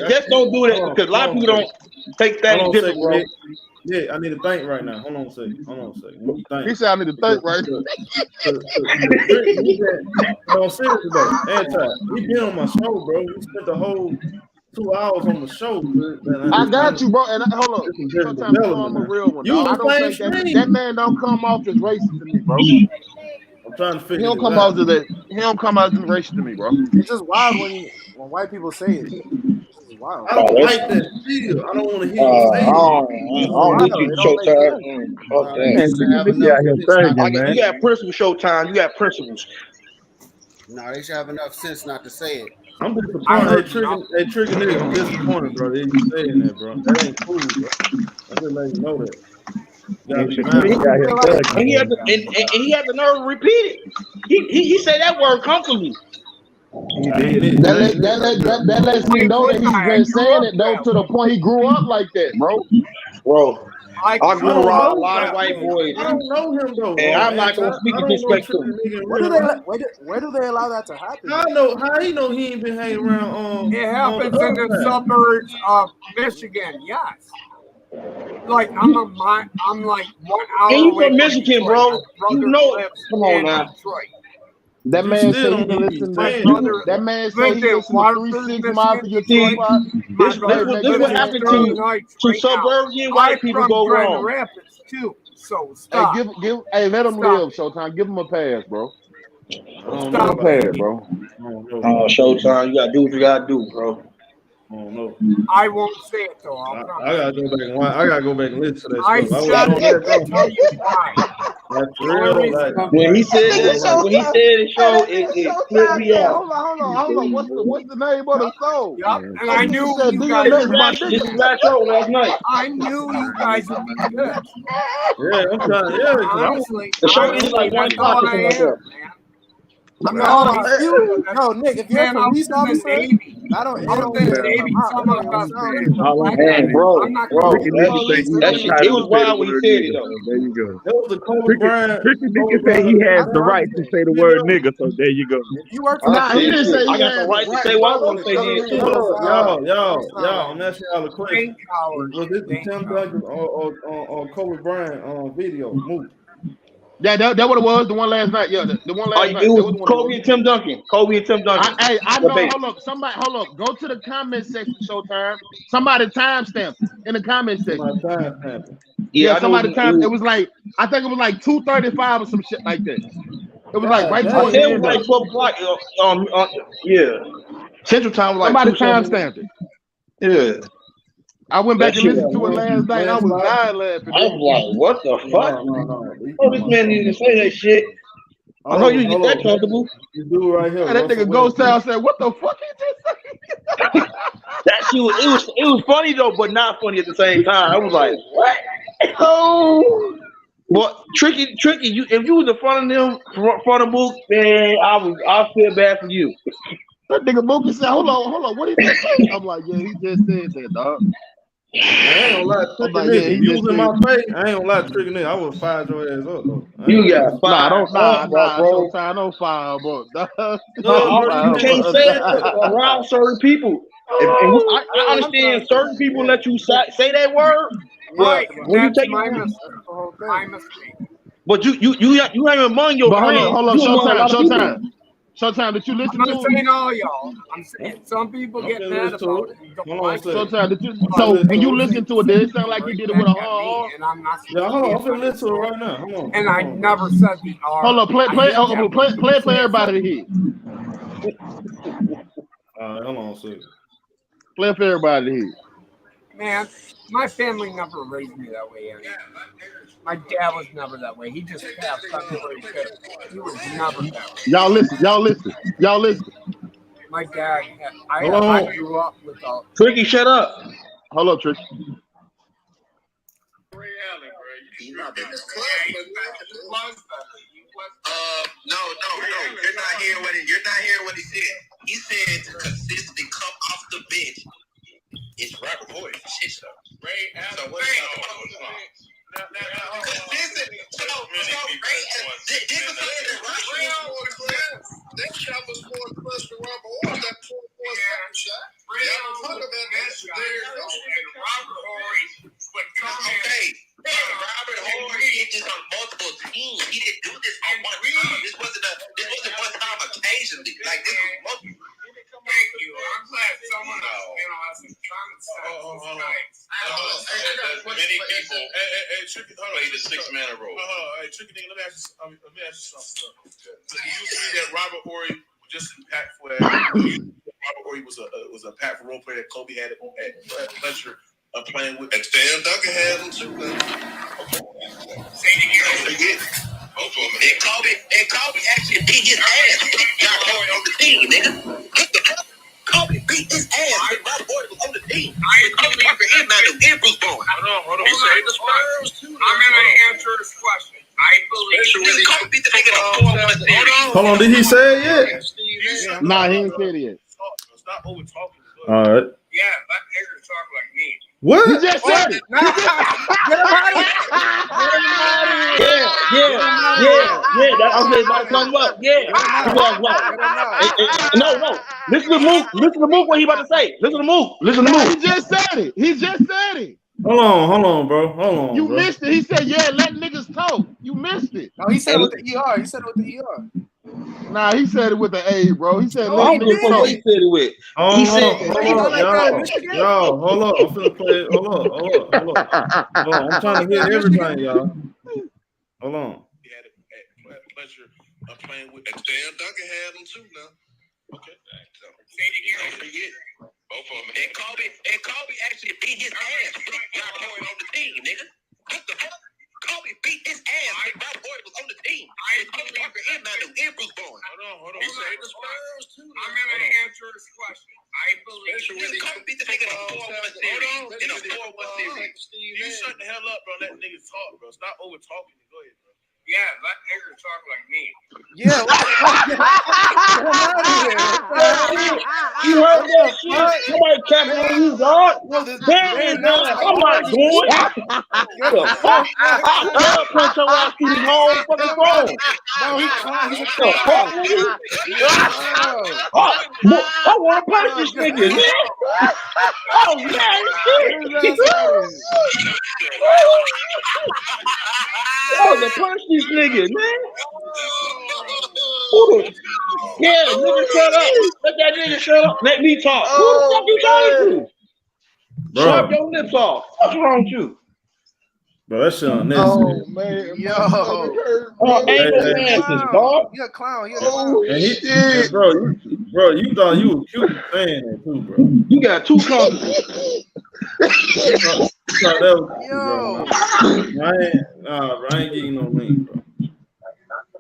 just don't do that because a lot of people don't take things different, bro. Yeah, I need to think right now. Hold on a second. He said I need to think right now. Seriously though, he been on my show, bro. We spent the whole 2 hours on the show. I got you, bro. And hold on. Sometimes I'm a real one. I don't think that man don't come off as racist to me, bro. I'm trying to figure. He don't come out as racist to me, bro. It's just wild when white people say it. It's wild. I don't like that feel. I don't want to hear you say it. Showtime. You got principles, Showtime. You got principles. No, they should have enough sense not to say it. I'm disappointed. Hey, Trigger nigga, I'm disappointed, bro. They you saying that, bro. That ain't cool, bro. I just let you know that. And he had the nerve to repeat it. He said that word comfortably. That lets me know that he's been saying it though to the point he grew up like that, bro. I grew around a lot of white boys. I don't know him though. And I'm not gonna speak disrespect to him. Where do they allow that to happen? I know how he know he ain't been hanging around. It happens in the suburbs of Michigan. Yes. Like I'm like 1 hour. And you away from Michigan, bro? You know it. Come on now. Detroit. That man said he can listen to that man said he listen to 3 6 Mafia Tupac. This what happened to suburban white people go wrong. Rapids too. So stop. Hey, let him live, Showtime. Give him a pass, bro. Give him a pass, bro. Oh, Showtime, you gotta do what you gotta do, bro. No. I won't say it though. I gotta go back and watch. I gotta go back and listen to that I stuff. tell you why. That's real. Like, when he said it, show it flipped me out. Hold on. What's the name of the song? Yep. And I knew you guys last night. I knew you guys would be good. Yeah, I'm trying. Yeah, honestly, the show is like 1 o'clock or something like that. I'm not no, Nick. If you're a police officer, I don't. Man, bro. It was wild when he said it though. There you go. That was the Kobe Bryant. Ricky nigga said he has the right to say the word nigga, so there you go. You work Nah, he didn't say I got the right to say what I want to say. Y'all, I'm asking y'all a question. Was this the Tim Duncan or Kobe Bryant video movie? Yeah, that what it was. The one last night. Yeah, the one last night. It was Kobe and Tim Duncan. I know. Hold up. Go to the comment section, Showtime. Somebody timestamp in the comment section. Yeah, somebody time. It was like I think it was like 2:35 or some shit like that. It was like right before it was like 12 o'clock. Yeah. Central Time was like somebody timestamped it. Yeah. I went back and listened to it last night. I was dying laughing. I was like, what the fuck? Oh, this man needed to say that shit. I know you get that comfortable. You do right here. And that nigga Ghost Town said, what the fuck he just say? That shit it was funny though, but not funny at the same time. I was like, what? Oh. Well, tricky. You if you was in front of them, front of Mook, man, I feel bad for you. That nigga Mookie said, hold on, what did he just say? I'm like, yeah, he just said that, dog. I ain't gonna lie, tricking nigga. You was in my face. I ain't gonna lie, tricking nigga. I would have fired your ass up though. You got fired. Bro. Don't fire him up. You can't say that around certain people. I understand certain people let you say that word. Right. When you take my mistake. But you ain't among your friends. Hold on, Showtime, did you listen to it? I'm not saying all y'all. I'm saying some people get mad about it. So when you listen to it, did it sound like you did it with a hard? And I'm not. Yeah, hold on. I'm gonna listen to it right now. Hold on. And I never said the R. Hold on, play for everybody to hear. Hold on a second. Play for everybody to hear. Man, my family never raised me that way. My dad was never that way. He just passed February 5th. He was never that way. Y'all listen. My dad, I grew up without. Tricky, shut up. Hold up, Tricky. No. You're not hearing what he said. He said to consistently come off the bench. It's Robert Horry. Shit, so. So what? Robert Horry did this on multiple teams. He didn't do this on one time. This wasn't one time occasionally. Like this was multiple. Thank you. I'm glad someone else, has been on many people. Hey, Tricky, play the 6-man role. Hey, Tricky, let me ask you something. So do you agree that Robert Horry was just impactful? Robert Horry was a impactful role player that Kobe had pleasure of playing with. And Tim Duncan had him too. Say it again. And Kobe actually beat his ass. Got Horry on the team, nigga. Kobe beat his ass when Robert Horry was on the team. Kobe Parker and Bruce Bowen. Hold on. I'm gonna answer this question. I believe Kobe beat the nigga in the 4-1 series. Hold on, did he say it yet? Nah, he ain't said it yet. Stop over talking. All right. Yeah, let niggas talk like me. What? He just said it. Get him out of here. Yeah. That I'm saying about to come up. Yeah. You was right. No. Listen to Mook. Listen to Mook. What he about to say? Listen to Mook. He just said it. Hold on, bro. Hold on. You bro. missed it. He said, "Yeah, let niggas talk." You missed it. No, he said it with the ER. He said it with the ER. Nah, he said it with the A, bro. He said, I don't give a fuck what he said it with. He said, y'all, hold up. I'm finna play it. Hold up. I'm trying to hear everything, y'all. Hold on. He had a pleasure of playing with. And Dan Duncan had him too now. Okay. Don't forget. Both of them. And Kobe actually beat his ass. Got point on the team, nigga. What the fuck? Kobe beat his ass. Bob Boyd was on the team. Kobe Parker and Manu and Bruce Bowen. Hold on. He said the Spurs too. I'm gonna answer this question. I believe Kobe beat the nigga in a 4-1 series. In a 4-1 series. You shut the hell up, bro. Let niggas talk, bro. Stop over talking. Go ahead, bro. Yeah, let niggas talk like me. Yeah. You heard that shit? Somebody tapping on you, dog. Damn, I'm not doing it. What the fuck? I'll punch your ass through the whole fucking phone. No, he's crying. What the fuck, nigga? I want to punch this nigga, man. Oh, man, shit. I want to punch this nigga, man. Yeah, nigga, shut up. Let that nigga shut up. Let me talk. Who the fuck you talking to? Shut your lips off. What's wrong with you? Bro, that shit on this. Oh, man. Yo. Ain't no answers, dog. You're a clown. And bro, you thought you was cute saying that too, bro. You got too comfortable. I ain't getting no ring, bro.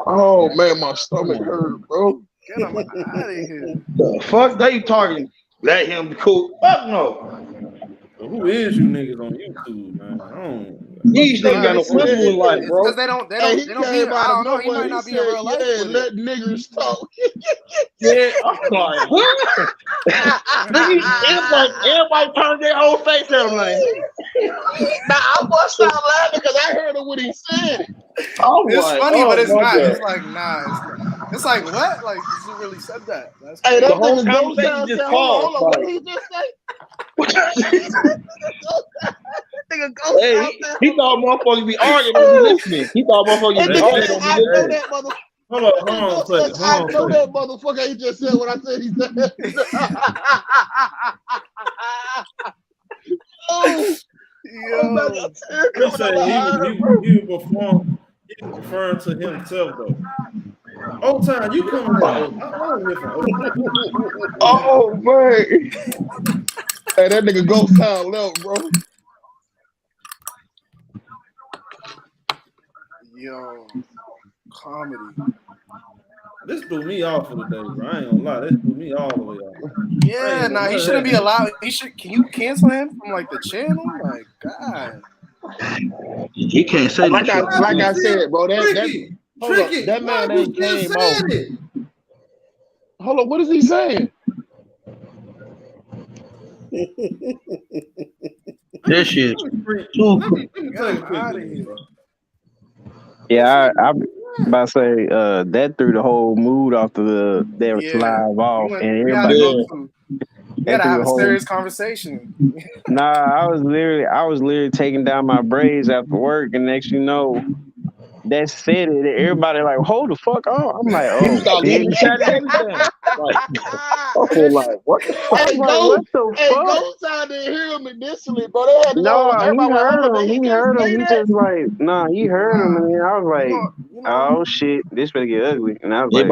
Oh man, my stomach hurt, bro. Get him out of here. The fuck they talking? Let him be cool. Fuck no. Who is you niggas on YouTube, man? I don't. These niggas got no principle in life, bro. Because they don't be. I don't know. He might not be in real life. Yeah, let niggers talk. Yeah, I'm like, what? Everybody turned their whole face at him like. Now I bust out laughing because I heard it when he said it. It's funny, but it's not. It's like, nah. It's like, what? Like, you really said that. That's hey, that the whole conversation just paused. Hold on, what did he just say? Hey, he thought motherfuckers be arguing when he listening. He thought motherfuckers be arguing when he listening. Hold on a second. I know that motherfucker. He just said what I said. He said. He said he was referring to himself though. Old time, you coming back? Oh man! Hey, that nigga Ghost Town left, bro. Yo, comedy. This threw me off for the day, bro. I ain't gonna lie. This threw me all the way off. Yeah, nah, he shouldn't be allowed. Can you cancel him from like the channel? Like, God. He can't say like I said, bro. That man ain't came out. Hold on, what is he saying? This shit. Yeah, I'm about to say that threw the whole mood off the live off, and everybody. You gotta have a serious conversation. Nah, I was literally taking down my braids after work, and next you know, that said it. Everybody like, hold the fuck on. I'm like, oh, I feel like, what the fuck? Hey, what the fuck? Ghost out there hear him initially, bro. They had to no, he heard him. He just like, he heard him, and I was like, oh shit, this better get ugly. And I was like, I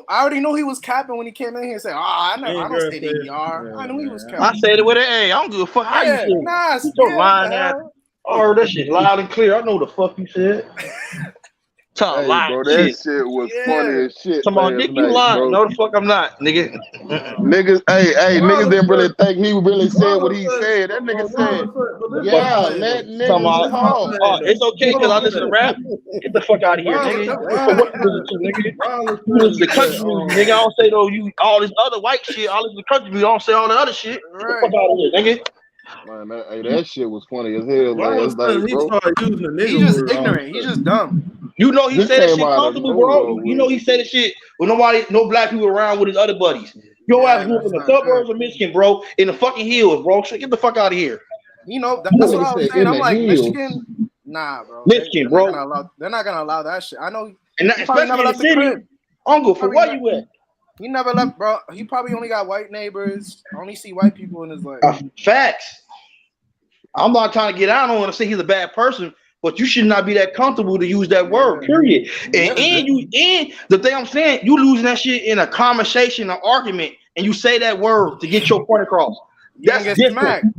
already knew he was capping when he came in here and said, I don't say the ER. I knew he was capping. I said it with an A. I don't give a fuck how you said it. Nah, you're lying at. I heard that shit loud and clear. I know the fuck you said. Hey, bro, that shit was funny as shit. Come on, Nick, you lying. No, the fuck I'm not, nigga. Niggas, niggas didn't really think he really said what he said. That nigga said, yeah, let niggas talk. It's okay because I listen to rap. Get the fuck out of here, nigga. What you listen to, nigga? You listen to country music, nigga. I don't say all this other white shit. I listen to country music. I don't say all the other shit. Get the fuck out of here, nigga. Man, that shit was funny as hell. Why was Like, he bro, started using the nigga He's just word all of a ignorant. He's sudden? just dumb. You know he This said that came shit out of comfortable, bro. nowhere You know with he said that shit with no black people around with his other buddies. Your ass grew up in the suburbs of Michigan, bro, in the fucking hills, bro. So get the fuck out of here. You know, That that's nigga what I was said saying. in I'm the like, hills. Michigan, nah, bro. Michigan, bro. They're not gonna allow that shit. I know. And He probably especially never in the left the city. crib. Uncle, for Probably where not- you at? He never left, bro. He probably only got white neighbors. Only see white people in his life. Facts. I'm not trying to get out on him and say he's a bad person, but you should not be that comfortable to use that word, period. And the thing I'm saying, you losing that shit in a conversation, an argument, and you say that word to get your point across. That's different.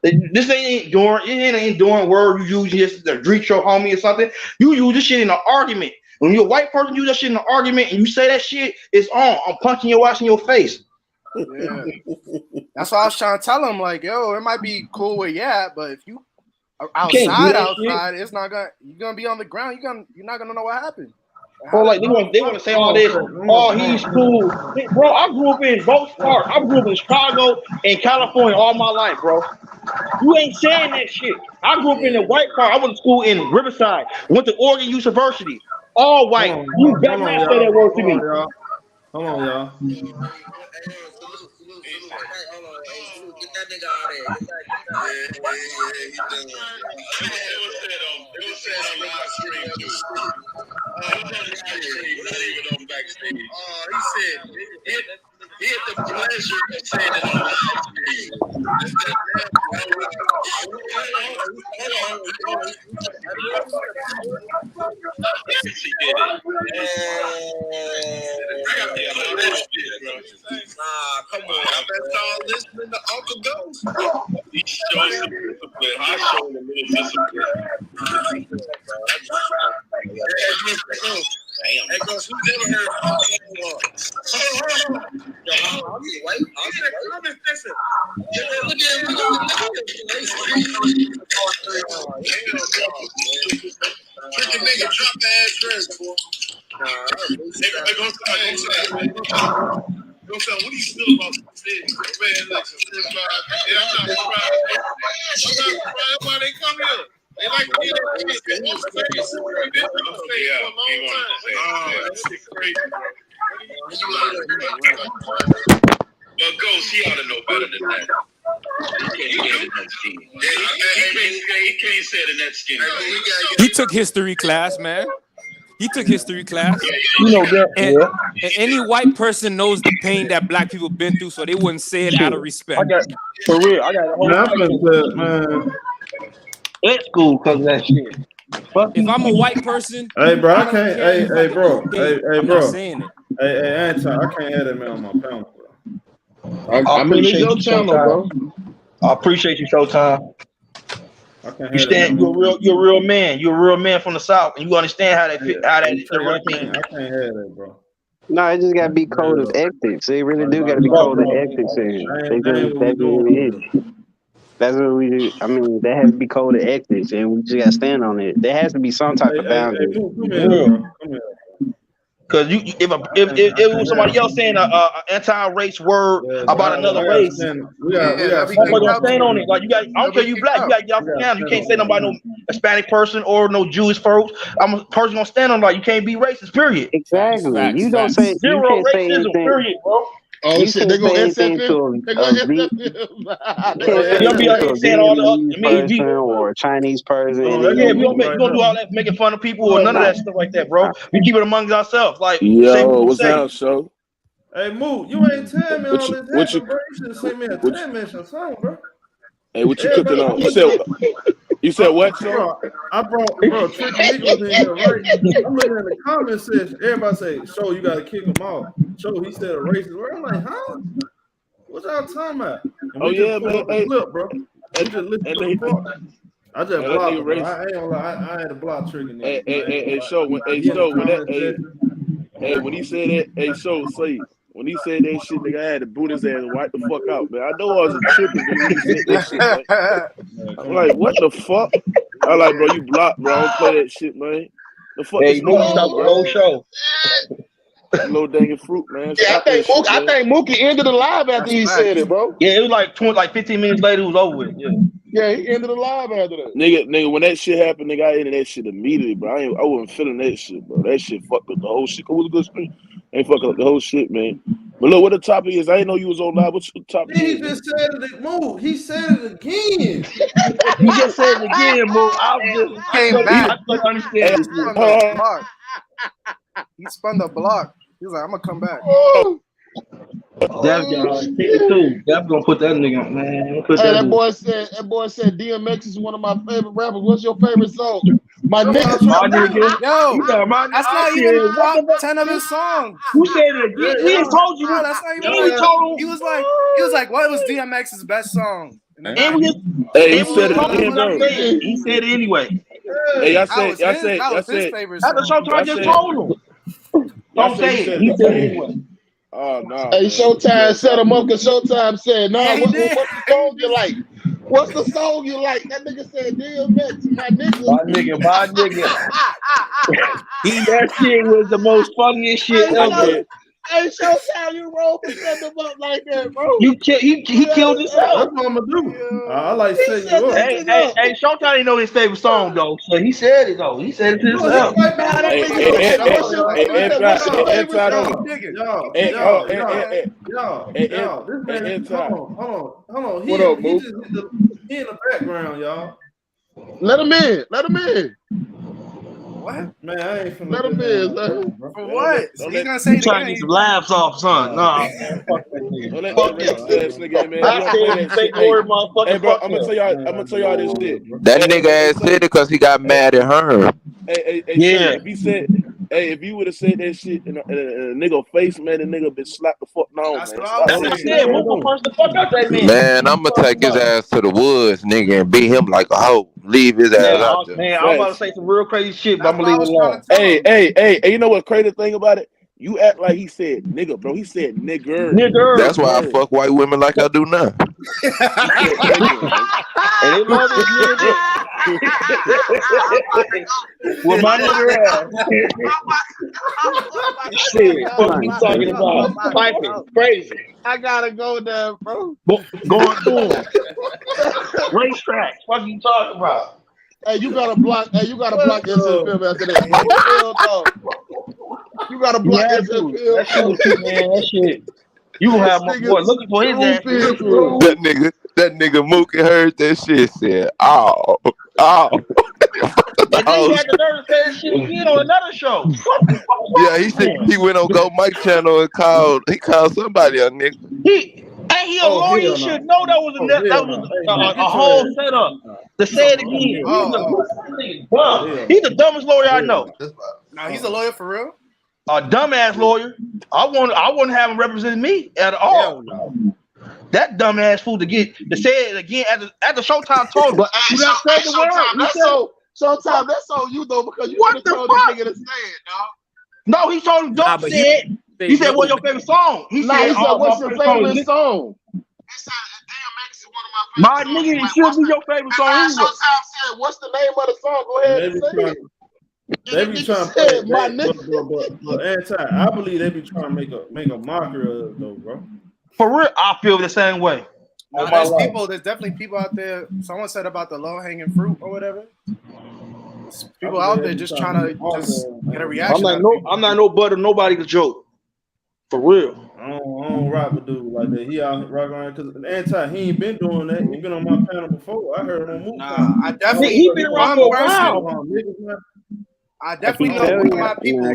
This ain't doing word you use just to greet your homie or something. You use this shit in an argument. When you're a white person, use that shit in an argument and you say that shit, it's on. I'm punching your ass in your face. Yeah. That's why I was trying to tell him, like, yo, it might be cool where you at, but if you are outside, it's not gonna. You're gonna be on the ground. You're not gonna know what happened. Bro, like they want to say all this. Oh, he's cool, bro. I grew up in both parts. I grew up in Chicago and California all my life, bro. You ain't saying that shit. I grew up in the white part. I went to school in Riverside. Went to Oregon University. All white. You better not say that word to me. Hold on, y'all. Get that nigga out of here. It was said on live stream too. Not even on backstage. He said he had the pleasure of saying it on live stream. Yes, he did it. Nah, come on. I bet y'all listening to Uncle Ghost. He showed some discipline. I showed a little discipline. Hey, Ghost, who's ever heard of Freaking nigga, drop the address, boy. What do you feel about this? Man, listen, I'm not surprised. I'm not surprised why they come here. They like to get that on stage. We've been on stage for a long time. That shit crazy, bro. But Ghost, he ought to know better than that. He can't say the net skin. He took history class, man. He took history class. You know that, and any white person knows the pain that black people been through, so they wouldn't say it out of respect. I got a whole man. At school because of that shit. If I'm a white person, hey bro, I can't. Hey bro, I'm bro. not saying it. Hey Anton, I can't have that man on my panel, bro. I mean, it's your channel, bro. I appreciate you, Showtime. You're a real man. You're a real man from the South, and you understand how that I can't have that, bro. No, it just gotta be code of ethics. They really do gotta be code of ethics in here. That's what we do. I mean, that has to be code of ethics, and we just gotta stand on it. There has to be some type of boundary. Because if it was somebody else saying an anti-race word about another race, we got stand on it. Like you got, I don't care you black, you got to get off the camera. You can't say nobody no Hispanic person or no Jewish folks. I'm a person gonna stand on like you can't be racist. Period. Exactly. You don't say zero racism. Period, bro. Oh shit, they gonna accept him. They gonna accept him. You'll be out here saying all the person or a Chinese person. Yeah, we don't do all that making fun of people or none of that stuff like that, bro. We keep it amongst ourselves. Like, yo, what's up, show? Hey, Moo, you ain't telling me all this happened, bro. You should have sent me a 10-mention song, bro. Hey, what you cooking on? You said what, show? I brought Tricky Nicholas in here, right? I'm looking in the comment section. Everybody say, "Show, you gotta kick him off." Show, he said a racist word. I'm like, huh? What y'all talking about? Oh yeah, man. Hey, look, bro. I just blocked him. Bro. I ain't gonna lie. I had to block Tricky Nicholas. Hey, show. When he said that, hey, show, say. When he said that shit, nigga, I had to boot his ass and wipe the fuck out, man. I know I was a tripping when he said that shit, man. I'm like, what the fuck? I like, bro, you blocked, bro. I don't play that shit, man. The fuck hey, is going on, stop the whole show. Low dangling fruit, man. Yeah, I think Mookie ended the live after he said it, bro. Yeah, it was like 15 minutes later. It was over with. Yeah, he ended the live after that. Nigga, when that shit happened, nigga, I ended that shit immediately, bro. I wasn't feeling that shit, bro. That shit fucked up the whole shit. It was a good screen. Ain't fucking up the whole shit, man. But look, what the topic is? I didn't know you was on live. What's the topic? He just said it. Move. He said it again. He just said it again, bro. Came back. I couldn't understand. He spun the block. He was like, I'm gonna come back. That's gonna put that nigga on, man. That boy said DMX is one of my favorite rappers. What's your favorite song? My nigga. Yo, that's not even the top 10 of his songs. Who said it again? He just told you. No, that's not even. He was like, what was DMX's best song? He said it again, bro. He said it anyway. Hey, That was his favorite song. That's the ShowTyme just told him. Don't say it. He said it anyway. Oh no. Hey, ShowTyme set him up because ShowTyme said, "Nah, what's the song you like? What's the song you like?" That nigga said, "DMX, my nigga." My nigga. That shit was the most funniest shit ever. Hey, ShowTyme, you roll for setting him up like that, bro. He killed himself. That's what I'm gonna do. I like setting you up. Hey, ShowTyme didn't know his favorite song though, so he said it though. He said it to himself. This man, hold on. He What up, he Mook? just he in the background, y'all. Let him in. What? Man, I ain't finna Let him in, man. For what? He's gonna say it Trying to again. get some laughs off, son. Nah. Don't let that nigga in, man. Hey, bro, I'm gonna tell y'all this shit. That nigga ass said it because he got mad at her. Hey, Yeah. if you would have said that shit in a nigga face, man, the nigga been slapped the fuck down, man. That's what I said. Move the first the fuck out that man. Man, I'm gonna take his ass to the woods, nigga, and beat him like a hoe. Leave his ass out there. Man, I'm about to say some real crazy shit, but I'm gonna leave it alone. Hey, you know what crazy thing about it? You act like he said nigga, bro. He said nigger. That's why I fuck white women like I do now. And they love this nigga. With my nigga ass. Shit, what you talking about? Piping, crazy. I gotta go there, bro. Going through him. Racetrack. What you talking about? Hey, you gotta block SFM after that. You gotta block SFM. That shit was cute, man. That shit. You gonna have my boy looking for his ass. That nigga Mookie heard that shit. Said, "Oh." And then he had the nerve to say that shit again on another show. Yeah, he said he went on Go Mike channel and called somebody a nigga. He a lawyer. You should know that was a whole setup to say it again. He's the dumbest lawyer I know. Nah, he's a lawyer for real. A dumbass lawyer. I wouldn't have him represent me at all. That dumbass fool to say it again after ShowTyme told him. But ShowTyme, that's on you though, because you could have told that nigga to say it, dog. No, he told him don't say it. He said, "What's your favorite song?" He said, "What's your favorite song?" My nigga, it should be your favorite song. ShowTyme said, "What's the name of the song?" Go ahead and say it. They be trying to play my nigga. But I believe they be trying to make a mockery of it though, bro. For real, I feel the same way. No, there's definitely people out there. Someone said about the low hanging fruit or whatever. People out there just trying to just get a reaction. I'm not no butt or nobody to joke. For real. I don't rock with dude like that. He out rocking around because he ain't been doing that. He been on my panel before. I heard him on Mook. I definitely he been around for a while. I definitely know one of my people.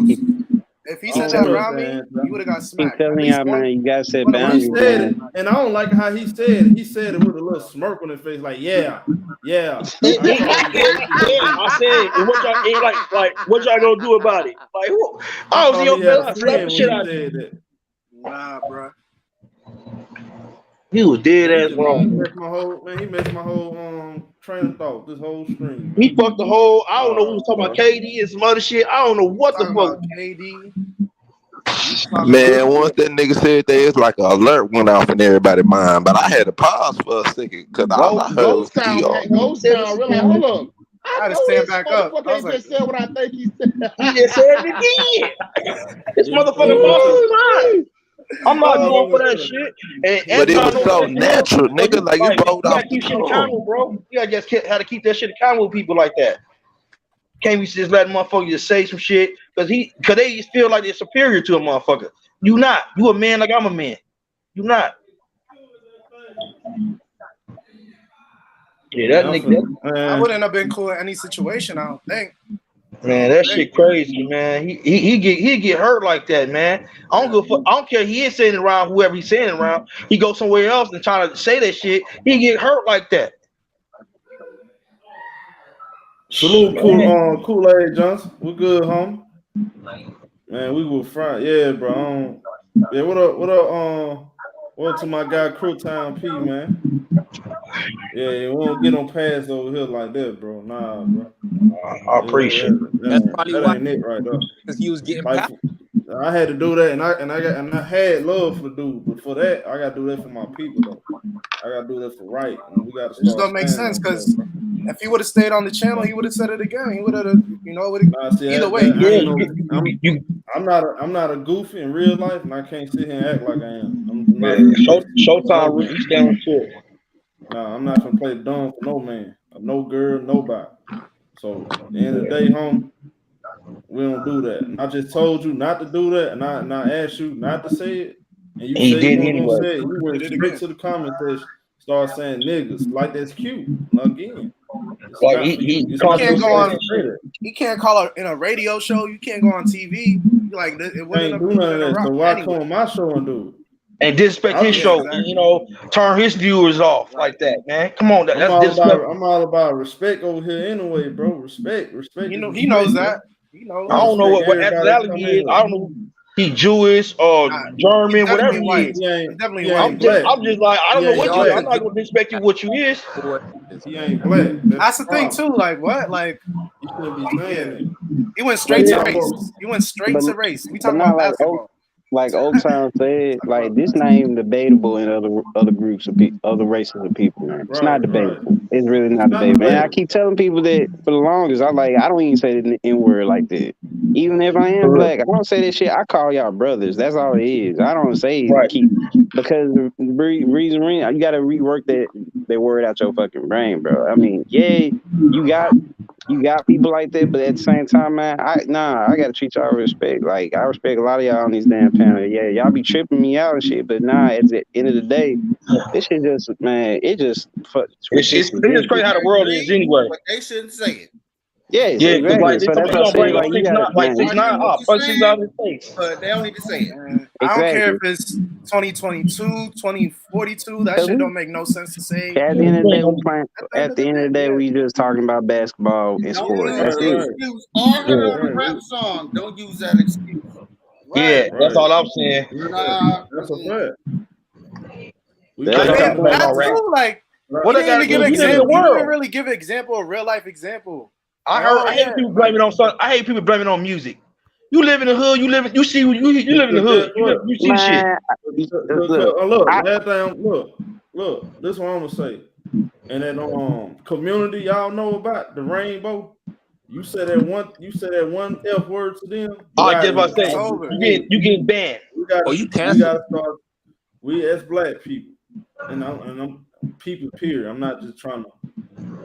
If he said that around me, he would have got smacked. Keep telling y'all, man, you gotta set boundaries. He said it, and I don't like how he said it. He said it with a little smirk on his face, like, yeah. I said, what y'all what y'all gonna do about it? Like, who? I was your shit out there. Nah, bro. He was dead ass wrong. He messed my whole train of thought. This whole stream. He fucked the whole. I don't know who was talking about KD and some other shit. I don't know what the fuck. KD. Man, once that nigga said that, it's like an alert went off in everybody's mind. But I had to pause for a second because all I heard was Ghost Town, really, hold up. I just know stand this back up. motherfucker I was ain't like, just said what I think he said. He just said it again. This motherfucker lost his mind. I'm not going for that shit. And But it Anton was knows so that, natural, nigga. Like it rolled you off gotta the keep shit tongue. accountable, bro. You gotta just how to keep that shit accountable with people like that. Can't be just letting motherfuckers just say some shit because they just feel like they're superior to a motherfucker. You not. You a man like I'm a man. You not. Yeah, that nigga. I wouldn't have been cool in any situation. I don't think. Man, that shit crazy, man. He get hurt like that, man. I don't care. He is saying it around whoever he's saying it around. He goes somewhere else and trying to say that shit. He get hurt like that. Salute, Kool-Aid Johnson. We good, homie. Man, we were fried. Yeah, bro. Yeah, what up to my guy Crewtown P, man. Yeah, we don't get on pass over here like that, bro. Nah, bro. I appreciate it. That's probably that why. Ain't it right there. Because he was getting like, I had to do that, and I had love for the dude, but for that, I got to do that for my people, though. I got to do that for right, and we got to start. It just don't make sense because if he would have stayed on the channel, he would have said it again. He would have, either way. I'm not a goofy in real life, and I can't sit here and act like I am. Showtime, you stand shit. Nah, I'm not gonna play dumb for no man, no girl, nobody. So at the end of the day, homie, we don't do that. And I just told you not to do that, and I asked you not to say it, and you said you weren't gonna say it. You went straight to the comment section, start saying niggas like that's cute again. Like he can't go on. He can't call in a radio show. You can't go on TV. Like it wouldn't do none of that. So why come on my show and do it? And disrespect his show, and, turn his viewers off like that, man. Come on, that's disrespectful. I'm all about respect over here anyway, bro. Respect. He knows that. He knows. I don't know what nationality he is. I don't know. He Jewish or German, whatever he is. Definitely I'm just like, I don't know what you is. I'm not gonna disrespect you what you is. He ain't black. That's the thing too. Like what? Like you shouldn't be saying it. He went straight to race. He went straight to race. We talking about basketball. Like Old Town said, like this not even debatable in other groups of people, other races of people, man. It's not debatable. Right. It's really not debatable. And I keep telling people that for the longest, I don't even say the N-word like that. Even if I am black, I don't say that shit. I call y'all brothers. That's all it is. I don't say because the reason you got to rework that word out your fucking brain, bro. I mean, yeah, you got people like that, but at the same time, man, I gotta treat y'all with respect. Like I respect a lot of y'all on these damn panels. Yeah, y'all be tripping me out and shit, but at the end of the day, this shit just, man, it's just crazy how the world is anyway. But they shouldn't say it. Yeah, exactly. Like, so that's what I'm saying. Like, you got 6 9 up, punch his out his face. But they don't need to say it. I don't care if it's 2022, 2042. That shit don't make no sense to say. At the end of the day, we just talking about basketball and sports. That's it. Or a rap song. Don't use that excuse. Yeah, that's all I'm saying. That's a fact. That's true. Like, what they gotta give example? You didn't really give an example, a real life example. I hate people blaming on something. I hate people blaming on music. You live in the hood. You live in the hood. You see shit. Look. This is what I'm gonna say. And that community y'all know about the rainbow. You said that one F word to them. I just about to say you getting banned. You gotta start. We as black people, and I'm people. Period. I'm not just trying to.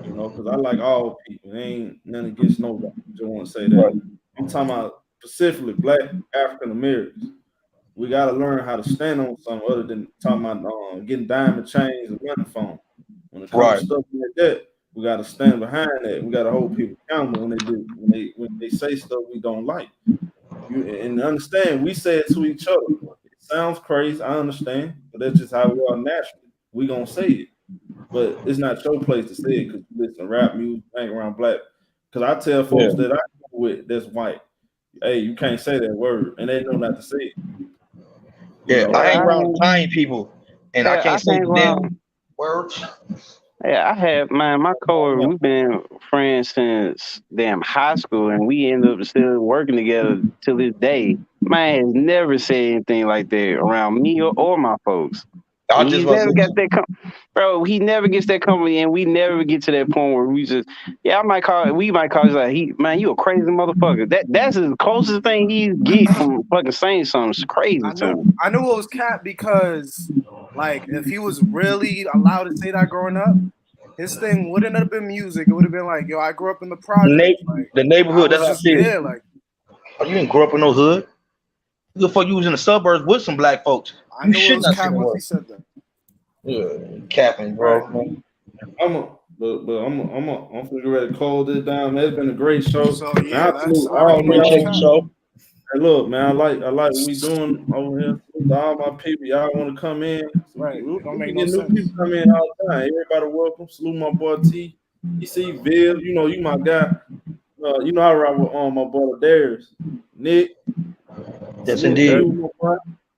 Because I like all people. There ain't nothing against nobody. Just want to say that. Right. I'm talking about specifically black African Americans. We got to learn how to stand on something other than talking about getting diamond chains and money phone. When it comes to stuff like that, we got to stand behind that. We got to hold people accountable when they say stuff we don't like. And understand, we say it to each other. It sounds crazy. I understand, but that's just how we are naturally. We gonna say it. But it's not your place to say it because you listen to rap music, hang around black. Because I tell folks that I go with that's white, hey, you can't say that word, and they know not to say it. Yeah, I hang around Italian people, and I can't say the damn words. Yeah, I have my coworker. We've been friends since damn high school, and we end up still working together till this day. Man has never said anything like that around me or my folks. He never got that bro. He never gets that company, and we never get to that point where we just, we might call it like, man, you a crazy motherfucker. That's the closest thing he get from fucking saying something. It's crazy to him. I knew it was cap because, like, if he was really allowed to say that growing up, his thing wouldn't have been music. It would have been like, yo, I grew up in the project. The neighborhood. That's what I said. Yeah, like, you didn't grow up in no hood. Who the fuck you was in the suburbs with some black folks? I knew it was cap once he said that. Yeah, capping, bro. I'm gonna get ready to close this down. Man, it's been a great show. So yeah, Hey, look, man, I like what we doing over here. To all my people, y'all want to come in? Right. We Don't make get no new sense. people come in all the time. Everybody welcome. Salute my boy T. You see Bill, you know you my guy. You know I ride with my brother Darius, Nick. Yes, indeed.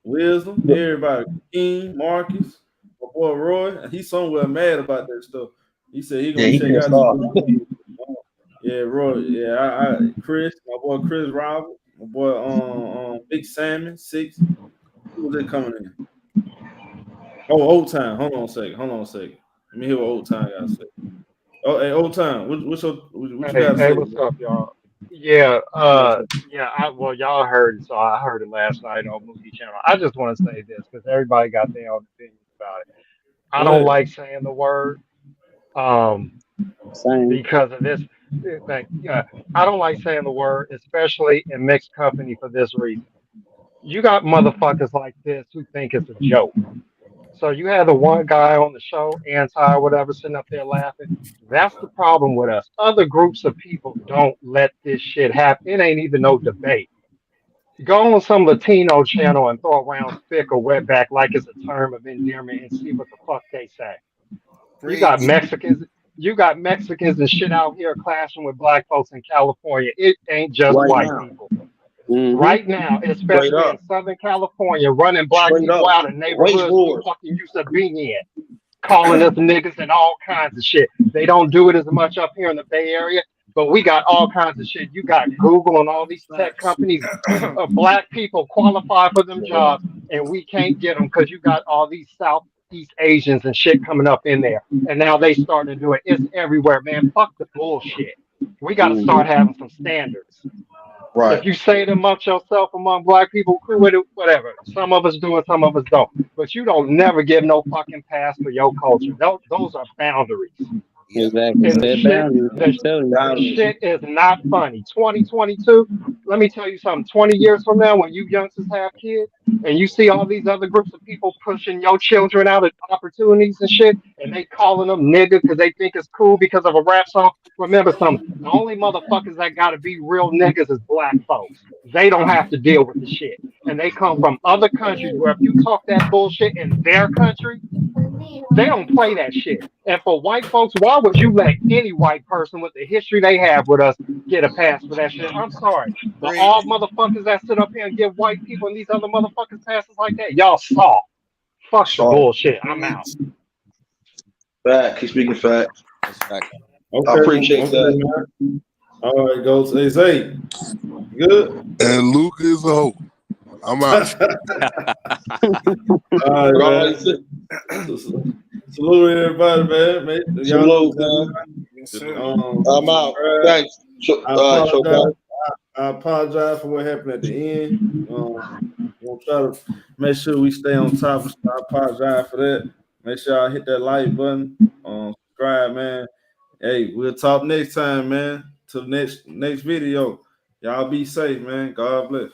Wisdom, everybody. King, Marcus, my boy Roy. He's somewhere mad about that stuff. He said he gonna check out. Yeah, Roy. Yeah, I Chris, my boy Chris Robert, my boy Big Salmon 6. Who was they coming in? Oh, Old Time. Hold on a second. Let me hear what Old Time got to say. Oh, hey, Old Time. What you got to say? Hey, what's up, y'all? Yeah, y'all heard it, so I heard it last night on Movie Channel. I just want to say this because everybody got their own opinions about it. I don't like saying the word, because of this thing. Yeah, I don't like saying the word, especially in mixed company for this reason. You got motherfuckers like this who think it's a joke. So you have the one guy on the show, anti whatever, sitting up there laughing. That's the problem with us. Other groups of people don't let this shit happen. It ain't even no debate. Go on some Latino channel and throw around spick or wetback like it's a term of endearment and see what the fuck they say. You got Mexicans and shit out here clashing with black folks in California. It ain't just white people. Right now, especially in Southern California, running black people out of neighborhoods we fucking used to be in, calling us niggas and all kinds of shit. They don't do it as much up here in the Bay Area, but we got all kinds of shit. You got Google and all these tech companies. Black people qualify for them jobs, and we can't get them because you got all these Southeast Asians and shit coming up in there. And now they starting to do it. It's everywhere, man. Fuck the bullshit. We got to start having some standards. Right. If you say it amongst yourself, among black people, cool with it, whatever. Some of us do it, some of us don't. But you don't never give no fucking pass for your culture. Those are boundaries. Exactly. And the shit is not funny. 2022, let me tell you something. 20 years from now, when you youngsters have kids and you see all these other groups of people pushing your children out of opportunities and shit, and they calling them nigga because they think it's cool because of a rap song, remember something. The only motherfuckers that got to be real niggas is black folks. They don't have to deal with the shit. And they come from other countries where if you talk that bullshit in their country, they don't play that shit. And for white folks, why would you let any white person with the history they have with us get a pass for that shit? I'm sorry. But all motherfuckers that sit up here and give white people and these other motherfuckers passes like that, y'all soft. Fuck the bullshit. I'm out. Fact. Keep speaking fact. Okay, I appreciate that. Man. All right, goes. Hey, Zay. Good. And Luke is a hoe. I'm out. All right, man. Salute everybody, man. Salute, man. I'm out. Thanks. I apologize for what happened at the end. We'll try to make sure we stay on top. I apologize for that. Make sure y'all hit that like button. Subscribe, man. Hey, we'll talk next time, man. Till next video. Y'all be safe, man. God bless.